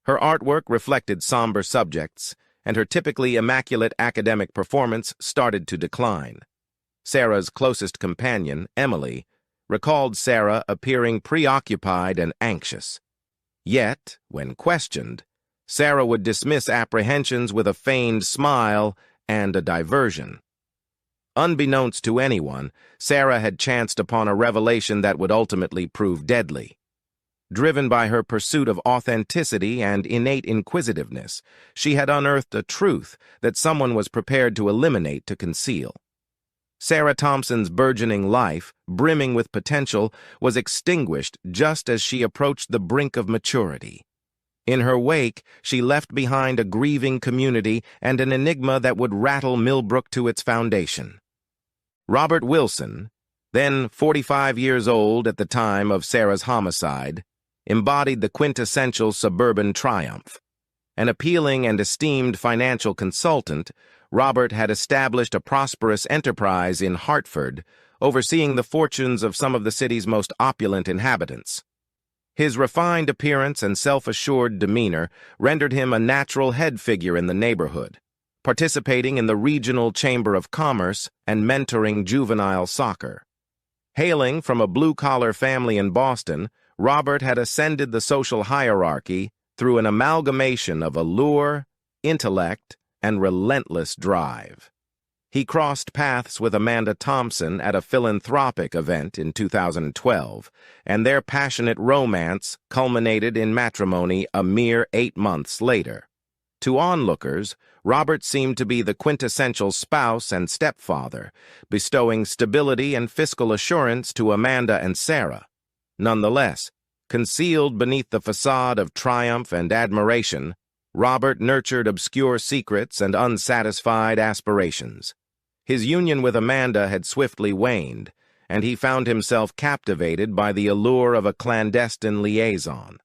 [SPEAKER 1] Her artwork reflected somber subjects, and her typically immaculate academic performance started to decline. Sarah's closest companion, Emily, recalled Sarah appearing preoccupied and anxious. Yet, when questioned, Sarah would dismiss apprehensions with a feigned smile and a diversion. Unbeknownst to anyone, Sarah had chanced upon a revelation that would ultimately prove deadly. Driven by her pursuit of authenticity and innate inquisitiveness, she had unearthed a truth that someone was prepared to eliminate to conceal. Sarah Thompson's burgeoning life, brimming with potential, was extinguished just as she approached the brink of maturity. In her wake, she left behind a grieving community and an enigma that would rattle Millbrook to its foundation. Robert Wilson, then 45 years old at the time of Sarah's homicide, embodied the quintessential suburban triumph. An appealing and esteemed financial consultant, Robert had established a prosperous enterprise in Hartford, overseeing the fortunes of some of the city's most opulent inhabitants. His refined appearance and self-assured demeanor rendered him a natural head figure in the neighborhood, participating in the regional chamber of commerce and mentoring juvenile soccer. Hailing from a blue-collar family in Boston, Robert had ascended the social hierarchy through an amalgamation of allure, intellect, and relentless drive. He crossed paths with Amanda Thompson at a philanthropic event in 2012, and their passionate romance culminated in matrimony a mere 8 months later. To onlookers, Robert seemed to be the quintessential spouse and stepfather, bestowing stability and fiscal assurance to Amanda and Sarah. Nonetheless, concealed beneath the facade of triumph and admiration, Robert nurtured obscure secrets and unsatisfied aspirations. His union with Amanda had swiftly waned, and he found himself captivated by the allure of a clandestine liaison.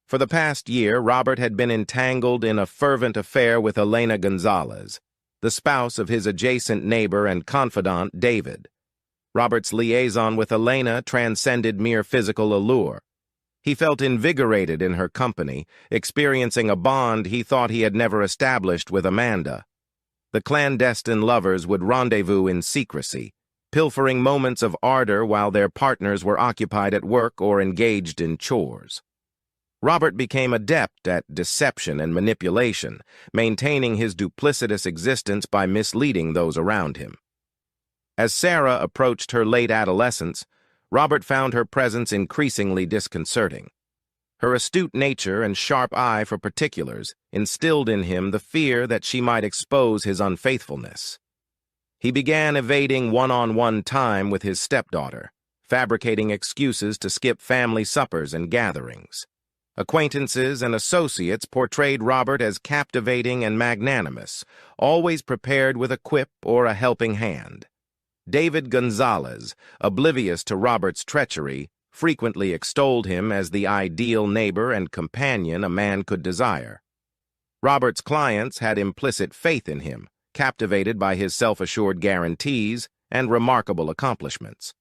[SPEAKER 1] For the past year, Robert had been entangled in a fervent affair with Elena Gonzalez, the spouse of his adjacent neighbor and confidant, David. Robert's liaison with Elena transcended mere physical allure. He felt invigorated in her company, experiencing a bond he thought he had never established with Amanda. The clandestine lovers would rendezvous in secrecy, pilfering moments of ardor while their partners were occupied at work or engaged in chores. Robert became adept at deception and manipulation, maintaining his duplicitous existence by misleading those around him. As Sarah approached her late adolescence, Robert found her presence increasingly disconcerting. Her astute nature and sharp eye for particulars instilled in him the fear that she might expose his unfaithfulness. He began evading one-on-one time with his stepdaughter, fabricating excuses to skip family suppers and gatherings. Acquaintances and associates portrayed Robert as captivating and magnanimous, always prepared with a quip or a helping hand. David Gonzalez, oblivious to Robert's treachery, frequently extolled him as the ideal neighbor and companion a man could desire. Robert's clients had implicit faith in him, captivated by his self-assured guarantees and remarkable accomplishments.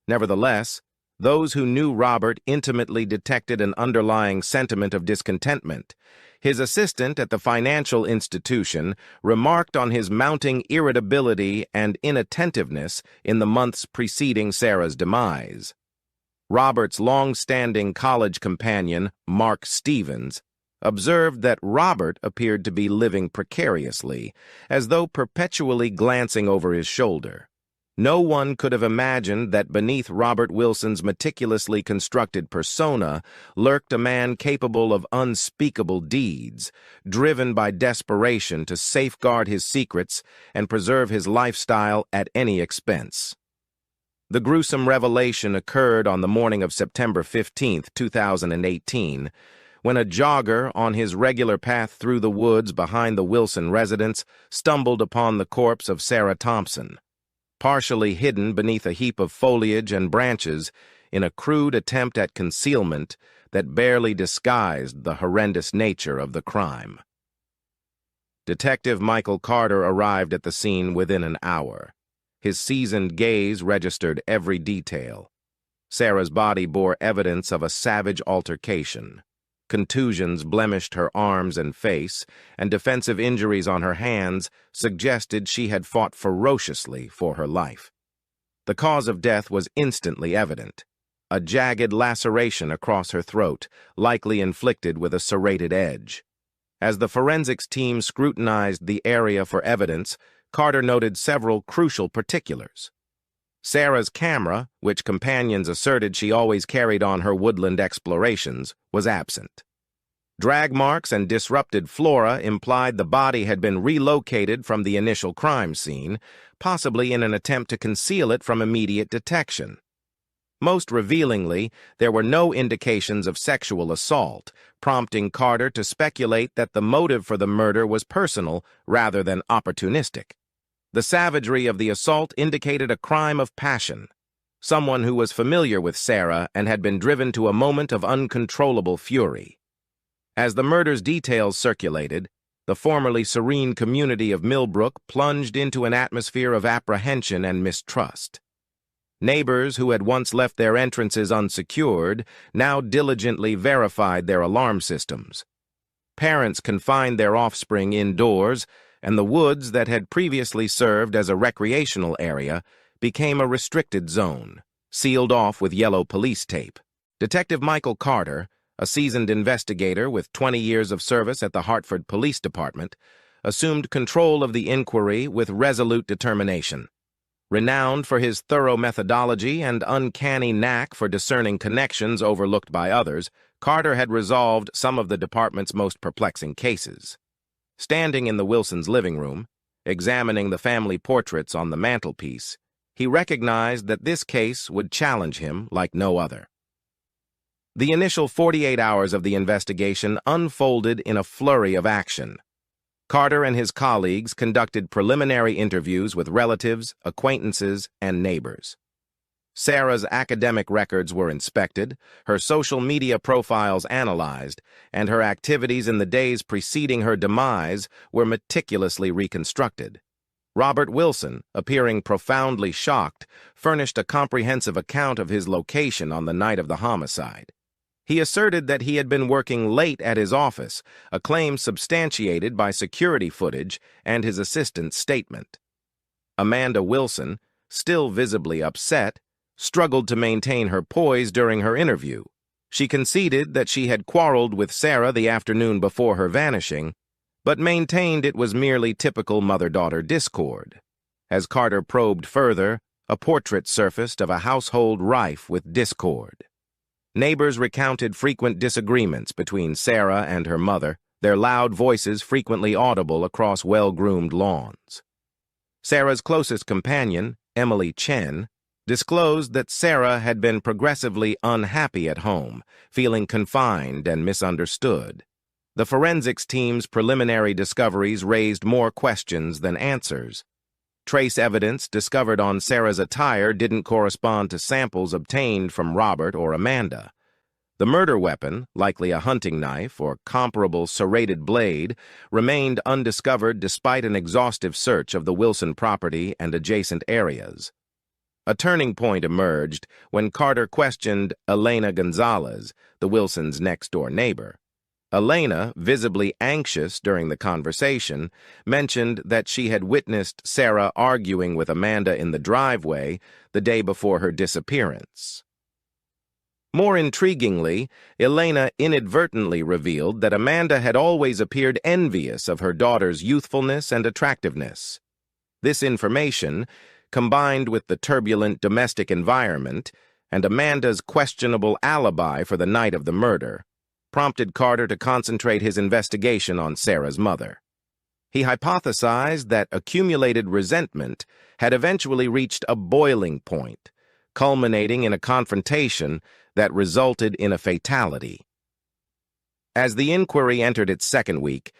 [SPEAKER 1] Nevertheless, Those who knew Robert intimately detected an underlying sentiment of discontentment. His assistant at the financial institution remarked on his mounting irritability and inattentiveness in the months preceding Sarah's demise. Robert's long-standing college companion, Mark Stevens, observed that Robert appeared to be living precariously, as though perpetually glancing over his shoulder. No one could have imagined that beneath Robert Wilson's meticulously constructed persona lurked a man capable of unspeakable deeds, driven by desperation to safeguard his secrets and preserve his lifestyle at any expense. The gruesome revelation occurred on the morning of September 15, 2018, when a jogger on his regular path through the woods behind the Wilson residence stumbled upon the corpse of Sarah Thompson, partially hidden beneath a heap of foliage and branches in a crude attempt at concealment that barely disguised the horrendous nature of the crime. Detective Michael Carter arrived at the scene within an hour. His seasoned gaze registered every detail. Sarah's body bore evidence of a savage altercation. Contusions blemished her arms and face, and defensive injuries on her hands suggested she had fought ferociously for her life. The cause of death was instantly evident: a jagged laceration across her throat, likely inflicted with a serrated edge. As the forensics team scrutinized the area for evidence, Carter noted several crucial particulars. Sarah's camera, which companions asserted she always carried on her woodland explorations, was absent. Drag marks and disrupted flora implied the body had been relocated from the initial crime scene, possibly in an attempt to conceal it from immediate detection. Most revealingly, there were no indications of sexual assault, prompting Carter to speculate that the motive for the murder was personal rather than opportunistic. The savagery of the assault indicated a crime of passion. Someone who was familiar with Sarah and had been driven to a moment of uncontrollable fury. As the murder's details circulated, the formerly serene community of Millbrook plunged into an atmosphere of apprehension and mistrust. Neighbors who had once left their entrances unsecured now diligently verified their alarm systems. Parents confined their offspring indoors, and the woods that had previously served as a recreational area became a restricted zone, sealed off with yellow police tape. Detective Michael Carter, a seasoned investigator with 20 years of service at the Hartford Police Department, assumed control of the inquiry with resolute determination. Renowned for his thorough methodology and uncanny knack for discerning connections overlooked by others, Carter had resolved some of the department's most perplexing cases. Standing in the Wilsons' living room, examining the family portraits on the mantelpiece, he recognized that this case would challenge him like no other. The initial 48 hours of the investigation unfolded in a flurry of action. Carter and his colleagues conducted preliminary interviews with relatives, acquaintances, and neighbors. Sarah's academic records were inspected, her social media profiles analyzed, and her activities in the days preceding her demise were meticulously reconstructed. Robert Wilson, appearing profoundly shocked, furnished a comprehensive account of his location on the night of the homicide. He asserted that he had been working late at his office, a claim substantiated by security footage and his assistant's statement. Amanda Wilson, still visibly upset, struggled to maintain her poise during her interview. She conceded that she had quarreled with Sarah the afternoon before her vanishing, but maintained it was merely typical mother-daughter discord. As Carter probed further, a portrait surfaced of a household rife with discord. Neighbors recounted frequent disagreements between Sarah and her mother, their loud voices frequently audible across well-groomed lawns. Sarah's closest companion, Emily Chen, disclosed that Sarah had been progressively unhappy at home, feeling confined and misunderstood. The forensics team's preliminary discoveries raised more questions than answers. Trace evidence discovered on Sarah's attire didn't correspond to samples obtained from Robert or Amanda. The murder weapon, likely a hunting knife or comparable serrated blade, remained undiscovered despite an exhaustive search of the Wilson property and adjacent areas. A turning point emerged when Carter questioned Elena Gonzalez, the Wilsons' next-door neighbor. Elena, visibly anxious during the conversation, mentioned that she had witnessed Sarah arguing with Amanda in the driveway the day before her disappearance. More intriguingly, Elena inadvertently revealed that Amanda had always appeared envious of her daughter's youthfulness and attractiveness. This information, combined with the turbulent domestic environment and Amanda's questionable alibi for the night of the murder, prompted Carter to concentrate his investigation on Sarah's mother. He hypothesized that accumulated resentment had eventually reached a boiling point, culminating in a confrontation that resulted in a fatality. As the inquiry entered its second week,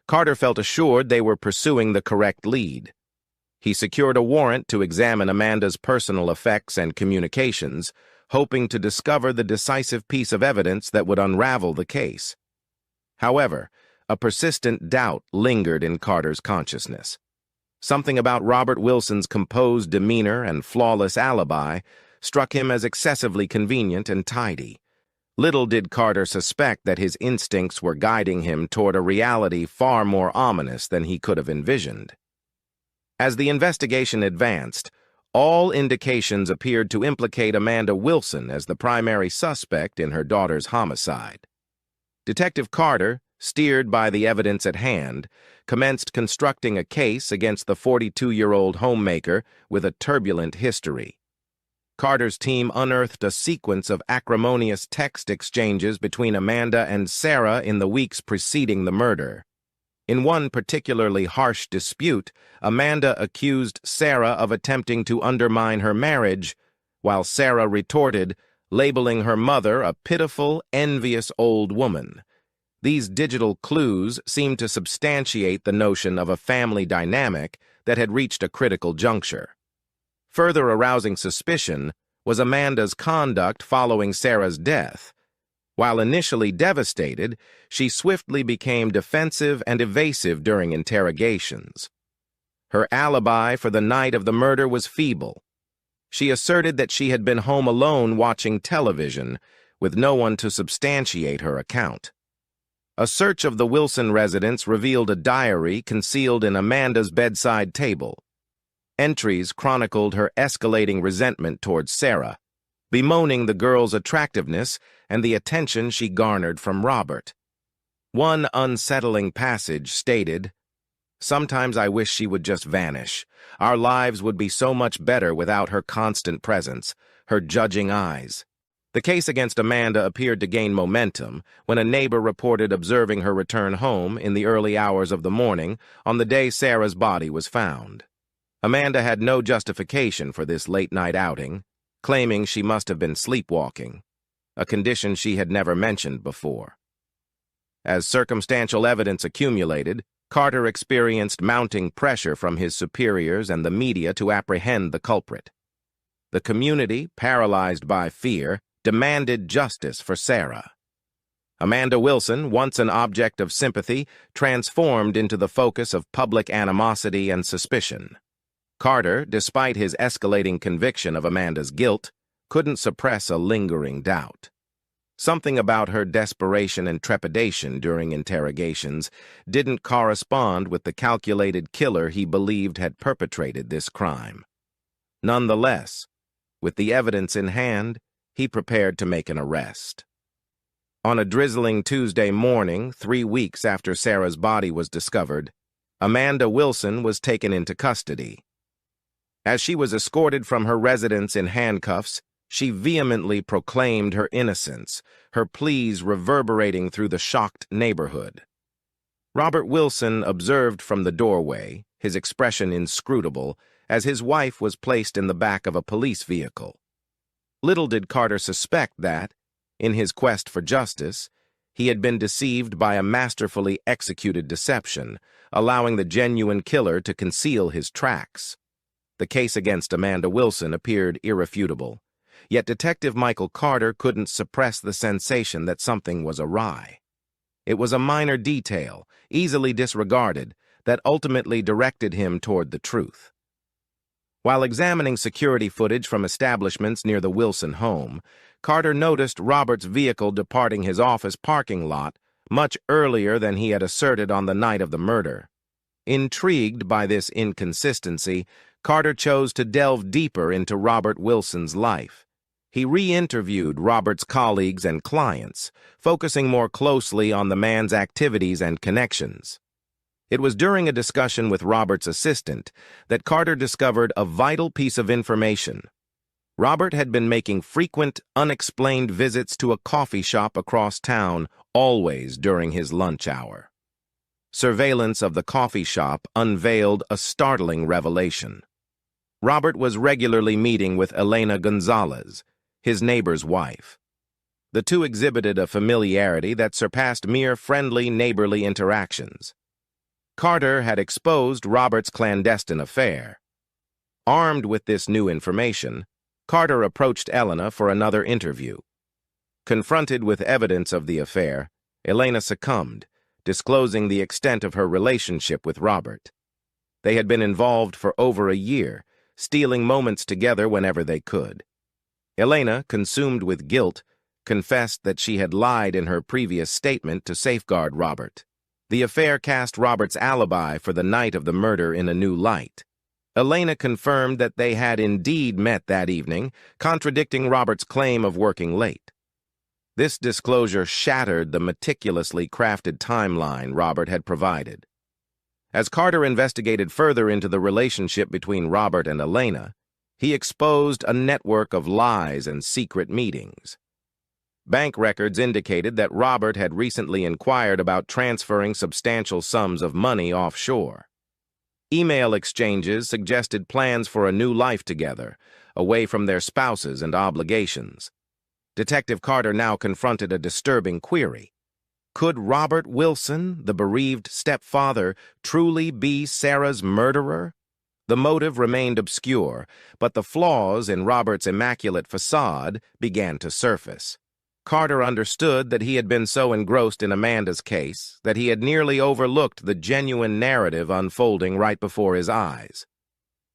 [SPEAKER 1] Carter felt assured they were pursuing the correct lead. He secured a warrant to examine Amanda's personal effects and communications, hoping to discover the decisive piece of evidence that would unravel the case. However, a persistent doubt lingered in Carter's consciousness. Something about Robert Wilson's composed demeanor and flawless alibi struck him as excessively convenient and tidy. Little did Carter suspect that his instincts were guiding him toward a reality far more ominous than he could have envisioned. As the investigation advanced, all indications appeared to implicate Amanda Wilson as the primary suspect in her daughter's homicide. Detective Carter, steered by the evidence at hand, commenced constructing a case against the 42-year-old homemaker with a turbulent history. Carter's team unearthed a sequence of acrimonious text exchanges between Amanda and Sarah in the weeks preceding the murder. In one particularly harsh dispute, Amanda accused Sarah of attempting to undermine her marriage, while Sarah retorted, labeling her mother a pitiful, envious old woman. These digital clues seemed to substantiate the notion of a family dynamic that had reached a critical juncture. Further arousing suspicion was Amanda's conduct following Sarah's death. While initially devastated, she swiftly became defensive and evasive during interrogations. Her alibi for the night of the murder was feeble. She asserted that she had been home alone watching television, with no one to substantiate her account. A search of the Wilson residence revealed a diary concealed in Amanda's bedside table. Entries chronicled her escalating resentment towards Sarah, bemoaning the girl's attractiveness and the attention she garnered from Robert. One unsettling passage stated, "Sometimes I wish she would just vanish. Our lives would be so much better without her constant presence, her judging eyes." The case against Amanda appeared to gain momentum when a neighbor reported observing her return home in the early hours of the morning on the day Sarah's body was found. Amanda had no justification for this late-night outing, claiming she must have been sleepwalking, a condition she had never mentioned before. As circumstantial evidence accumulated, Carter experienced mounting pressure from his superiors and the media to apprehend the culprit. The community, paralyzed by fear, demanded justice for Sarah. Amanda Wilson, once an object of sympathy, transformed into the focus of public animosity and suspicion. Carter, despite his escalating conviction of Amanda's guilt, couldn't suppress a lingering doubt. Something about her desperation and trepidation during interrogations didn't correspond with the calculated killer he believed had perpetrated this crime. Nonetheless, with the evidence in hand, he prepared to make an arrest. On a drizzling Tuesday morning, 3 weeks after Sarah's body was discovered, Amanda Wilson was taken into custody. As she was escorted from her residence in handcuffs, she vehemently proclaimed her innocence, her pleas reverberating through the shocked neighborhood. Robert Wilson observed from the doorway, his expression inscrutable, as his wife was placed in the back of a police vehicle. Little did Carter suspect that, in his quest for justice, he had been deceived by a masterfully executed deception, allowing the genuine killer to conceal his tracks. The case against Amanda Wilson appeared irrefutable, yet Detective Michael Carter couldn't suppress the sensation that something was awry. It was a minor detail, easily disregarded, that ultimately directed him toward the truth. While examining security footage from establishments near the Wilson home, Carter noticed Robert's vehicle departing his office parking lot much earlier than he had asserted on the night of the murder. Intrigued by this inconsistency, Carter chose to delve deeper into Robert Wilson's life. He re-interviewed Robert's colleagues and clients, focusing more closely on the man's activities and connections. It was during a discussion with Robert's assistant that Carter discovered a vital piece of information. Robert had been making frequent, unexplained visits to a coffee shop across town, always during his lunch hour. Surveillance of the coffee shop unveiled a startling revelation. Robert was regularly meeting with Elena Gonzalez, his neighbor's wife. The two exhibited a familiarity that surpassed mere friendly, neighborly interactions. Carter had exposed Robert's clandestine affair. Armed with this new information, Carter approached Elena for another interview. Confronted with evidence of the affair, Elena succumbed, disclosing the extent of her relationship with Robert. They had been involved for over a year, stealing moments together whenever they could. Elena, consumed with guilt, confessed that she had lied in her previous statement to safeguard Robert. The affair cast Robert's alibi for the night of the murder in a new light. Elena confirmed that they had indeed met that evening, contradicting Robert's claim of working late. This disclosure shattered the meticulously crafted timeline Robert had provided. As Carter investigated further into the relationship between Robert and Elena, he exposed a network of lies and secret meetings. Bank records indicated that Robert had recently inquired about transferring substantial sums of money offshore. Email exchanges suggested plans for a new life together, away from their spouses and obligations. Detective Carter now confronted a disturbing query. Could Robert Wilson, the bereaved stepfather, truly be Sarah's murderer? The motive remained obscure, but the flaws in Robert's immaculate facade began to surface. Carter understood that he had been so engrossed in Amanda's case that he had nearly overlooked the genuine narrative unfolding right before his eyes.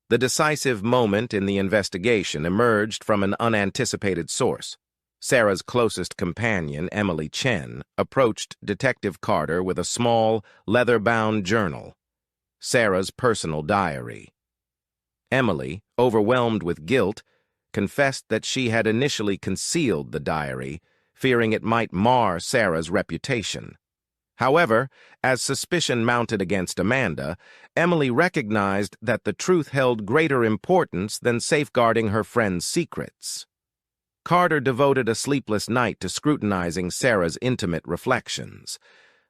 [SPEAKER 1] The decisive moment in the investigation emerged from an unanticipated source. Sarah's closest companion, Emily Chen, approached Detective Carter with a small, leather-bound journal, Sarah's personal diary. Emily, overwhelmed with guilt, confessed that she had initially concealed the diary, fearing it might mar Sarah's reputation. However, as suspicion mounted against Amanda, Emily recognized that the truth held greater importance than safeguarding her friend's secrets. Carter devoted a sleepless night to scrutinizing Sarah's intimate reflections.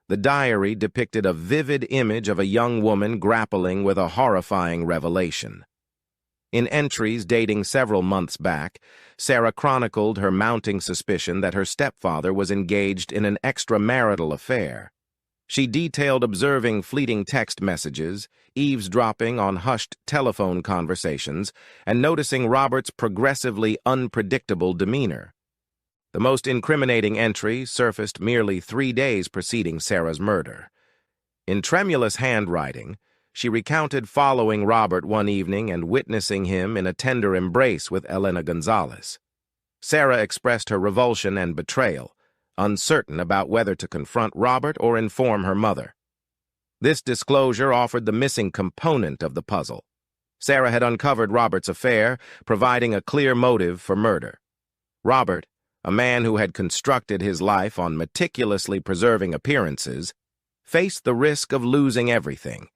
[SPEAKER 1] The diary depicted a vivid image of a young woman grappling with a horrifying revelation. In entries dating several months back, Sarah chronicled her mounting suspicion that her stepfather was engaged in an extramarital affair. She detailed observing fleeting text messages, eavesdropping on hushed telephone conversations, and noticing Robert's progressively unpredictable demeanor. The most incriminating entry surfaced merely 3 days preceding Sarah's murder. In tremulous handwriting, she recounted following Robert one evening and witnessing him in a tender embrace with Elena Gonzalez. Sarah expressed her revulsion and betrayal, uncertain about whether to confront Robert or inform her mother. This disclosure offered the missing component of the puzzle. Sarah had uncovered Robert's affair, providing a clear motive for murder. Robert, a man who had constructed his life on meticulously preserving appearances, faced the risk of losing everything: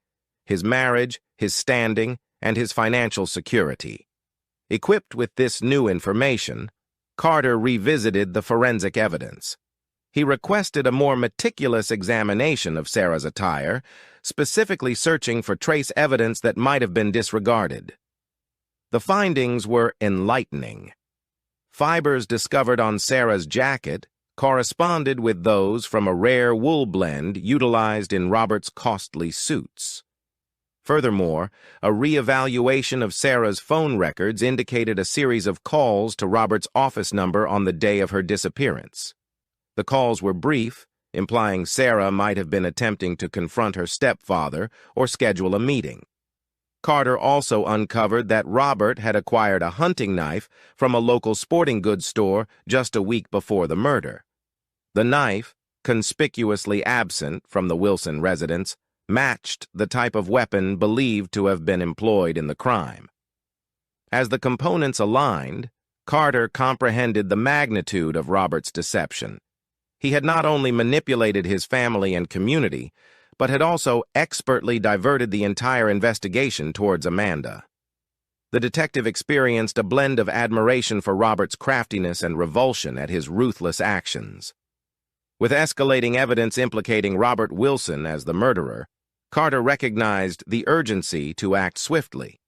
[SPEAKER 1] his marriage, his standing, and his financial security. Equipped with this new information, Carter revisited the forensic evidence. He requested a more meticulous examination of Sarah's attire, specifically searching for trace evidence that might have been disregarded. The findings were enlightening. Fibers discovered on Sarah's jacket corresponded with those from a rare wool blend utilized in Robert's costly suits. Furthermore, a re-evaluation of Sarah's phone records indicated a series of calls to Robert's office number on the day of her disappearance. The calls were brief, implying Sarah might have been attempting to confront her stepfather or schedule a meeting. Carter also uncovered that Robert had acquired a hunting knife from a local sporting goods store just a week before the murder. The knife, conspicuously absent from the Wilson residence, matched the type of weapon believed to have been employed in the crime. As the components aligned, Carter comprehended the magnitude of Robert's deception. He had not only manipulated his family and community, but had also expertly diverted the entire investigation towards Amanda. The detective experienced a blend of admiration for Robert's craftiness and revulsion at his ruthless actions. With escalating evidence implicating Robert Wilson as the murderer, Carter recognized the urgency to act swiftly.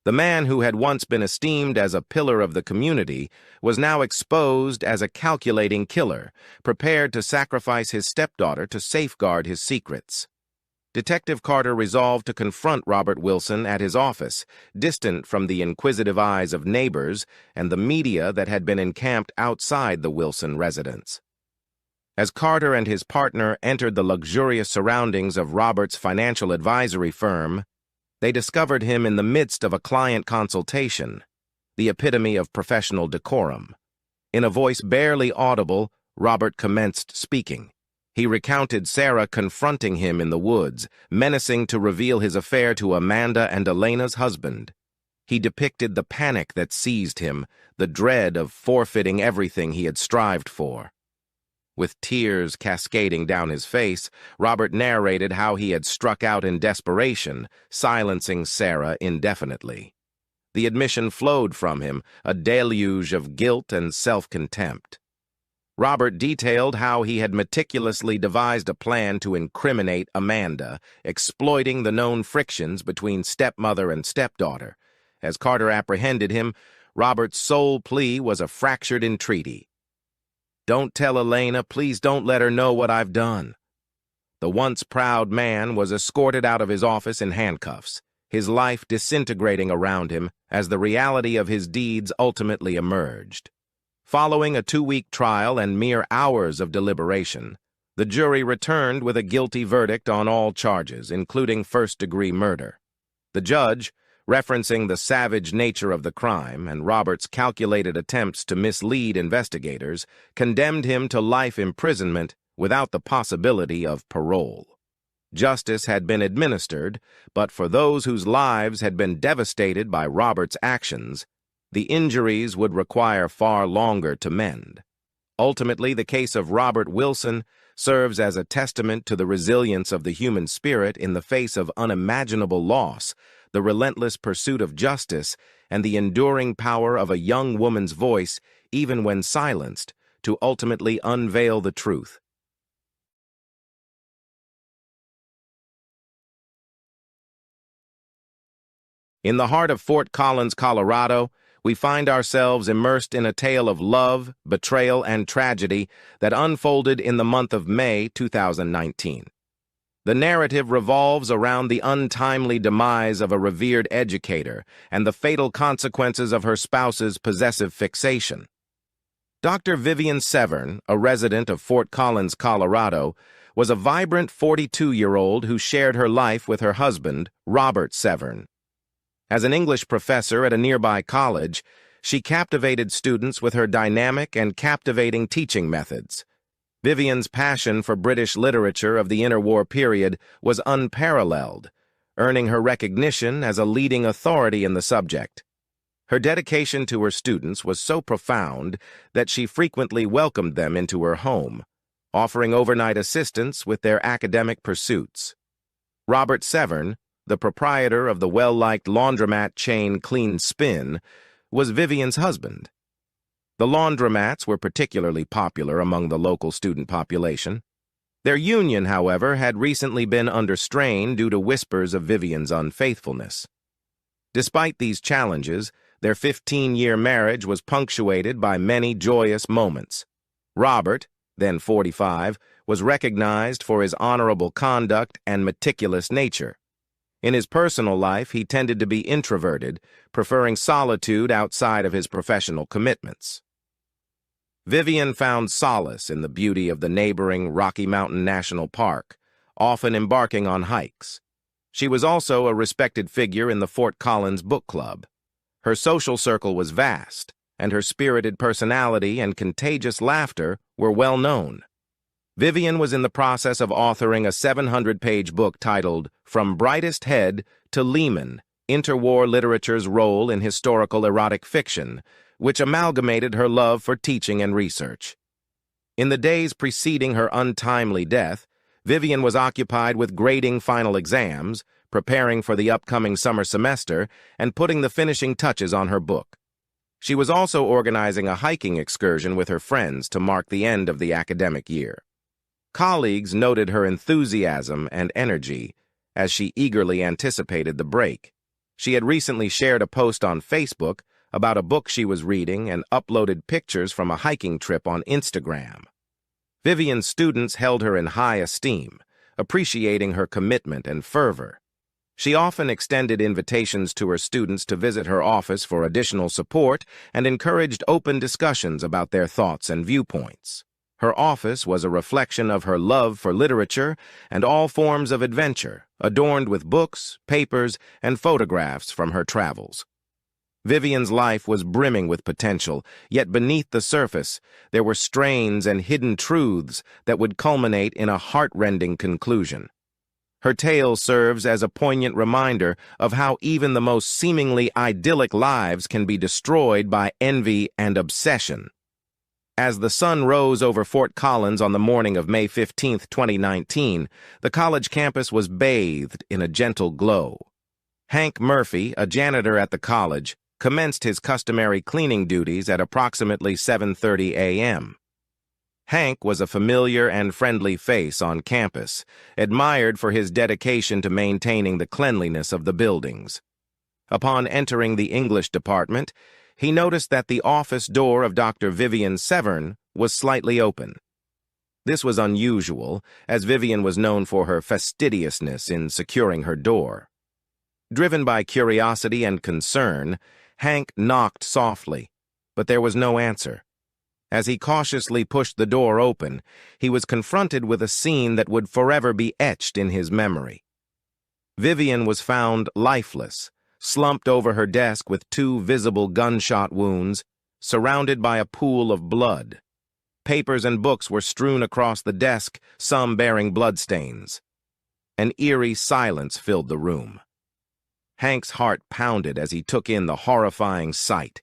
[SPEAKER 1] The man who had once been esteemed as a pillar of the community was now exposed as a calculating killer, prepared to sacrifice his stepdaughter to safeguard his secrets. Detective Carter resolved to confront Robert Wilson at his office, distant from the inquisitive eyes of neighbors and the media that had been encamped outside the Wilson residence. As Carter and his partner entered the luxurious surroundings of Robert's financial advisory firm, they discovered him in the midst of a client consultation, the epitome of professional decorum. In a voice barely audible, Robert commenced speaking. He recounted Sarah confronting him in the woods, menacing to reveal his affair to Amanda and Elena's husband. He depicted the panic that seized him, the dread of forfeiting everything he had strived for. With tears cascading down his face, Robert narrated how he had struck out in desperation, silencing Sarah indefinitely. The admission flowed from him, a deluge of guilt and self-contempt. Robert detailed how he had meticulously devised a plan to incriminate Amanda, exploiting the known frictions between stepmother and stepdaughter. As Carter apprehended him, Robert's sole plea was a fractured entreaty. "Don't tell Elena, please don't let her know what I've done." The once proud man was escorted out of his office in handcuffs, his life disintegrating around him as the reality of his deeds ultimately emerged. Following a 2-week trial and mere hours of deliberation, the jury returned with a guilty verdict on all charges, including first-degree murder. The judge, referencing the savage nature of the crime and Robert's calculated attempts to mislead investigators, condemned him to life imprisonment without the possibility of parole. Justice had been administered, but for those whose lives had been devastated by Robert's actions, the injuries would require far longer to mend. Ultimately, the case of Robert Wilson serves as a testament to the resilience of the human spirit in the face of unimaginable loss, the relentless pursuit of justice, and the enduring power of a young woman's voice, even when silenced, to ultimately unveil the truth. In the heart of Fort Collins, Colorado, we find ourselves immersed in a tale of love, betrayal, and tragedy that unfolded in the month of May 2019. The narrative revolves around the untimely demise of a revered educator and the fatal consequences of her spouse's possessive fixation. Dr. Vivian Severn, a resident of Fort Collins, Colorado, was a vibrant 42-year-old who shared her life with her husband, Robert Severn. As an English professor at a nearby college, she captivated students with her dynamic and captivating teaching methods. Vivian's passion for British literature of the interwar period was unparalleled, earning her recognition as a leading authority in the subject. Her dedication to her students was so profound that she frequently welcomed them into her home, offering overnight assistance with their academic pursuits. Robert Severn, the proprietor of the well-liked laundromat chain Clean Spin, was Vivian's husband. The laundromats were particularly popular among the local student population. Their union, however, had recently been under strain due to whispers of Vivian's unfaithfulness. Despite these challenges, their 15-year marriage was punctuated by many joyous moments. Robert, then 45, was recognized for his honorable conduct and meticulous nature. In his personal life, he tended to be introverted, preferring solitude outside of his professional commitments. Vivian found solace in the beauty of the neighboring Rocky Mountain National Park, often embarking on hikes. She was also a respected figure in the Fort Collins Book Club. Her social circle was vast, and her spirited personality and contagious laughter were well known. Vivian was in the process of authoring a 700-page book titled From Brightest Head to Lehman, Interwar Literature's Role in Historical Erotic Fiction, which amalgamated her love for teaching and research. In the days preceding her untimely death, Vivian was occupied with grading final exams, preparing for the upcoming summer semester, and putting the finishing touches on her book. She was also organizing a hiking excursion with her friends to mark the end of the academic year. Colleagues noted her enthusiasm and energy as she eagerly anticipated the break. She had recently shared a post on Facebook about a book she was reading and uploaded pictures from a hiking trip on Instagram. Vivian's students held her in high esteem, appreciating her commitment and fervor. She often extended invitations to her students to visit her office for additional support and encouraged open discussions about their thoughts and viewpoints. Her office was a reflection of her love for literature and all forms of adventure, adorned with books, papers, and photographs from her travels. Vivian's life was brimming with potential, yet beneath the surface, there were strains and hidden truths that would culminate in a heart-rending conclusion. Her tale serves as a poignant reminder of how even the most seemingly idyllic lives can be destroyed by envy and obsession. As the sun rose over Fort Collins on the morning of May 15, 2019, the college campus was bathed in a gentle glow. Hank Murphy, a janitor at the college, commenced his customary cleaning duties at approximately 7:30 a.m. Hank was a familiar and friendly face on campus, admired for his dedication to maintaining the cleanliness of the buildings. Upon entering the English department, he noticed that the office door of Dr. Vivian Severn was slightly open. This was unusual, as Vivian was known for her fastidiousness in securing her door. Driven by curiosity and concern, Hank knocked softly, but there was no answer. As he cautiously pushed the door open, he was confronted with a scene that would forever be etched in his memory. Vivian was found lifeless, slumped over her desk with 2 visible gunshot wounds, surrounded by a pool of blood. Papers and books were strewn across the desk, some bearing bloodstains. An eerie silence filled the room. Hank's heart pounded as he took in the horrifying sight.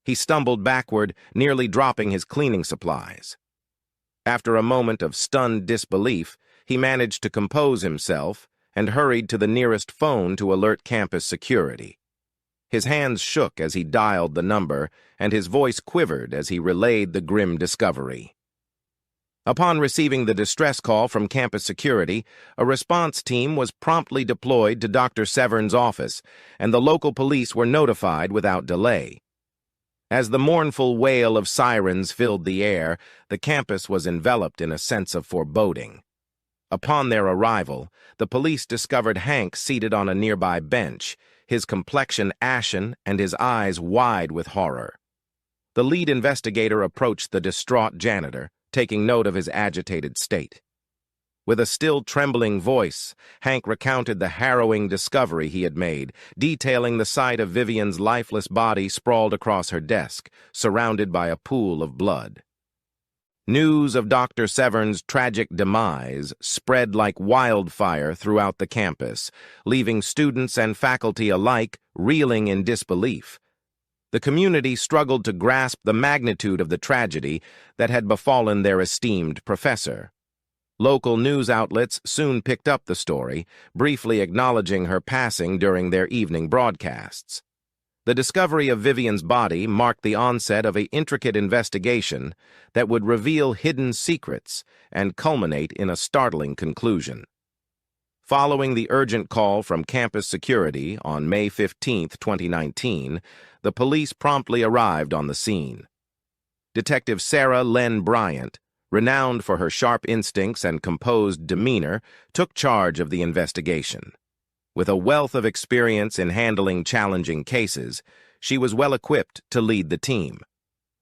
[SPEAKER 1] He stumbled backward, nearly dropping his cleaning supplies. After a moment of stunned disbelief, he managed to compose himself and hurried to the nearest phone to alert campus security. His hands shook as he dialed the number, and his voice quivered as he relayed the grim discovery. Upon receiving the distress call from campus security, a response team was promptly deployed to Dr. Severn's office, and the local police were notified without delay. As the mournful wail of sirens filled the air, the campus was enveloped in a sense of foreboding. Upon their arrival, the police discovered Hank seated on a nearby bench, his complexion ashen and his eyes wide with horror. The lead investigator approached the distraught janitor, taking note of his agitated state. With a still trembling voice, Hank recounted the harrowing discovery he had made, detailing the sight of Vivian's lifeless body sprawled across her desk, surrounded by a pool of blood. News of Dr. Severn's tragic demise spread like wildfire throughout the campus, leaving students and faculty alike reeling in disbelief. The community struggled to grasp the magnitude of the tragedy that had befallen their esteemed professor. Local news outlets soon picked up the story, briefly acknowledging her passing during their evening broadcasts. The discovery of Vivian's body marked the onset of an intricate investigation that would reveal hidden secrets and culminate in a startling conclusion. Following the urgent call from campus security on May 15, 2019, the police promptly arrived on the scene. Detective Sarah Len Bryant, renowned for her sharp instincts and composed demeanor, took charge of the investigation. With a wealth of experience in handling challenging cases, she was well equipped to lead the team.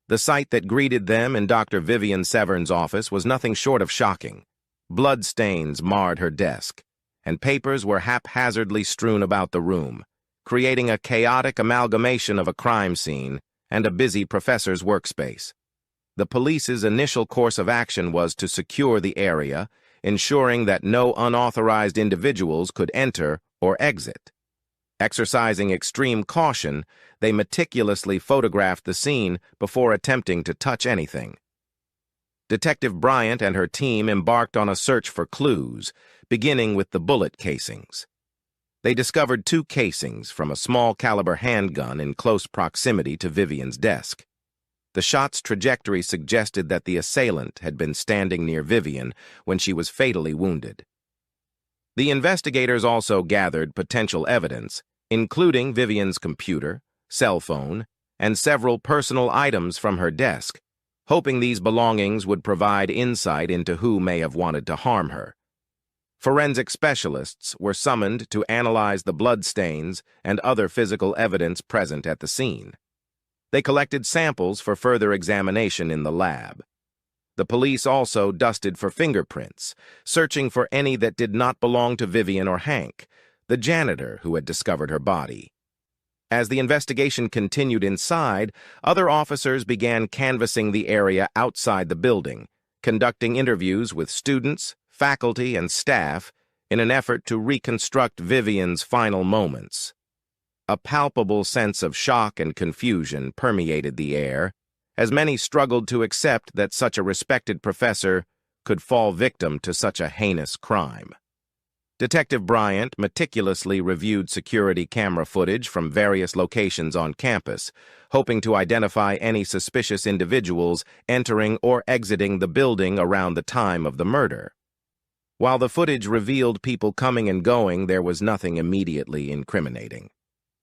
[SPEAKER 1] The sight that greeted them in Dr. Vivian Severn's office was nothing short of shocking. Bloodstains marred her desk, and papers were haphazardly strewn about the room, creating a chaotic amalgamation of a crime scene and a busy professor's workspace. The police's initial course of action was to secure the area, ensuring that no unauthorized individuals could enter or exit. Exercising extreme caution, they meticulously photographed the scene before attempting to touch anything. Detective Bryant and her team embarked on a search for clues, beginning with the bullet casings. They discovered 2 casings from a small-caliber handgun in close proximity to Vivian's desk. The shot's trajectory suggested that the assailant had been standing near Vivian when she was fatally wounded. The investigators also gathered potential evidence, including Vivian's computer, cell phone, and several personal items from her desk, hoping these belongings would provide insight into who may have wanted to harm her. Forensic specialists were summoned to analyze the bloodstains and other physical evidence present at the scene. They collected samples for further examination in the lab. The police also dusted for fingerprints, searching for any that did not belong to Vivian or Hank, the janitor who had discovered her body. As the investigation continued inside, other officers began canvassing the area outside the building, conducting interviews with students, faculty, and staff in an effort to reconstruct Vivian's final moments. A palpable sense of shock and confusion permeated the air, as many struggled to accept that such a respected professor could fall victim to such a heinous crime. Detective Bryant meticulously reviewed security camera footage from various locations on campus, hoping to identify any suspicious individuals entering or exiting the building around the time of the murder. While the footage revealed people coming and going, there was nothing immediately incriminating.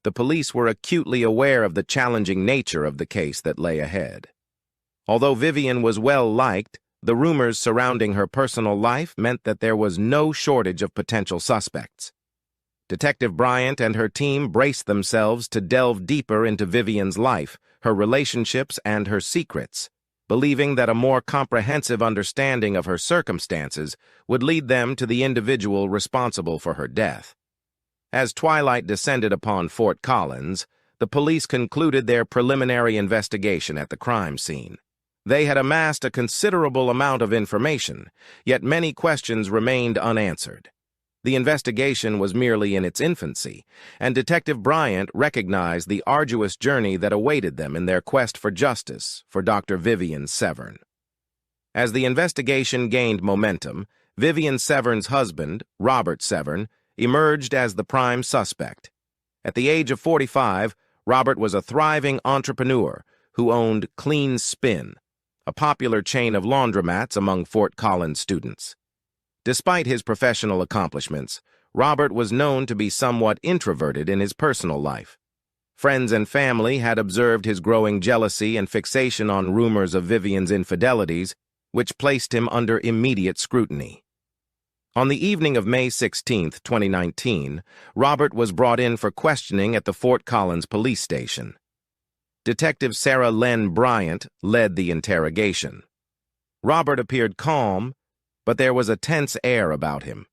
[SPEAKER 1] The police were acutely aware of the challenging nature of the case that lay ahead. Although Vivian was well-liked, the rumors surrounding her personal life meant that there was no shortage of potential suspects. Detective Bryant and her team braced themselves to delve deeper into Vivian's life, her relationships, and her secrets, believing that a more comprehensive understanding of her circumstances would lead them to the individual responsible for her death. As twilight descended upon Fort Collins, the police concluded their preliminary investigation at the crime scene. They had amassed a considerable amount of information, yet many questions remained unanswered. The investigation was merely in its infancy, and Detective Bryant recognized the arduous journey that awaited them in their quest for justice for Dr. Vivian Severn. As the investigation gained momentum, Vivian Severn's husband, Robert Severn, emerged as the prime suspect. At the age of 45, Robert was a thriving entrepreneur who owned Clean Spin, a popular chain of laundromats among Fort Collins students. Despite his professional accomplishments, Robert was known to be somewhat introverted in his personal life. Friends and family had observed his growing jealousy and fixation on rumors of Vivian's infidelities, which placed him under immediate scrutiny. On the evening of May 16, 2019, Robert was brought in for questioning at the Fort Collins police station. Detective Sarah Len Bryant led the interrogation. Robert appeared calm, but there was a tense air about him.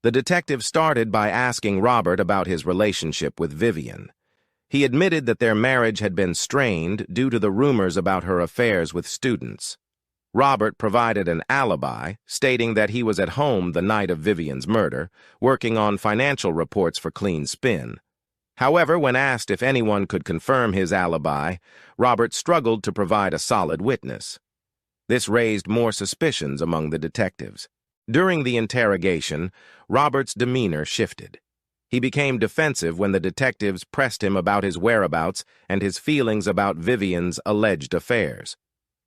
[SPEAKER 1] The detective started by asking Robert about his relationship with Vivian. He admitted that their marriage had been strained due to the rumors about her affairs with students. Robert provided an alibi, stating that he was at home the night of Vivian's murder, working on financial reports for Clean Spin. However, when asked if anyone could confirm his alibi, Robert struggled to provide a solid witness. This raised more suspicions among the detectives. During the interrogation, Robert's demeanor shifted. He became defensive when the detectives pressed him about his whereabouts and his feelings about Vivian's alleged affairs.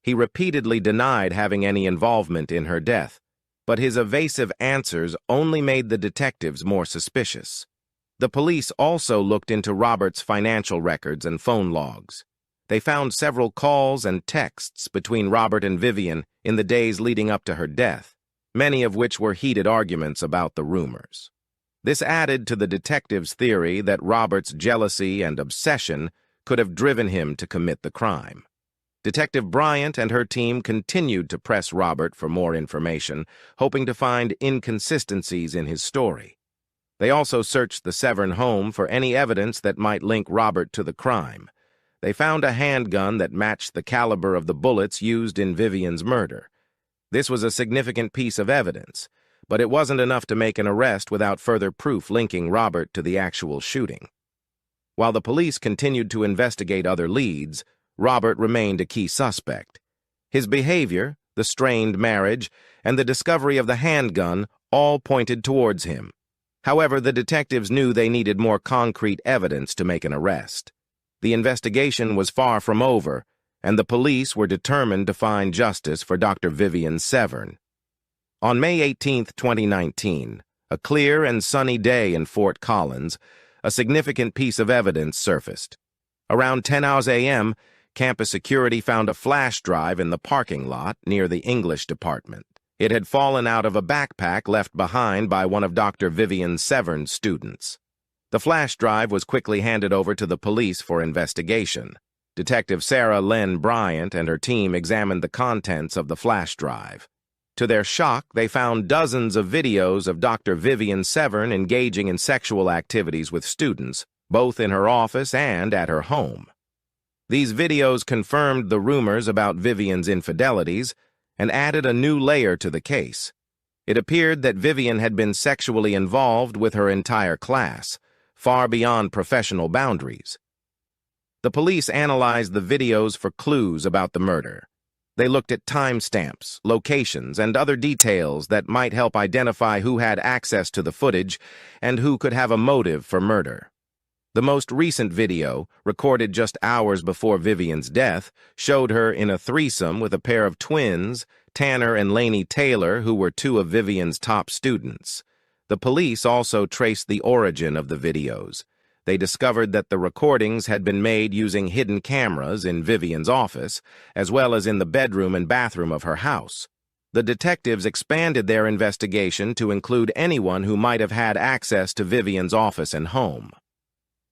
[SPEAKER 1] He repeatedly denied having any involvement in her death, but his evasive answers only made the detectives more suspicious. The police also looked into Robert's financial records and phone logs. They found several calls and texts between Robert and Vivian in the days leading up to her death, many of which were heated arguments about the rumors. This added to the detectives' theory that Robert's jealousy and obsession could have driven him to commit the crime. Detective Bryant and her team continued to press Robert for more information, hoping to find inconsistencies in his story. They also searched the Severn home for any evidence that might link Robert to the crime. They found a handgun that matched the caliber of the bullets used in Vivian's murder. This was a significant piece of evidence, but it wasn't enough to make an arrest without further proof linking Robert to the actual shooting. While the police continued to investigate other leads, Robert remained a key suspect. His behavior, the strained marriage, and the discovery of the handgun all pointed towards him. However, the detectives knew they needed more concrete evidence to make an arrest. The investigation was far from over, and the police were determined to find justice for Dr. Vivian Severn. On May 18, 2019, a clear and sunny day in Fort Collins, a significant piece of evidence surfaced. Around 10 a.m., campus security found a flash drive in the parking lot near the English department. It had fallen out of a backpack left behind by one of Dr. Vivian Severn's students. The flash drive was quickly handed over to the police for investigation. Detective Sarah Lynn Bryant and her team examined the contents of the flash drive. To their shock, they found dozens of videos of Dr. Vivian Severn engaging in sexual activities with students, both in her office and at her home. These videos confirmed the rumors about Vivian's infidelities and added a new layer to the case. It appeared that Vivian had been sexually involved with her entire class, far beyond professional boundaries. The police analyzed the videos for clues about the murder. They looked at timestamps, locations, and other details that might help identify who had access to the footage and who could have a motive for murder. The most recent video, recorded just hours before Vivian's death, showed her in a threesome with a pair of twins, Tanner and Lainey Taylor, who were two of Vivian's top students. The police also traced the origin of the videos. They discovered that the recordings had been made using hidden cameras in Vivian's office, as well as in the bedroom and bathroom of her house. The detectives expanded their investigation to include anyone who might have had access to Vivian's office and home.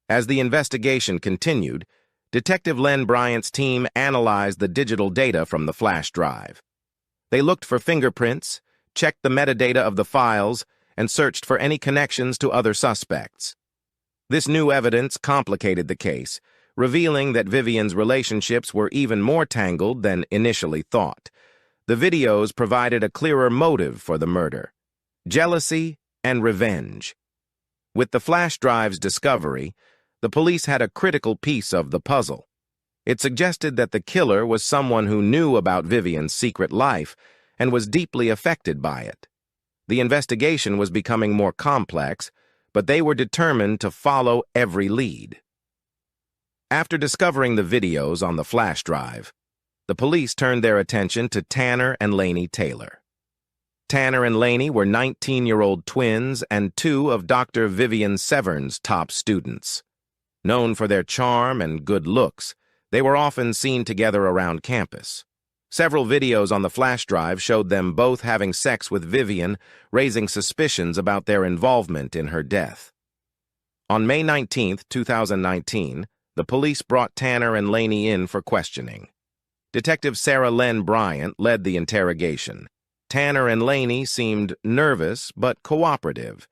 [SPEAKER 1] As the investigation continued, Detective Len Bryant's team analyzed the digital data from the flash drive. They looked for fingerprints, checked the metadata of the files, and searched for any connections to other suspects. This new evidence complicated the case, revealing that Vivian's relationships were even more tangled than initially thought. The videos provided a clearer motive for the murder: jealousy and revenge. With the flash drive's discovery, the police had a critical piece of the puzzle. It suggested that the killer was someone who knew about Vivian's secret life and was deeply affected by it. The investigation was becoming more complex, but they were determined to follow every lead. After discovering the videos on the flash drive, the police turned their attention to Tanner and Lainey Taylor. Tanner and Lainey were 19-year-old twins and two of Dr. Vivian Severn's top students. Known for their charm and good looks, they were often seen together around campus. Several videos on the flash drive showed them both having sex with Vivian, raising suspicions about their involvement in her death. On May 19, 2019, the police brought Tanner and Lainey in for questioning. Detective Sarah Lynn Bryant led the interrogation. Tanner and Lainey seemed nervous but cooperative.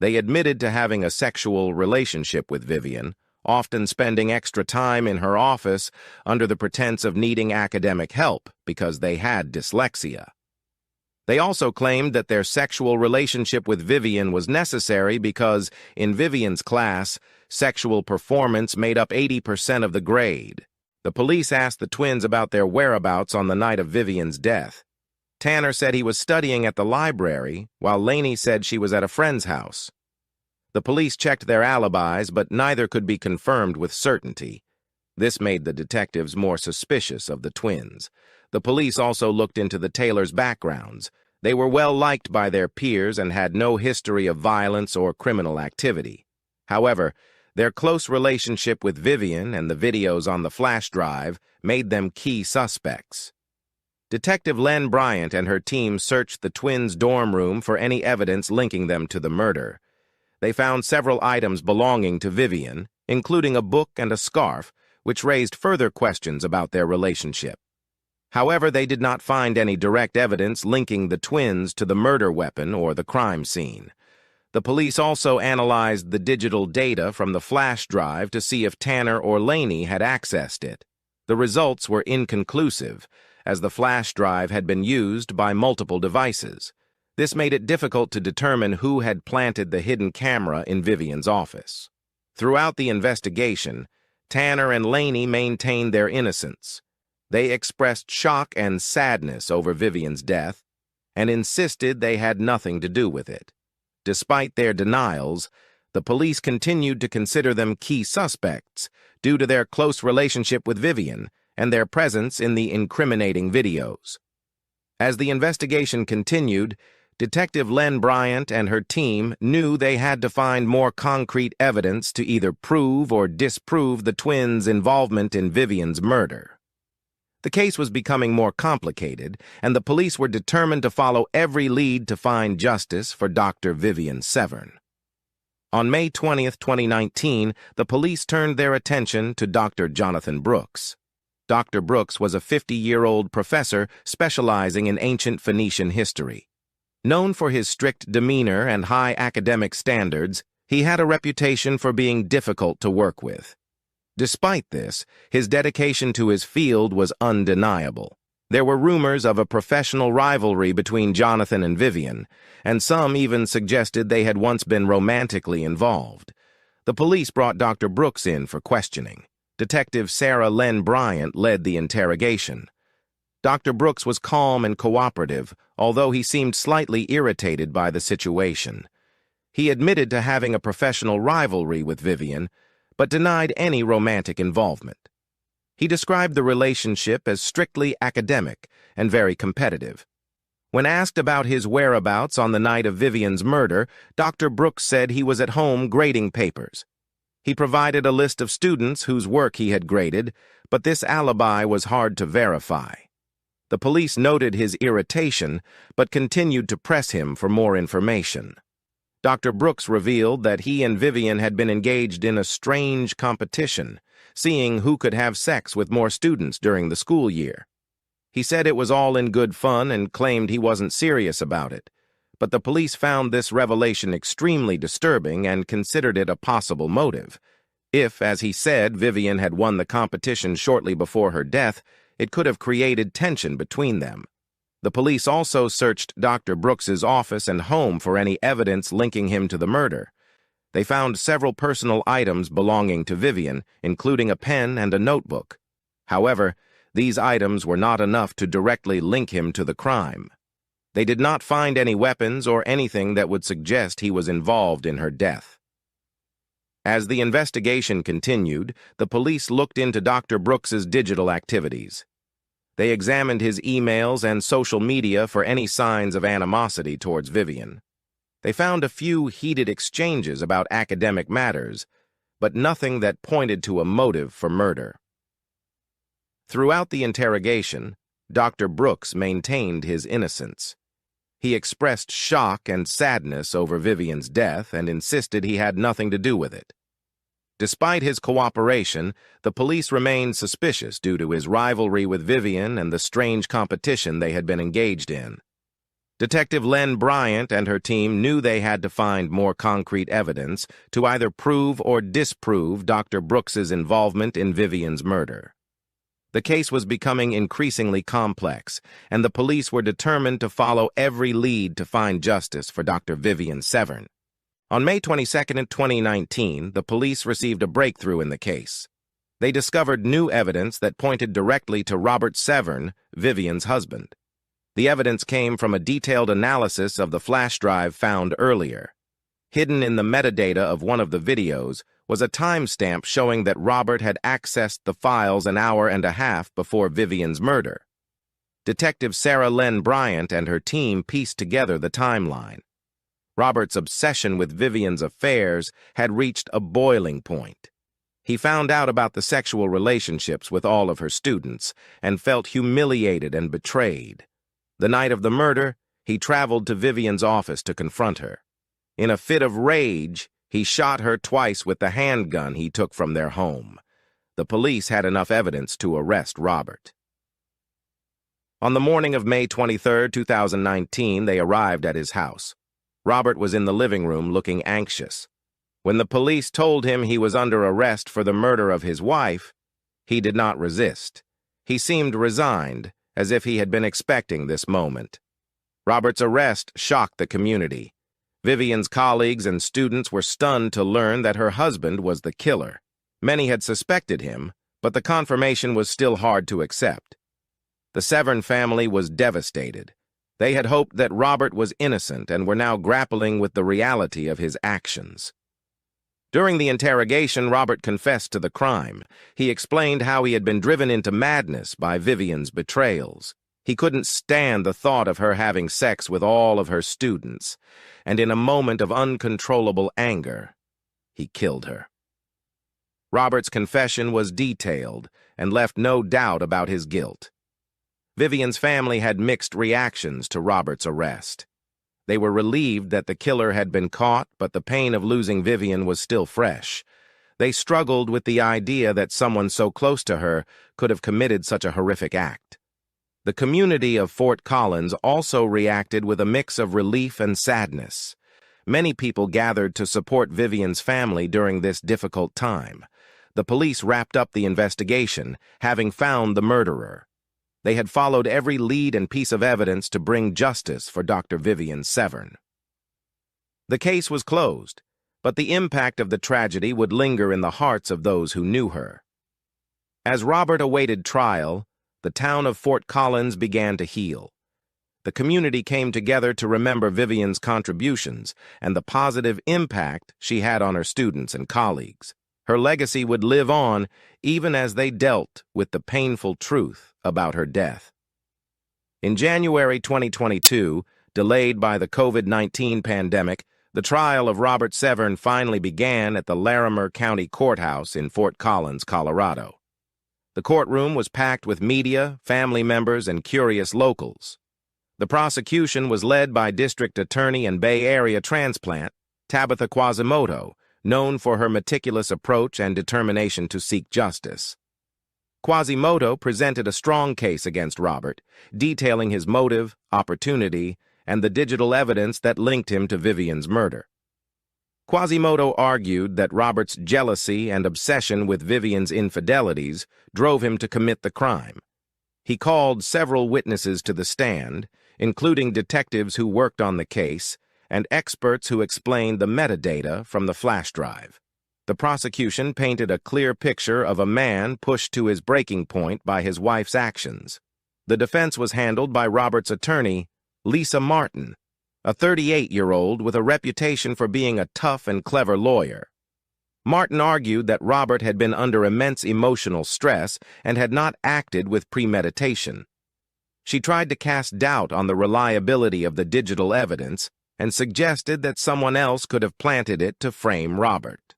[SPEAKER 1] They admitted to having a sexual relationship with Vivian, often spending extra time in her office under the pretense of needing academic help because they had dyslexia. They also claimed that their sexual relationship with Vivian was necessary because, in Vivian's class, sexual performance made up 80% of the grade. The police asked the twins about their whereabouts on the night of Vivian's death. Tanner said he was studying at the library, while Lainey said she was at a friend's house. The police checked their alibis, but neither could be confirmed with certainty. This made the detectives more suspicious of the twins. The police also looked into the Taylors' backgrounds. They were well liked by their peers and had no history of violence or criminal activity. However, their close relationship with Vivian and the videos on the flash drive made them key suspects. Detective Len Bryant and her team searched the twins' dorm room for any evidence linking them to the murder. They found several items belonging to Vivian, including a book and a scarf, which raised further questions about their relationship. However, they did not find any direct evidence linking the twins to the murder weapon or the crime scene. The police also analyzed the digital data from the flash drive to see if Tanner or Laney had accessed it. The results were inconclusive, as the flash drive had been used by multiple devices. This made it difficult to determine who had planted the hidden camera in Vivian's office. Throughout the investigation, Tanner and Laney maintained their innocence. They expressed shock and sadness over Vivian's death and insisted they had nothing to do with it. Despite their denials, the police continued to consider them key suspects due to their close relationship with Vivian and their presence in the incriminating videos. As the investigation continued, Detective Len Bryant and her team knew they had to find more concrete evidence to either prove or disprove the twins' involvement in Vivian's murder. The case was becoming more complicated, and the police were determined to follow every lead to find justice for Dr. Vivian Severn. On May 20, 2019, the police turned their attention to Dr. Jonathan Brooks. Dr. Brooks was a 50-year-old professor specializing in ancient Phoenician history. Known for his strict demeanor and high academic standards, he had a reputation for being difficult to work with. Despite this, his dedication to his field was undeniable. There were rumors of a professional rivalry between Jonathan and Vivian, and some even suggested they had once been romantically involved. The police brought Dr. Brooks in for questioning. Detective Sarah Len Bryant led the interrogation. Dr. Brooks was calm and cooperative, although he seemed slightly irritated by the situation. He admitted to having a professional rivalry with Vivian, but denied any romantic involvement. He described the relationship as strictly academic and very competitive. When asked about his whereabouts on the night of Vivian's murder, Dr. Brooks said he was at home grading papers. He provided a list of students whose work he had graded, but this alibi was hard to verify. The police noted his irritation, but continued to press him for more information. Dr. Brooks revealed that he and Vivian had been engaged in a strange competition, seeing who could have sex with more students during the school year. He said it was all in good fun and claimed he wasn't serious about it, but the police found this revelation extremely disturbing and considered it a possible motive. If, as he said, Vivian had won the competition shortly before her death, it could have created tension between them. The police also searched Dr. Brooks's office and home for any evidence linking him to the murder. They found several personal items belonging to Vivian, including a pen and a notebook. However, these items were not enough to directly link him to the crime. They did not find any weapons or anything that would suggest he was involved in her death. As the investigation continued, the police looked into Dr. Brooks's digital activities. They examined his emails and social media for any signs of animosity towards Vivian. They found a few heated exchanges about academic matters, but nothing that pointed to a motive for murder. Throughout the interrogation, Dr. Brooks maintained his innocence. He expressed shock and sadness over Vivian's death and insisted he had nothing to do with it. Despite his cooperation, the police remained suspicious due to his rivalry with Vivian and the strange competition they had been engaged in. Detective Len Bryant and her team knew they had to find more concrete evidence to either prove or disprove Dr. Brooks's involvement in Vivian's murder. The case was becoming increasingly complex, and the police were determined to follow every lead to find justice for Dr. Vivian Severn. On May 22, 2019, the police received a breakthrough in the case. They discovered new evidence that pointed directly to Robert Severn, Vivian's husband. The evidence came from a detailed analysis of the flash drive found earlier. Hidden in the metadata of one of the videos was a timestamp showing that Robert had accessed the files an hour and a half before Vivian's murder. Detective Sarah Len Bryant and her team pieced together the timeline. Robert's obsession with Vivian's affairs had reached a boiling point. He found out about the sexual relationships with all of her students and felt humiliated and betrayed. The night of the murder, he traveled to Vivian's office to confront her. In a fit of rage, he shot her twice with the handgun he took from their home. The police had enough evidence to arrest Robert. On the morning of May 23, 2019, they arrived at his house. Robert was in the living room looking anxious. When the police told him he was under arrest for the murder of his wife, he did not resist. He seemed resigned, as if he had been expecting this moment. Robert's arrest shocked the community. Vivian's colleagues and students were stunned to learn that her husband was the killer. Many had suspected him, but the confirmation was still hard to accept. The Severn family was devastated. They had hoped that Robert was innocent and were now grappling with the reality of his actions. During the interrogation, Robert confessed to the crime. He explained how he had been driven into madness by Vivian's betrayals. He couldn't stand the thought of her having sex with all of her students, and in a moment of uncontrollable anger, he killed her. Robert's confession was detailed and left no doubt about his guilt. Vivian's family had mixed reactions to Robert's arrest. They were relieved that the killer had been caught, but the pain of losing Vivian was still fresh. They struggled with the idea that someone so close to her could have committed such a horrific act. The community of Fort Collins also reacted with a mix of relief and sadness. Many people gathered to support Vivian's family during this difficult time. The police wrapped up the investigation, having found the murderer. They had followed every lead and piece of evidence to bring justice for Dr. Vivian Severn. The case was closed, but the impact of the tragedy would linger in the hearts of those who knew her. As Robert awaited trial, the town of Fort Collins began to heal. The community came together to remember Vivian's contributions and the positive impact she had on her students and colleagues. Her legacy would live on even as they dealt with the painful truth about her death. In January 2022, delayed by the COVID-19 pandemic, the trial of Robert Severn finally began at the Larimer County Courthouse in Fort Collins, Colorado. The courtroom was packed with media, family members, and curious locals. The prosecution was led by District Attorney and Bay Area transplant Tabitha Quasimodo, known for her meticulous approach and determination to seek justice. Quasimodo presented a strong case against Robert, detailing his motive, opportunity, and the digital evidence that linked him to Vivian's murder. Quasimodo argued that Robert's jealousy and obsession with Vivian's infidelities drove him to commit the crime. He called several witnesses to the stand, including detectives who worked on the case and experts who explained the metadata from the flash drive. The prosecution painted a clear picture of a man pushed to his breaking point by his wife's actions. The defense was handled by Robert's attorney, Lisa Martin, a 38-year-old with a reputation for being a tough and clever lawyer. Martin argued that Robert had been under immense emotional stress and had not acted with premeditation. She tried to cast doubt on the reliability of the digital evidence and suggested that someone else could have planted it to frame Robert.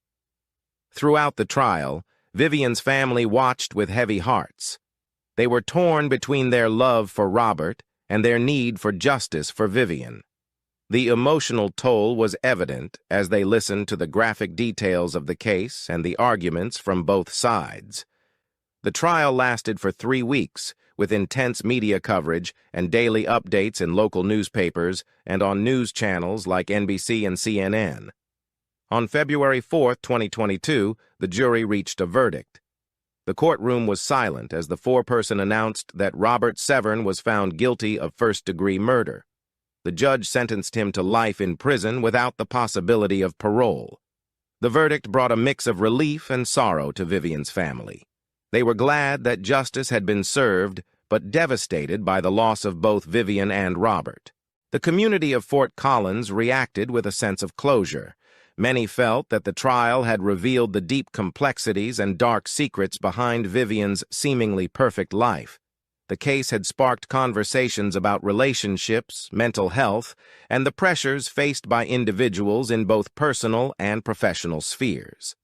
[SPEAKER 1] Throughout the trial, Vivian's family watched with heavy hearts. They were torn between their love for Robert and their need for justice for Vivian. The emotional toll was evident as they listened to the graphic details of the case and the arguments from both sides. The trial lasted for 3 weeks, with intense media coverage and daily updates in local newspapers and on news channels like NBC and CNN. On February 4, 2022, the jury reached a verdict. The courtroom was silent as the foreperson announced that Robert Severn was found guilty of first-degree murder. The judge sentenced him to life in prison without the possibility of parole. The verdict brought a mix of relief and sorrow to Vivian's family. They were glad that justice had been served, but devastated by the loss of both Vivian and Robert. The community of Fort Collins reacted with a sense of closure. Many felt that the trial had revealed the deep complexities and dark secrets behind Vivian's seemingly perfect life. The case had sparked conversations about relationships, mental health, and the pressures faced by individuals in both personal and professional spheres.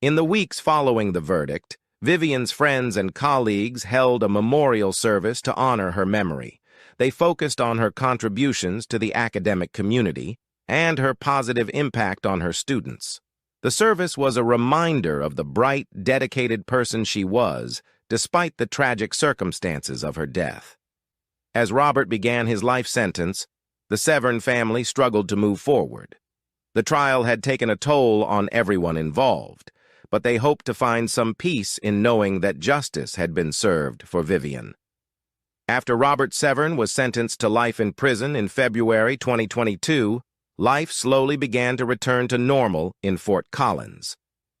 [SPEAKER 1] In the weeks following the verdict, Vivian's friends and colleagues held a memorial service to honor her memory. They focused on her contributions to the academic community and her positive impact on her students. The service was a reminder of the bright, dedicated person she was, despite the tragic circumstances of her death. As Robert began his life sentence, The Severn family struggled to move forward. The trial had taken a toll on everyone involved, but they hoped to find some peace in knowing that justice had been served for Vivian. After Robert Severn was sentenced to life in prison in February 2022, life slowly began to return to normal in Fort Collins.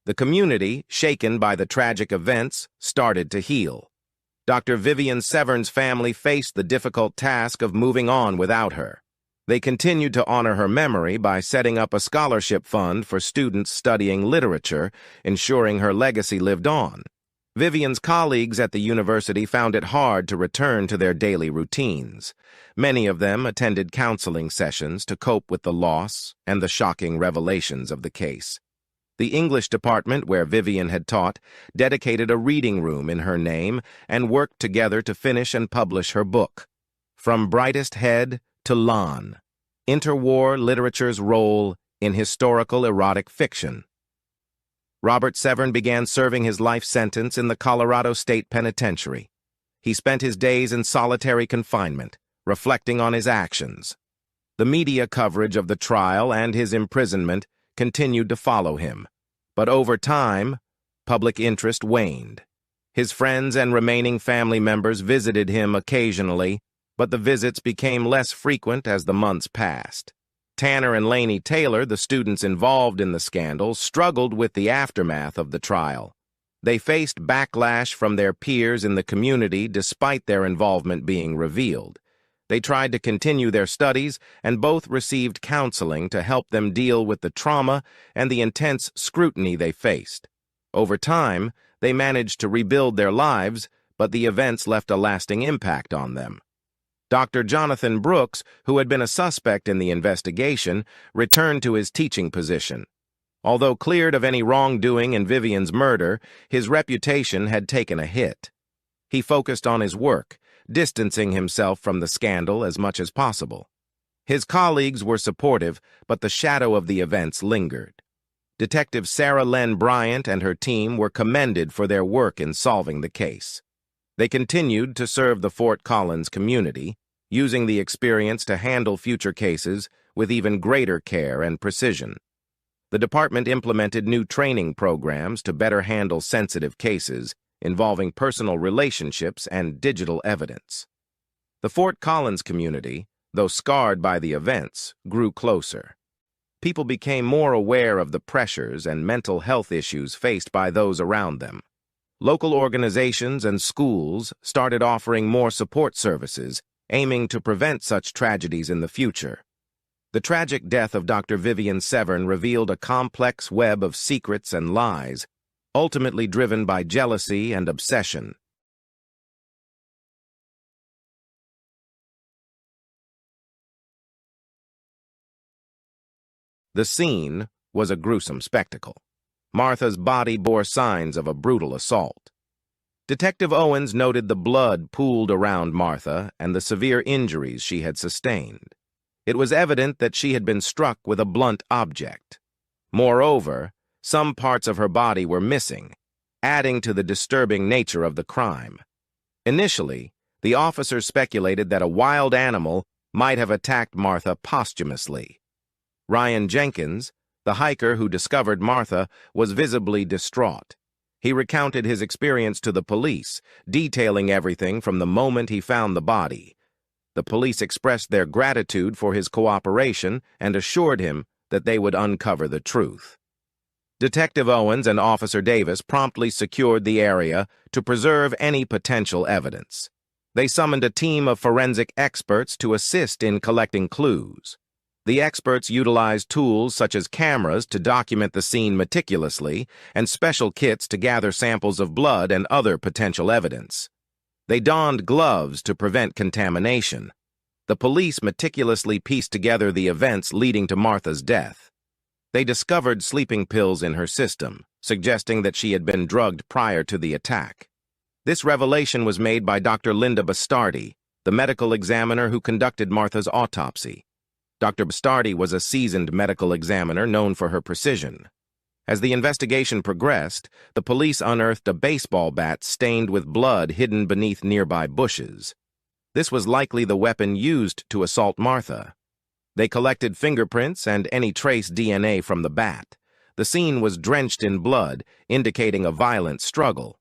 [SPEAKER 1] The community, shaken by the tragic events, started to heal. Dr. Vivian Severn's family faced the difficult task of moving on without her. They continued to honor her memory by setting up a scholarship fund for students studying literature, ensuring her legacy lived on. Vivian's colleagues at the university found it hard to return to their daily routines. Many of them attended counseling sessions to cope with the loss and the shocking revelations of the case. The English department, where Vivian had taught, dedicated a reading room in her name and worked together to finish and publish her book, From Brightest Head to Lan, Interwar Literature's Role in Historical Erotic Fiction. Robert Severn began serving his life sentence in the Colorado State Penitentiary. He spent his days in solitary confinement, reflecting on his actions. The media coverage of the trial and his imprisonment continued to follow him, but over time, public interest waned. His friends and remaining family members visited him occasionally, but the visits became less frequent as the months passed. Tanner and Lainey Taylor, the students involved in the scandal, struggled with the aftermath of the trial. They faced backlash from their peers in the community despite their involvement being revealed. They tried to continue their studies, and both received counseling to help them deal with the trauma and the intense scrutiny they faced. Over time, they managed to rebuild their lives, but the events left a lasting impact on them. Dr. Jonathan Brooks, who had been a suspect in the investigation, returned to his teaching position. Although cleared of any wrongdoing in Vivian's murder, his reputation had taken a hit. He focused on his work, distancing himself from the scandal as much as possible. His colleagues were supportive, but the shadow of the events lingered. Detective Sarah Len Bryant and her team were commended for their work in solving the case. They continued to serve the Fort Collins community, using the experience to handle future cases with even greater care and precision. The department implemented new training programs to better handle sensitive cases involving personal relationships and digital evidence. The Fort Collins community, though scarred by the events, grew closer. People became more aware of the pressures and mental health issues faced by those around them. Local organizations and schools started offering more support services, aiming to prevent such tragedies in the future. The tragic death of Dr. Vivian Severn revealed a complex web of secrets and lies, ultimately driven by jealousy and obsession. The scene was a gruesome spectacle. Martha's body bore signs of a brutal assault. Detective Owens noted the blood pooled around Martha and the severe injuries she had sustained. It was evident that she had been struck with a blunt object. Moreover, some parts of her body were missing, adding to the disturbing nature of the crime. Initially, the officers speculated that a wild animal might have attacked Martha posthumously. Ryan Jenkins, the hiker who discovered Martha, was visibly distraught. He recounted his experience to the police, detailing everything from the moment he found the body. The police expressed their gratitude for his cooperation and assured him that they would uncover the truth. Detective Owens and Officer Davis promptly secured the area to preserve any potential evidence. They summoned a team of forensic experts to assist in collecting clues. The experts utilized tools such as cameras to document the scene meticulously and special kits to gather samples of blood and other potential evidence. They donned gloves to prevent contamination. The police meticulously pieced together the events leading to Martha's death. They discovered sleeping pills in her system, suggesting that she had been drugged prior to the attack. This revelation was made by Dr. Linda Bastardi, the medical examiner who conducted Martha's autopsy. Dr. Bastardi was a seasoned medical examiner known for her precision. As the investigation progressed, the police unearthed a baseball bat stained with blood hidden beneath nearby bushes. This was likely the weapon used to assault Martha. They collected fingerprints and any trace DNA from the bat. The scene was drenched in blood, indicating a violent struggle.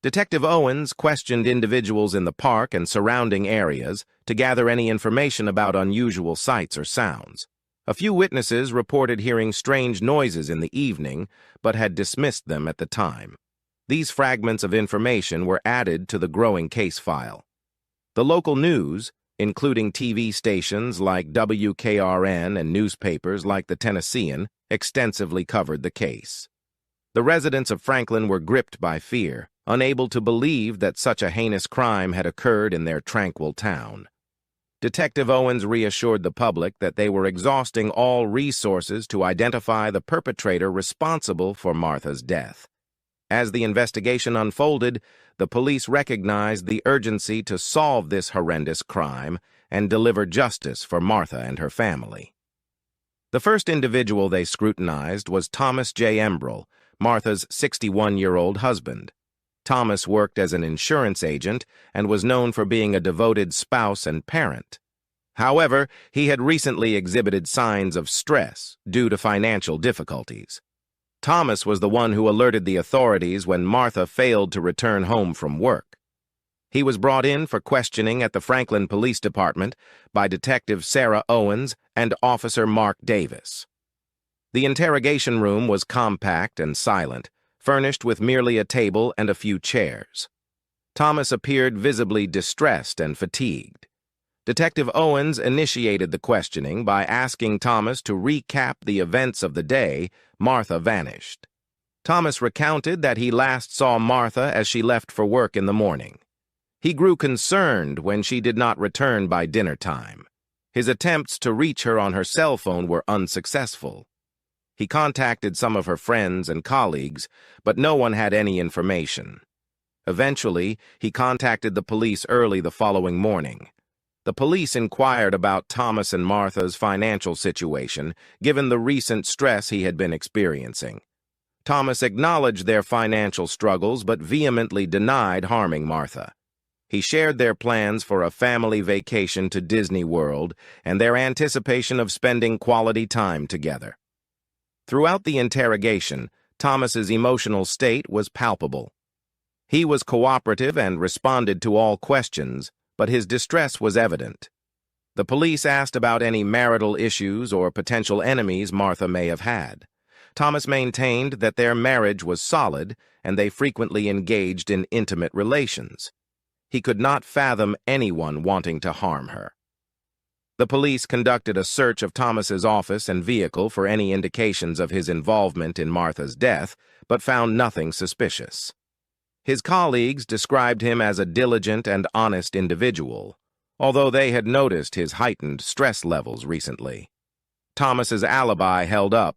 [SPEAKER 1] Detective Owens questioned individuals in the park and surrounding areas to gather any information about unusual sights or sounds. A few witnesses reported hearing strange noises in the evening, but had dismissed them at the time. These fragments of information were added to the growing case file. The local news, including TV stations like WKRN and newspapers like the Tennessean, extensively covered the case. The residents of Franklin were gripped by fear, unable to believe that such a heinous crime had occurred in their tranquil town. Detective Owens reassured the public that they were exhausting all resources to identify the perpetrator responsible for Martha's death. As the investigation unfolded, the police recognized the urgency to solve this horrendous crime and deliver justice for Martha and her family. The first individual they scrutinized was Thomas J. Embroll, Martha's 61-year-old husband. Thomas worked as an insurance agent and was known for being a devoted spouse and parent. However, he had recently exhibited signs of stress due to financial difficulties. Thomas was the one who alerted the authorities when Martha failed to return home from work. He was brought in for questioning at the Franklin Police Department by Detective Sarah Owens and Officer Mark Davis. The interrogation room was compact and silent, furnished with merely a table and a few chairs. Thomas appeared visibly distressed and fatigued. Detective Owens initiated the questioning by asking Thomas to recap the events of the day Martha vanished. Thomas recounted that he last saw Martha as she left for work in the morning. He grew concerned when she did not return by dinner time. His attempts to reach her on her cell phone were unsuccessful. He contacted some of her friends and colleagues, but no one had any information. Eventually, he contacted the police early the following morning. The police inquired about Thomas and Martha's financial situation, given the recent stress he had been experiencing. Thomas acknowledged their financial struggles but vehemently denied harming Martha. He shared their plans for a family vacation to Disney World and their anticipation of spending quality time together. Throughout the interrogation, Thomas's emotional state was palpable. He was cooperative and responded to all questions, but his distress was evident. The police asked about any marital issues or potential enemies Martha may have had. Thomas maintained that their marriage was solid and they frequently engaged in intimate relations. He could not fathom anyone wanting to harm her. The police conducted a search of Thomas's office and vehicle for any indications of his involvement in Martha's death, but found nothing suspicious. His colleagues described him as a diligent and honest individual, although they had noticed his heightened stress levels recently. Thomas's alibi held up.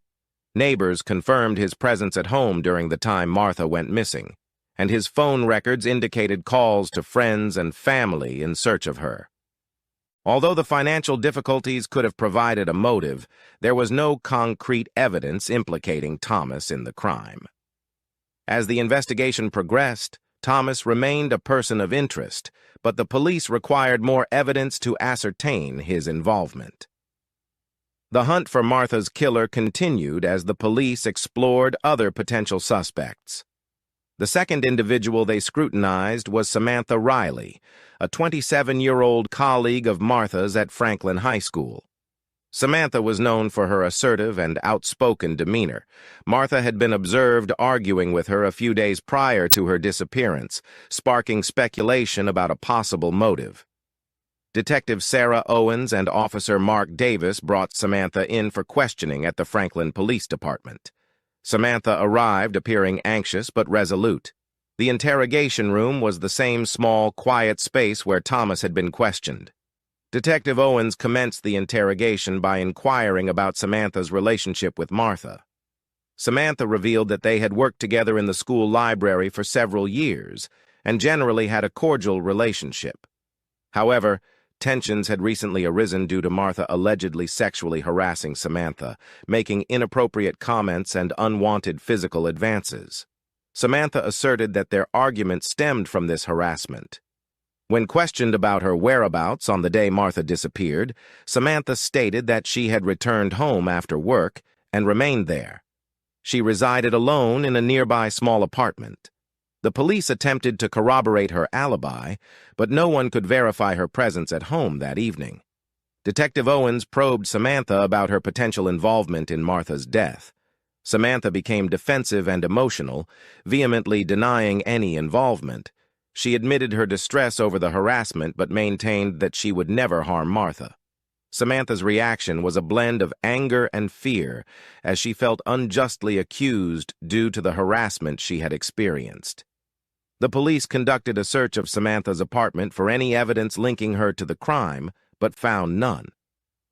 [SPEAKER 1] Neighbors confirmed his presence at home during the time Martha went missing, and his phone records indicated calls to friends and family in search of her. Although the financial difficulties could have provided a motive, there was no concrete evidence implicating Thomas in the crime. As the investigation progressed, Thomas remained a person of interest, but the police required more evidence to ascertain his involvement. The hunt for Martha's killer continued as the police explored other potential suspects. The second individual they scrutinized was Samantha Riley, a 27-year-old colleague of Martha's at Franklin High School. Samantha was known for her assertive and outspoken demeanor. Martha had been observed arguing with her a few days prior to her disappearance, sparking speculation about a possible motive. Detective Sarah Owens and Officer Mark Davis brought Samantha in for questioning at the Franklin Police Department. Samantha arrived appearing anxious but resolute. The interrogation room was the same small, quiet space where Thomas had been questioned. Detective Owens commenced the interrogation by inquiring about Samantha's relationship with Martha. Samantha revealed that they had worked together in the school library for several years and generally had a cordial relationship. However, tensions had recently arisen due to Martha allegedly sexually harassing Samantha, making inappropriate comments and unwanted physical advances. Samantha asserted that their argument stemmed from this harassment. When questioned about her whereabouts on the day Martha disappeared, Samantha stated that she had returned home after work and remained there. She resided alone in a nearby small apartment. The police attempted to corroborate her alibi, but no one could verify her presence at home that evening. Detective Owens probed Samantha about her potential involvement in Martha's death. Samantha became defensive and emotional, vehemently denying any involvement. She admitted her distress over the harassment but maintained that she would never harm Martha. Samantha's reaction was a blend of anger and fear as she felt unjustly accused due to the harassment she had experienced. The police conducted a search of Samantha's apartment for any evidence linking her to the crime, but found none.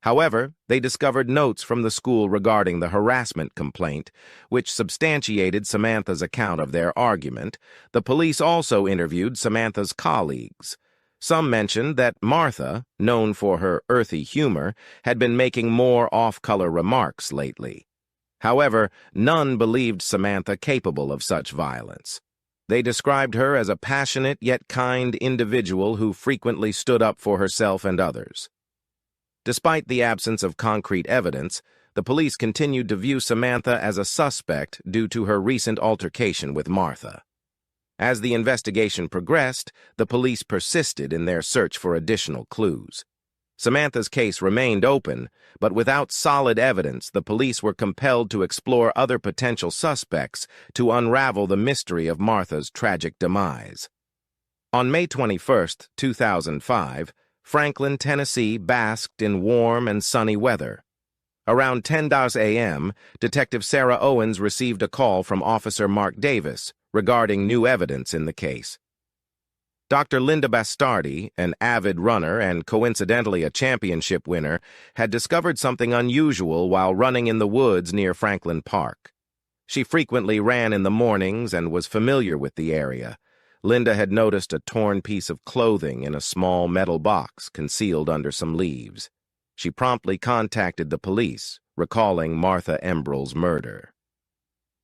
[SPEAKER 1] However, they discovered notes from the school regarding the harassment complaint, which substantiated Samantha's account of their argument. The police also interviewed Samantha's colleagues. Some mentioned that Martha, known for her earthy humor, had been making more off-color remarks lately. However, none believed Samantha capable of such violence. They described her as a passionate yet kind individual who frequently stood up for herself and others. Despite the absence of concrete evidence, the police continued to view Samantha as a suspect due to her recent altercation with Martha. As the investigation progressed, the police persisted in their search for additional clues. Samantha's case remained open, but without solid evidence, the police were compelled to explore other potential suspects to unravel the mystery of Martha's tragic demise. On May 21, 2005, Franklin, Tennessee basked in warm and sunny weather. Around 10 a.m., Detective Sarah Owens received a call from Officer Mark Davis regarding new evidence in the case. Dr. Linda Bastardi, an avid runner and coincidentally a championship winner, had discovered something unusual while running in the woods near Franklin Park. She frequently ran in the mornings and was familiar with the area. Linda had noticed a torn piece of clothing in a small metal box concealed under some leaves. She promptly contacted the police, recalling Martha Embroll's murder.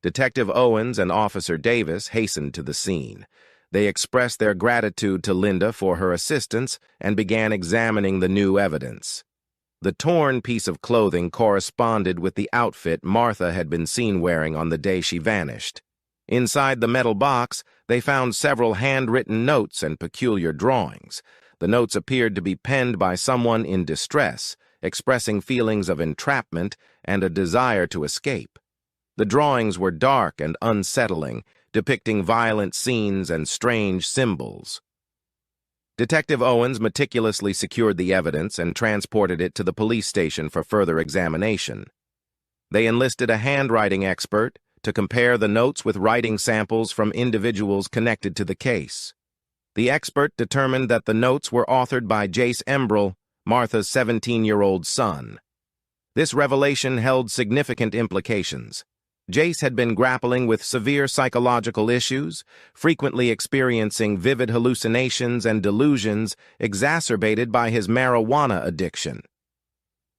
[SPEAKER 1] Detective Owens and Officer Davis hastened to the scene. They expressed their gratitude to Linda for her assistance and began examining the new evidence. The torn piece of clothing corresponded with the outfit Martha had been seen wearing on the day she vanished. Inside the metal box, they found several handwritten notes and peculiar drawings. The notes appeared to be penned by someone in distress, expressing feelings of entrapment and a desire to escape. The drawings were dark and unsettling, depicting violent scenes and strange symbols. Detective Owens meticulously secured the evidence and transported it to the police station for further examination. They enlisted a handwriting expert to compare the notes with writing samples from individuals connected to the case. The expert determined that the notes were authored by Jace Embroll, Martha's 17-year-old son. This revelation held significant implications. Jace had been grappling with severe psychological issues, frequently experiencing vivid hallucinations and delusions exacerbated by his marijuana addiction.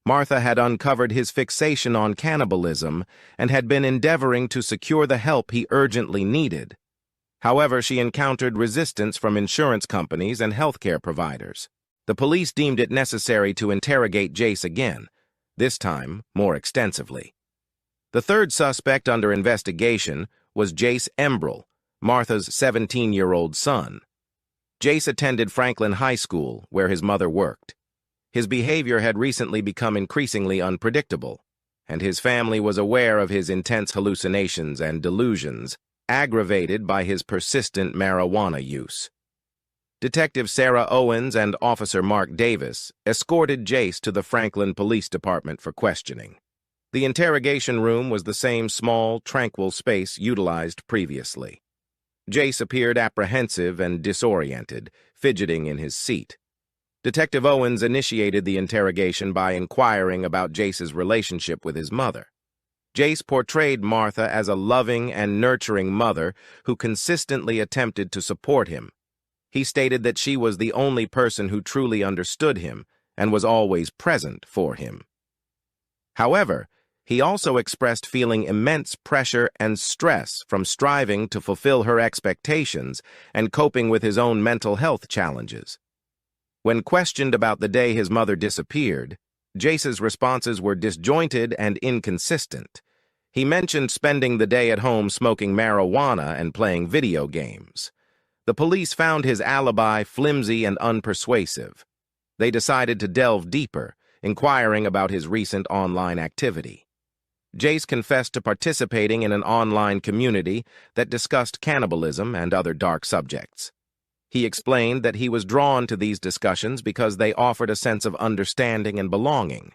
[SPEAKER 1] Martha had uncovered his fixation on cannibalism and had been endeavoring to secure the help he urgently needed. However, she encountered resistance from insurance companies and healthcare providers. The police deemed it necessary to interrogate Jace again, this time more extensively. The third suspect under investigation was Jace Embroll, Martha's 17-year-old son. Jace attended Franklin High School, where his mother worked. His behavior had recently become increasingly unpredictable, and his family was aware of his intense hallucinations and delusions, aggravated by his persistent marijuana use. Detective Sarah Owens and Officer Mark Davis escorted Jace to the Franklin Police Department for questioning. The interrogation room was the same small, tranquil space utilized previously. Jace appeared apprehensive and disoriented, fidgeting in his seat. Detective Owens initiated the interrogation by inquiring about Jace's relationship with his mother. Jace portrayed Martha as a loving and nurturing mother who consistently attempted to support him. He stated that she was the only person who truly understood him and was always present for him. However, He also expressed feeling immense pressure and stress from striving to fulfill her expectations and coping with his own mental health challenges. When questioned about the day his mother disappeared, Jace's responses were disjointed and inconsistent. He mentioned spending the day at home smoking marijuana and playing video games. The police found his alibi flimsy and unpersuasive. They decided to delve deeper, inquiring about his recent online activity. Jace confessed to participating in an online community that discussed cannibalism and other dark subjects. He explained that he was drawn to these discussions because they offered a sense of understanding and belonging.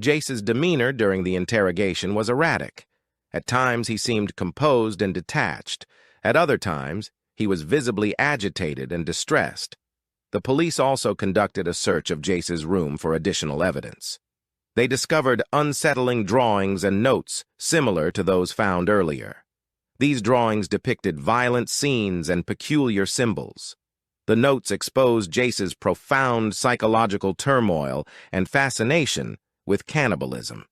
[SPEAKER 1] Jace's demeanor during the interrogation was erratic. At times he seemed composed and detached. At other times, he was visibly agitated and distressed. The police also conducted a search of Jace's room for additional evidence. They discovered unsettling drawings and notes similar to those found earlier. These drawings depicted violent scenes and peculiar symbols. The notes exposed Jace's profound psychological turmoil and fascination with cannibalism.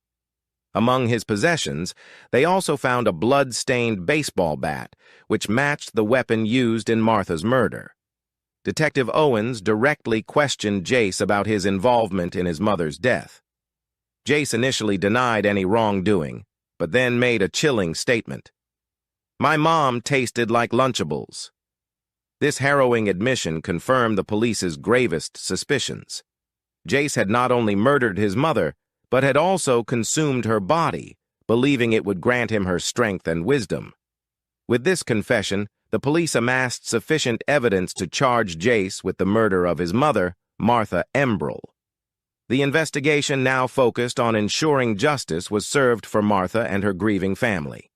[SPEAKER 1] Among his possessions, they also found a blood-stained baseball bat, which matched the weapon used in Martha's murder. Detective Owens directly questioned Jace about his involvement in his mother's death. Jace initially denied any wrongdoing, but then made a chilling statement. "My mom tasted like Lunchables." This harrowing admission confirmed the police's gravest suspicions. Jace had not only murdered his mother, but had also consumed her body, believing it would grant him her strength and wisdom. With this confession, the police amassed sufficient evidence to charge Jace with the murder of his mother, Martha Embroll. The investigation now focused on ensuring justice was served for Martha and her grieving family.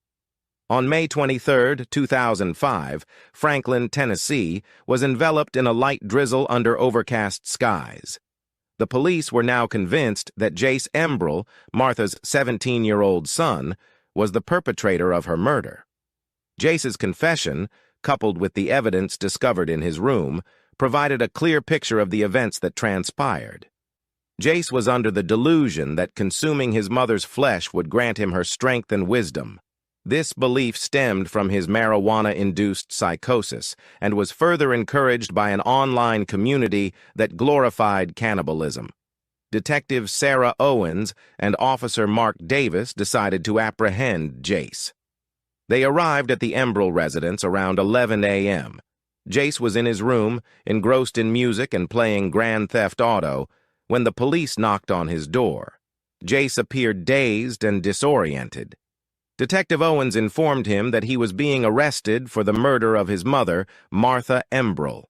[SPEAKER 1] On May 23, 2005, Franklin, Tennessee, was enveloped in a light drizzle under overcast skies. The police were now convinced that Jace Embroll, Martha's 17-year-old son, was the perpetrator of her murder. Jace's confession, coupled with the evidence discovered in his room, provided a clear picture of the events that transpired. Jace was under the delusion that consuming his mother's flesh would grant him her strength and wisdom. This belief stemmed from his marijuana-induced psychosis and was further encouraged by an online community that glorified cannibalism. Detective Sarah Owens and Officer Mark Davis decided to apprehend Jace. They arrived at the Embroll residence around 11 a.m. Jace was in his room, engrossed in music and playing Grand Theft Auto, when the police knocked on his door. Jace appeared dazed and disoriented. Detective Owens informed him that he was being arrested for the murder of his mother, Martha Embroll.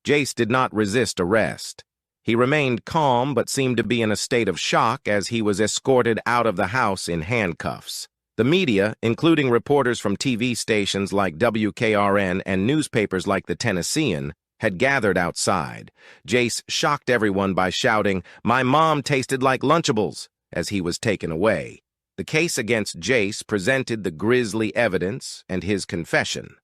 [SPEAKER 1] Jace did not resist arrest. He remained calm but seemed to be in a state of shock as he was escorted out of the house in handcuffs. The media, including reporters from TV stations like WKRN and newspapers like the Tennessean, had gathered outside. Jace shocked everyone by shouting, "My mom tasted like Lunchables," as he was taken away. The case against Jace presented the grisly evidence and his confession.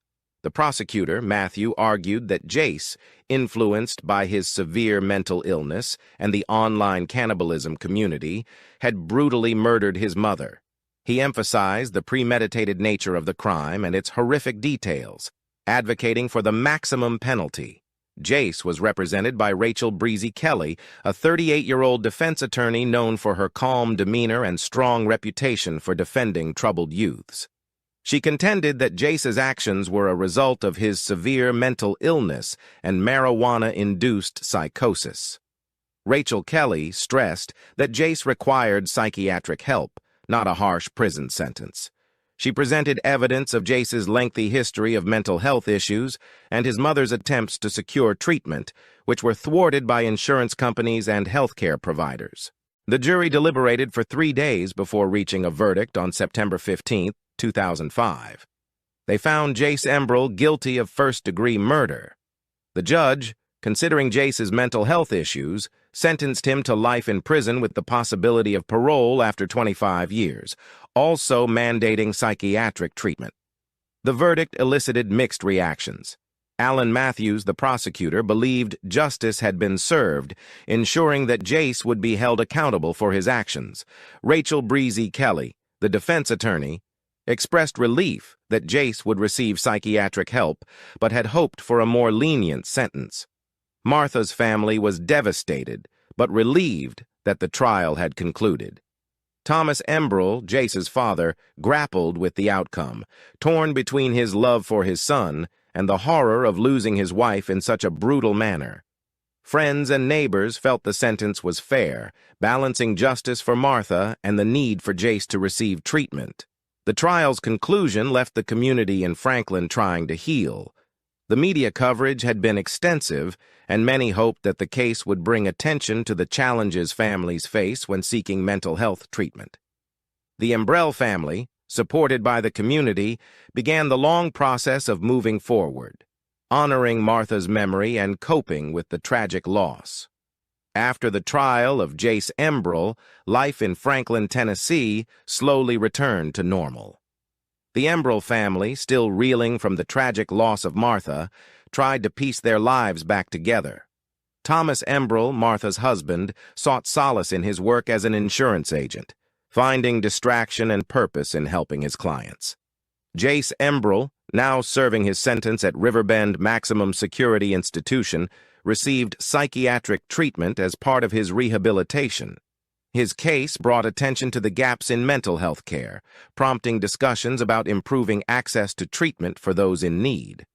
[SPEAKER 1] The prosecutor, Matthew, argued that Jace, influenced by his severe mental illness and the online cannibalism community, had brutally murdered his mother. He emphasized the premeditated nature of the crime and its horrific details, advocating for the maximum penalty. Jace was represented by Rachel Breezy Kelly, a 38-year-old defense attorney known for her calm demeanor and strong reputation for defending troubled youths. She contended that Jace's actions were a result of his severe mental illness and marijuana-induced psychosis. Rachel Kelly stressed that Jace required psychiatric help, not a harsh prison sentence. She presented evidence of Jace's lengthy history of mental health issues and his mother's attempts to secure treatment, which were thwarted by insurance companies and healthcare providers. The jury deliberated for 3 days before reaching a verdict on September 15, 2005. They found Jace Embroll guilty of first-degree murder. The judge, considering Jace's mental health issues, sentenced him to life in prison with the possibility of parole after 25 years, also mandating psychiatric treatment. The verdict elicited mixed reactions. Alan Matthews, the prosecutor, believed justice had been served, ensuring that Jace would be held accountable for his actions. Rachel Breezy Kelly, the defense attorney, expressed relief that Jace would receive psychiatric help, but had hoped for a more lenient sentence. Martha's family was devastated, but relieved that the trial had concluded. Thomas Embrell, Jace's father, grappled with the outcome, torn between his love for his son and the horror of losing his wife in such a brutal manner. Friends and neighbors felt the sentence was fair, balancing justice for Martha and the need for Jace to receive treatment. The trial's conclusion left the community in Franklin trying to heal. The media coverage had been extensive, and many hoped that the case would bring attention to the challenges families face when seeking mental health treatment. The Embrell family, supported by the community, began the long process of moving forward, honoring Martha's memory and coping with the tragic loss. After the trial of Jace Embrell, life in Franklin, Tennessee, slowly returned to normal. The Embrell family, still reeling from the tragic loss of Martha, tried to piece their lives back together. Thomas Embrell, Martha's husband, sought solace in his work as an insurance agent, finding distraction and purpose in helping his clients. Jace Embrell, now serving his sentence at Riverbend Maximum Security Institution, received psychiatric treatment as part of his rehabilitation. His case brought attention to the gaps in mental health care, prompting discussions about improving access to treatment for those in need.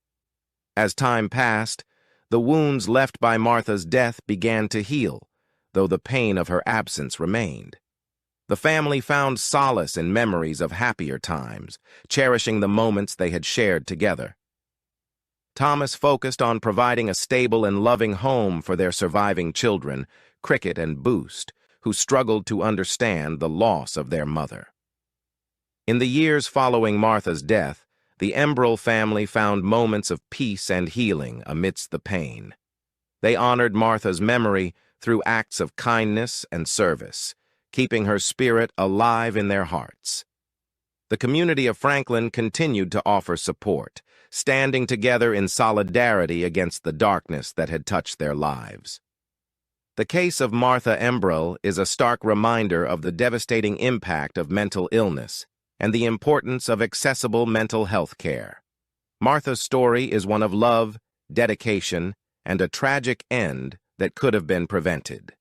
[SPEAKER 1] As time passed, the wounds left by Martha's death began to heal, though the pain of her absence remained. The family found solace in memories of happier times, cherishing the moments they had shared together. Thomas focused on providing a stable and loving home for their surviving children, Cricket and Boost, who struggled to understand the loss of their mother. In the years following Martha's death, the Embrell family found moments of peace and healing amidst the pain. They honored Martha's memory through acts of kindness and service, keeping her spirit alive in their hearts. The community of Franklin continued to offer support, standing together in solidarity against the darkness that had touched their lives. The case of Martha Embrell is a stark reminder of the devastating impact of mental illness and the importance of accessible mental health care. Martha's story is one of love, dedication, and a tragic end that could have been prevented.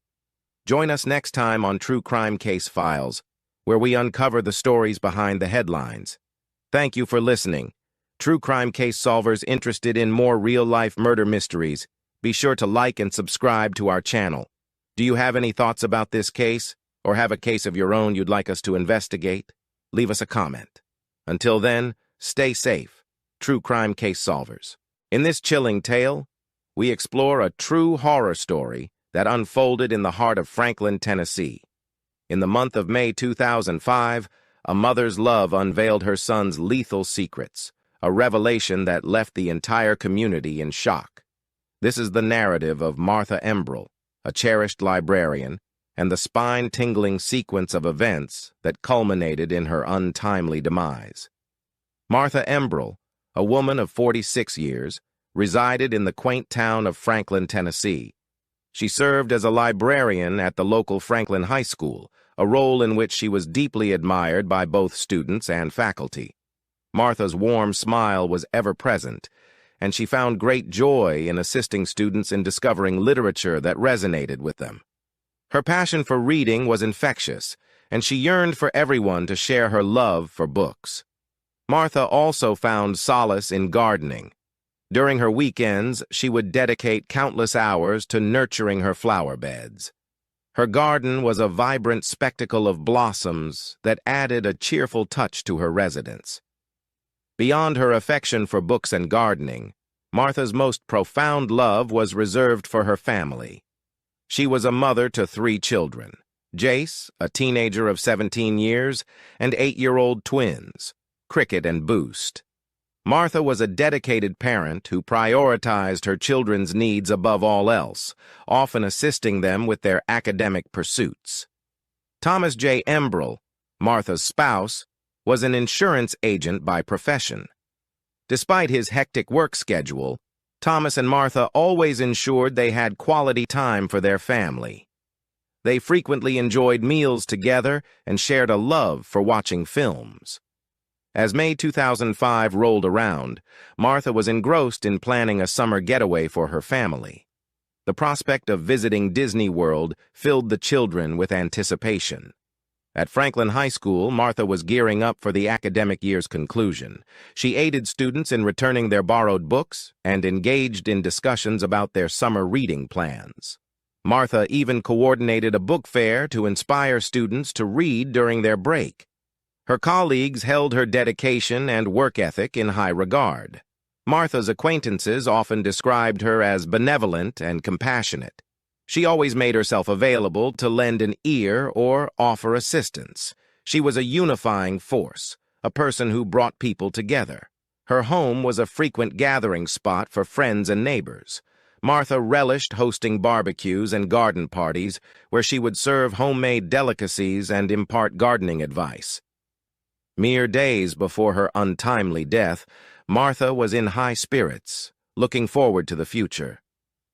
[SPEAKER 1] Join us next time on True Crime Case Files, where we uncover the stories behind the headlines. Thank you for listening. True crime case solvers interested in more real-life murder mysteries, be sure to like and subscribe to our channel. Do you have any thoughts about this case, or have a case of your own you'd like us to investigate? Leave us a comment. Until then, stay safe, True Crime Case Solvers. In this chilling tale, we explore a true horror story that unfolded in the heart of Franklin, Tennessee. In the month of May 2005, a mother's love unveiled her son's lethal secrets, a revelation that left the entire community in shock. This is the narrative of Martha Embrell, a cherished librarian, and the spine-tingling sequence of events that culminated in her untimely demise. Martha Embrell, a woman of 46 years, resided in the quaint town of Franklin, Tennessee. She served as a librarian at the local Franklin High School, a role in which she was deeply admired by both students and faculty. Martha's warm smile was ever present, and she found great joy in assisting students in discovering literature that resonated with them. Her passion for reading was infectious, and she yearned for everyone to share her love for books. Martha also found solace in gardening. During her weekends, she would dedicate countless hours to nurturing her flower beds. Her garden was a vibrant spectacle of blossoms that added a cheerful touch to her residence. Beyond her affection for books and gardening, Martha's most profound love was reserved for her family. She was a mother to 3 children, Jace, a teenager of 17 years, and 8-year-old twins, Cricket and Boost. Martha was a dedicated parent who prioritized her children's needs above all else, often assisting them with their academic pursuits. Thomas J. Embrell, Martha's spouse, was an insurance agent by profession. Despite his hectic work schedule, Thomas and Martha always ensured they had quality time for their family. They frequently enjoyed meals together and shared a love for watching films. As May 2005 rolled around, Martha was engrossed in planning a summer getaway for her family. The prospect of visiting Disney World filled the children with anticipation. At Franklin High School, Martha was gearing up for the academic year's conclusion. She aided students in returning their borrowed books and engaged in discussions about their summer reading plans. Martha even coordinated a book fair to inspire students to read during their break. Her colleagues held her dedication and work ethic in high regard. Martha's acquaintances often described her as benevolent and compassionate. She always made herself available to lend an ear or offer assistance. She was a unifying force, a person who brought people together. Her home was a frequent gathering spot for friends and neighbors. Martha relished hosting barbecues and garden parties where she would serve homemade delicacies and impart gardening advice. Mere days before her untimely death, Martha was in high spirits, looking forward to the future.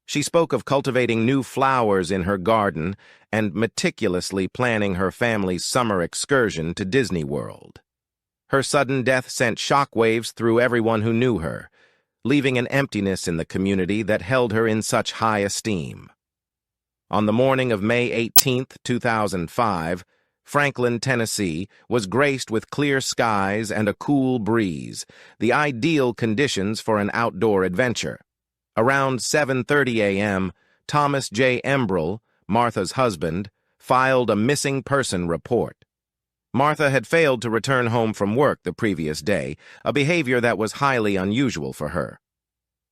[SPEAKER 1] She spoke of cultivating new flowers in her garden and meticulously planning her family's summer excursion to Disney World. Her sudden death sent shockwaves through everyone who knew her, leaving an emptiness in the community that held her in such high esteem. On the morning of May 18, 2005, Franklin, Tennessee, was graced with clear skies and a cool breeze, the ideal conditions for an outdoor adventure. Around 7:30 a.m., Thomas J. Embrell, Martha's husband, filed a missing person report. Martha had failed to return home from work the previous day, a behavior that was highly unusual for her.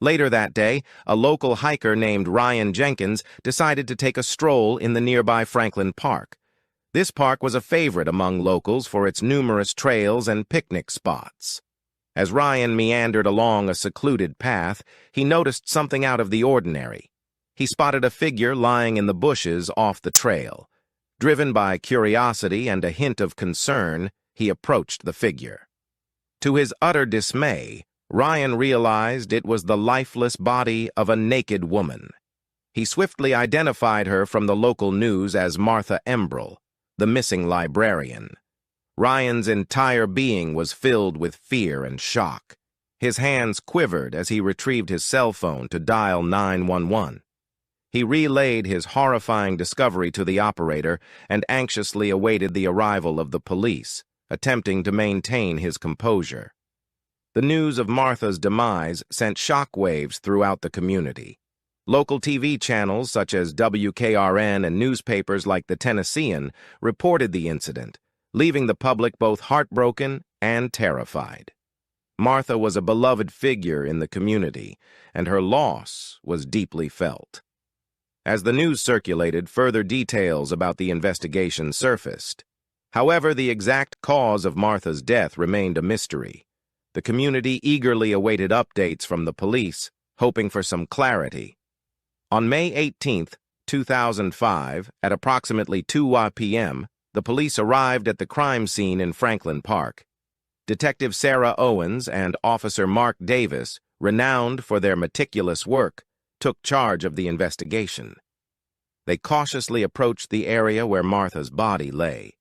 [SPEAKER 1] Later that day, a local hiker named Ryan Jenkins decided to take a stroll in the nearby Franklin Park. This park was a favorite among locals for its numerous trails and picnic spots. As Ryan meandered along a secluded path, he noticed something out of the ordinary. He spotted a figure lying in the bushes off the trail. Driven by curiosity and a hint of concern, he approached the figure. To his utter dismay, Ryan realized it was the lifeless body of a naked woman. He swiftly identified her from the local news as Martha Embrell, the missing librarian. Ryan's entire being was filled with fear and shock. His hands quivered as he retrieved his cell phone to dial 911. He relayed his horrifying discovery to the operator and anxiously awaited the arrival of the police, attempting to maintain his composure. The news of Martha's demise sent shockwaves throughout the community. Local TV channels such as WKRN and newspapers like the Tennessean reported the incident, leaving the public both heartbroken and terrified. Martha was a beloved figure in the community, and her loss was deeply felt. As the news circulated, further details about the investigation surfaced. However, the exact cause of Martha's death remained a mystery. The community eagerly awaited updates from the police, hoping for some clarity. On May 18, 2005, at approximately 2 p.m., the police arrived at the crime scene in Franklin Park. Detective Sarah Owens and Officer Mark Davis, renowned for their meticulous work, took charge of the investigation. They cautiously approached the area where Martha's body lay.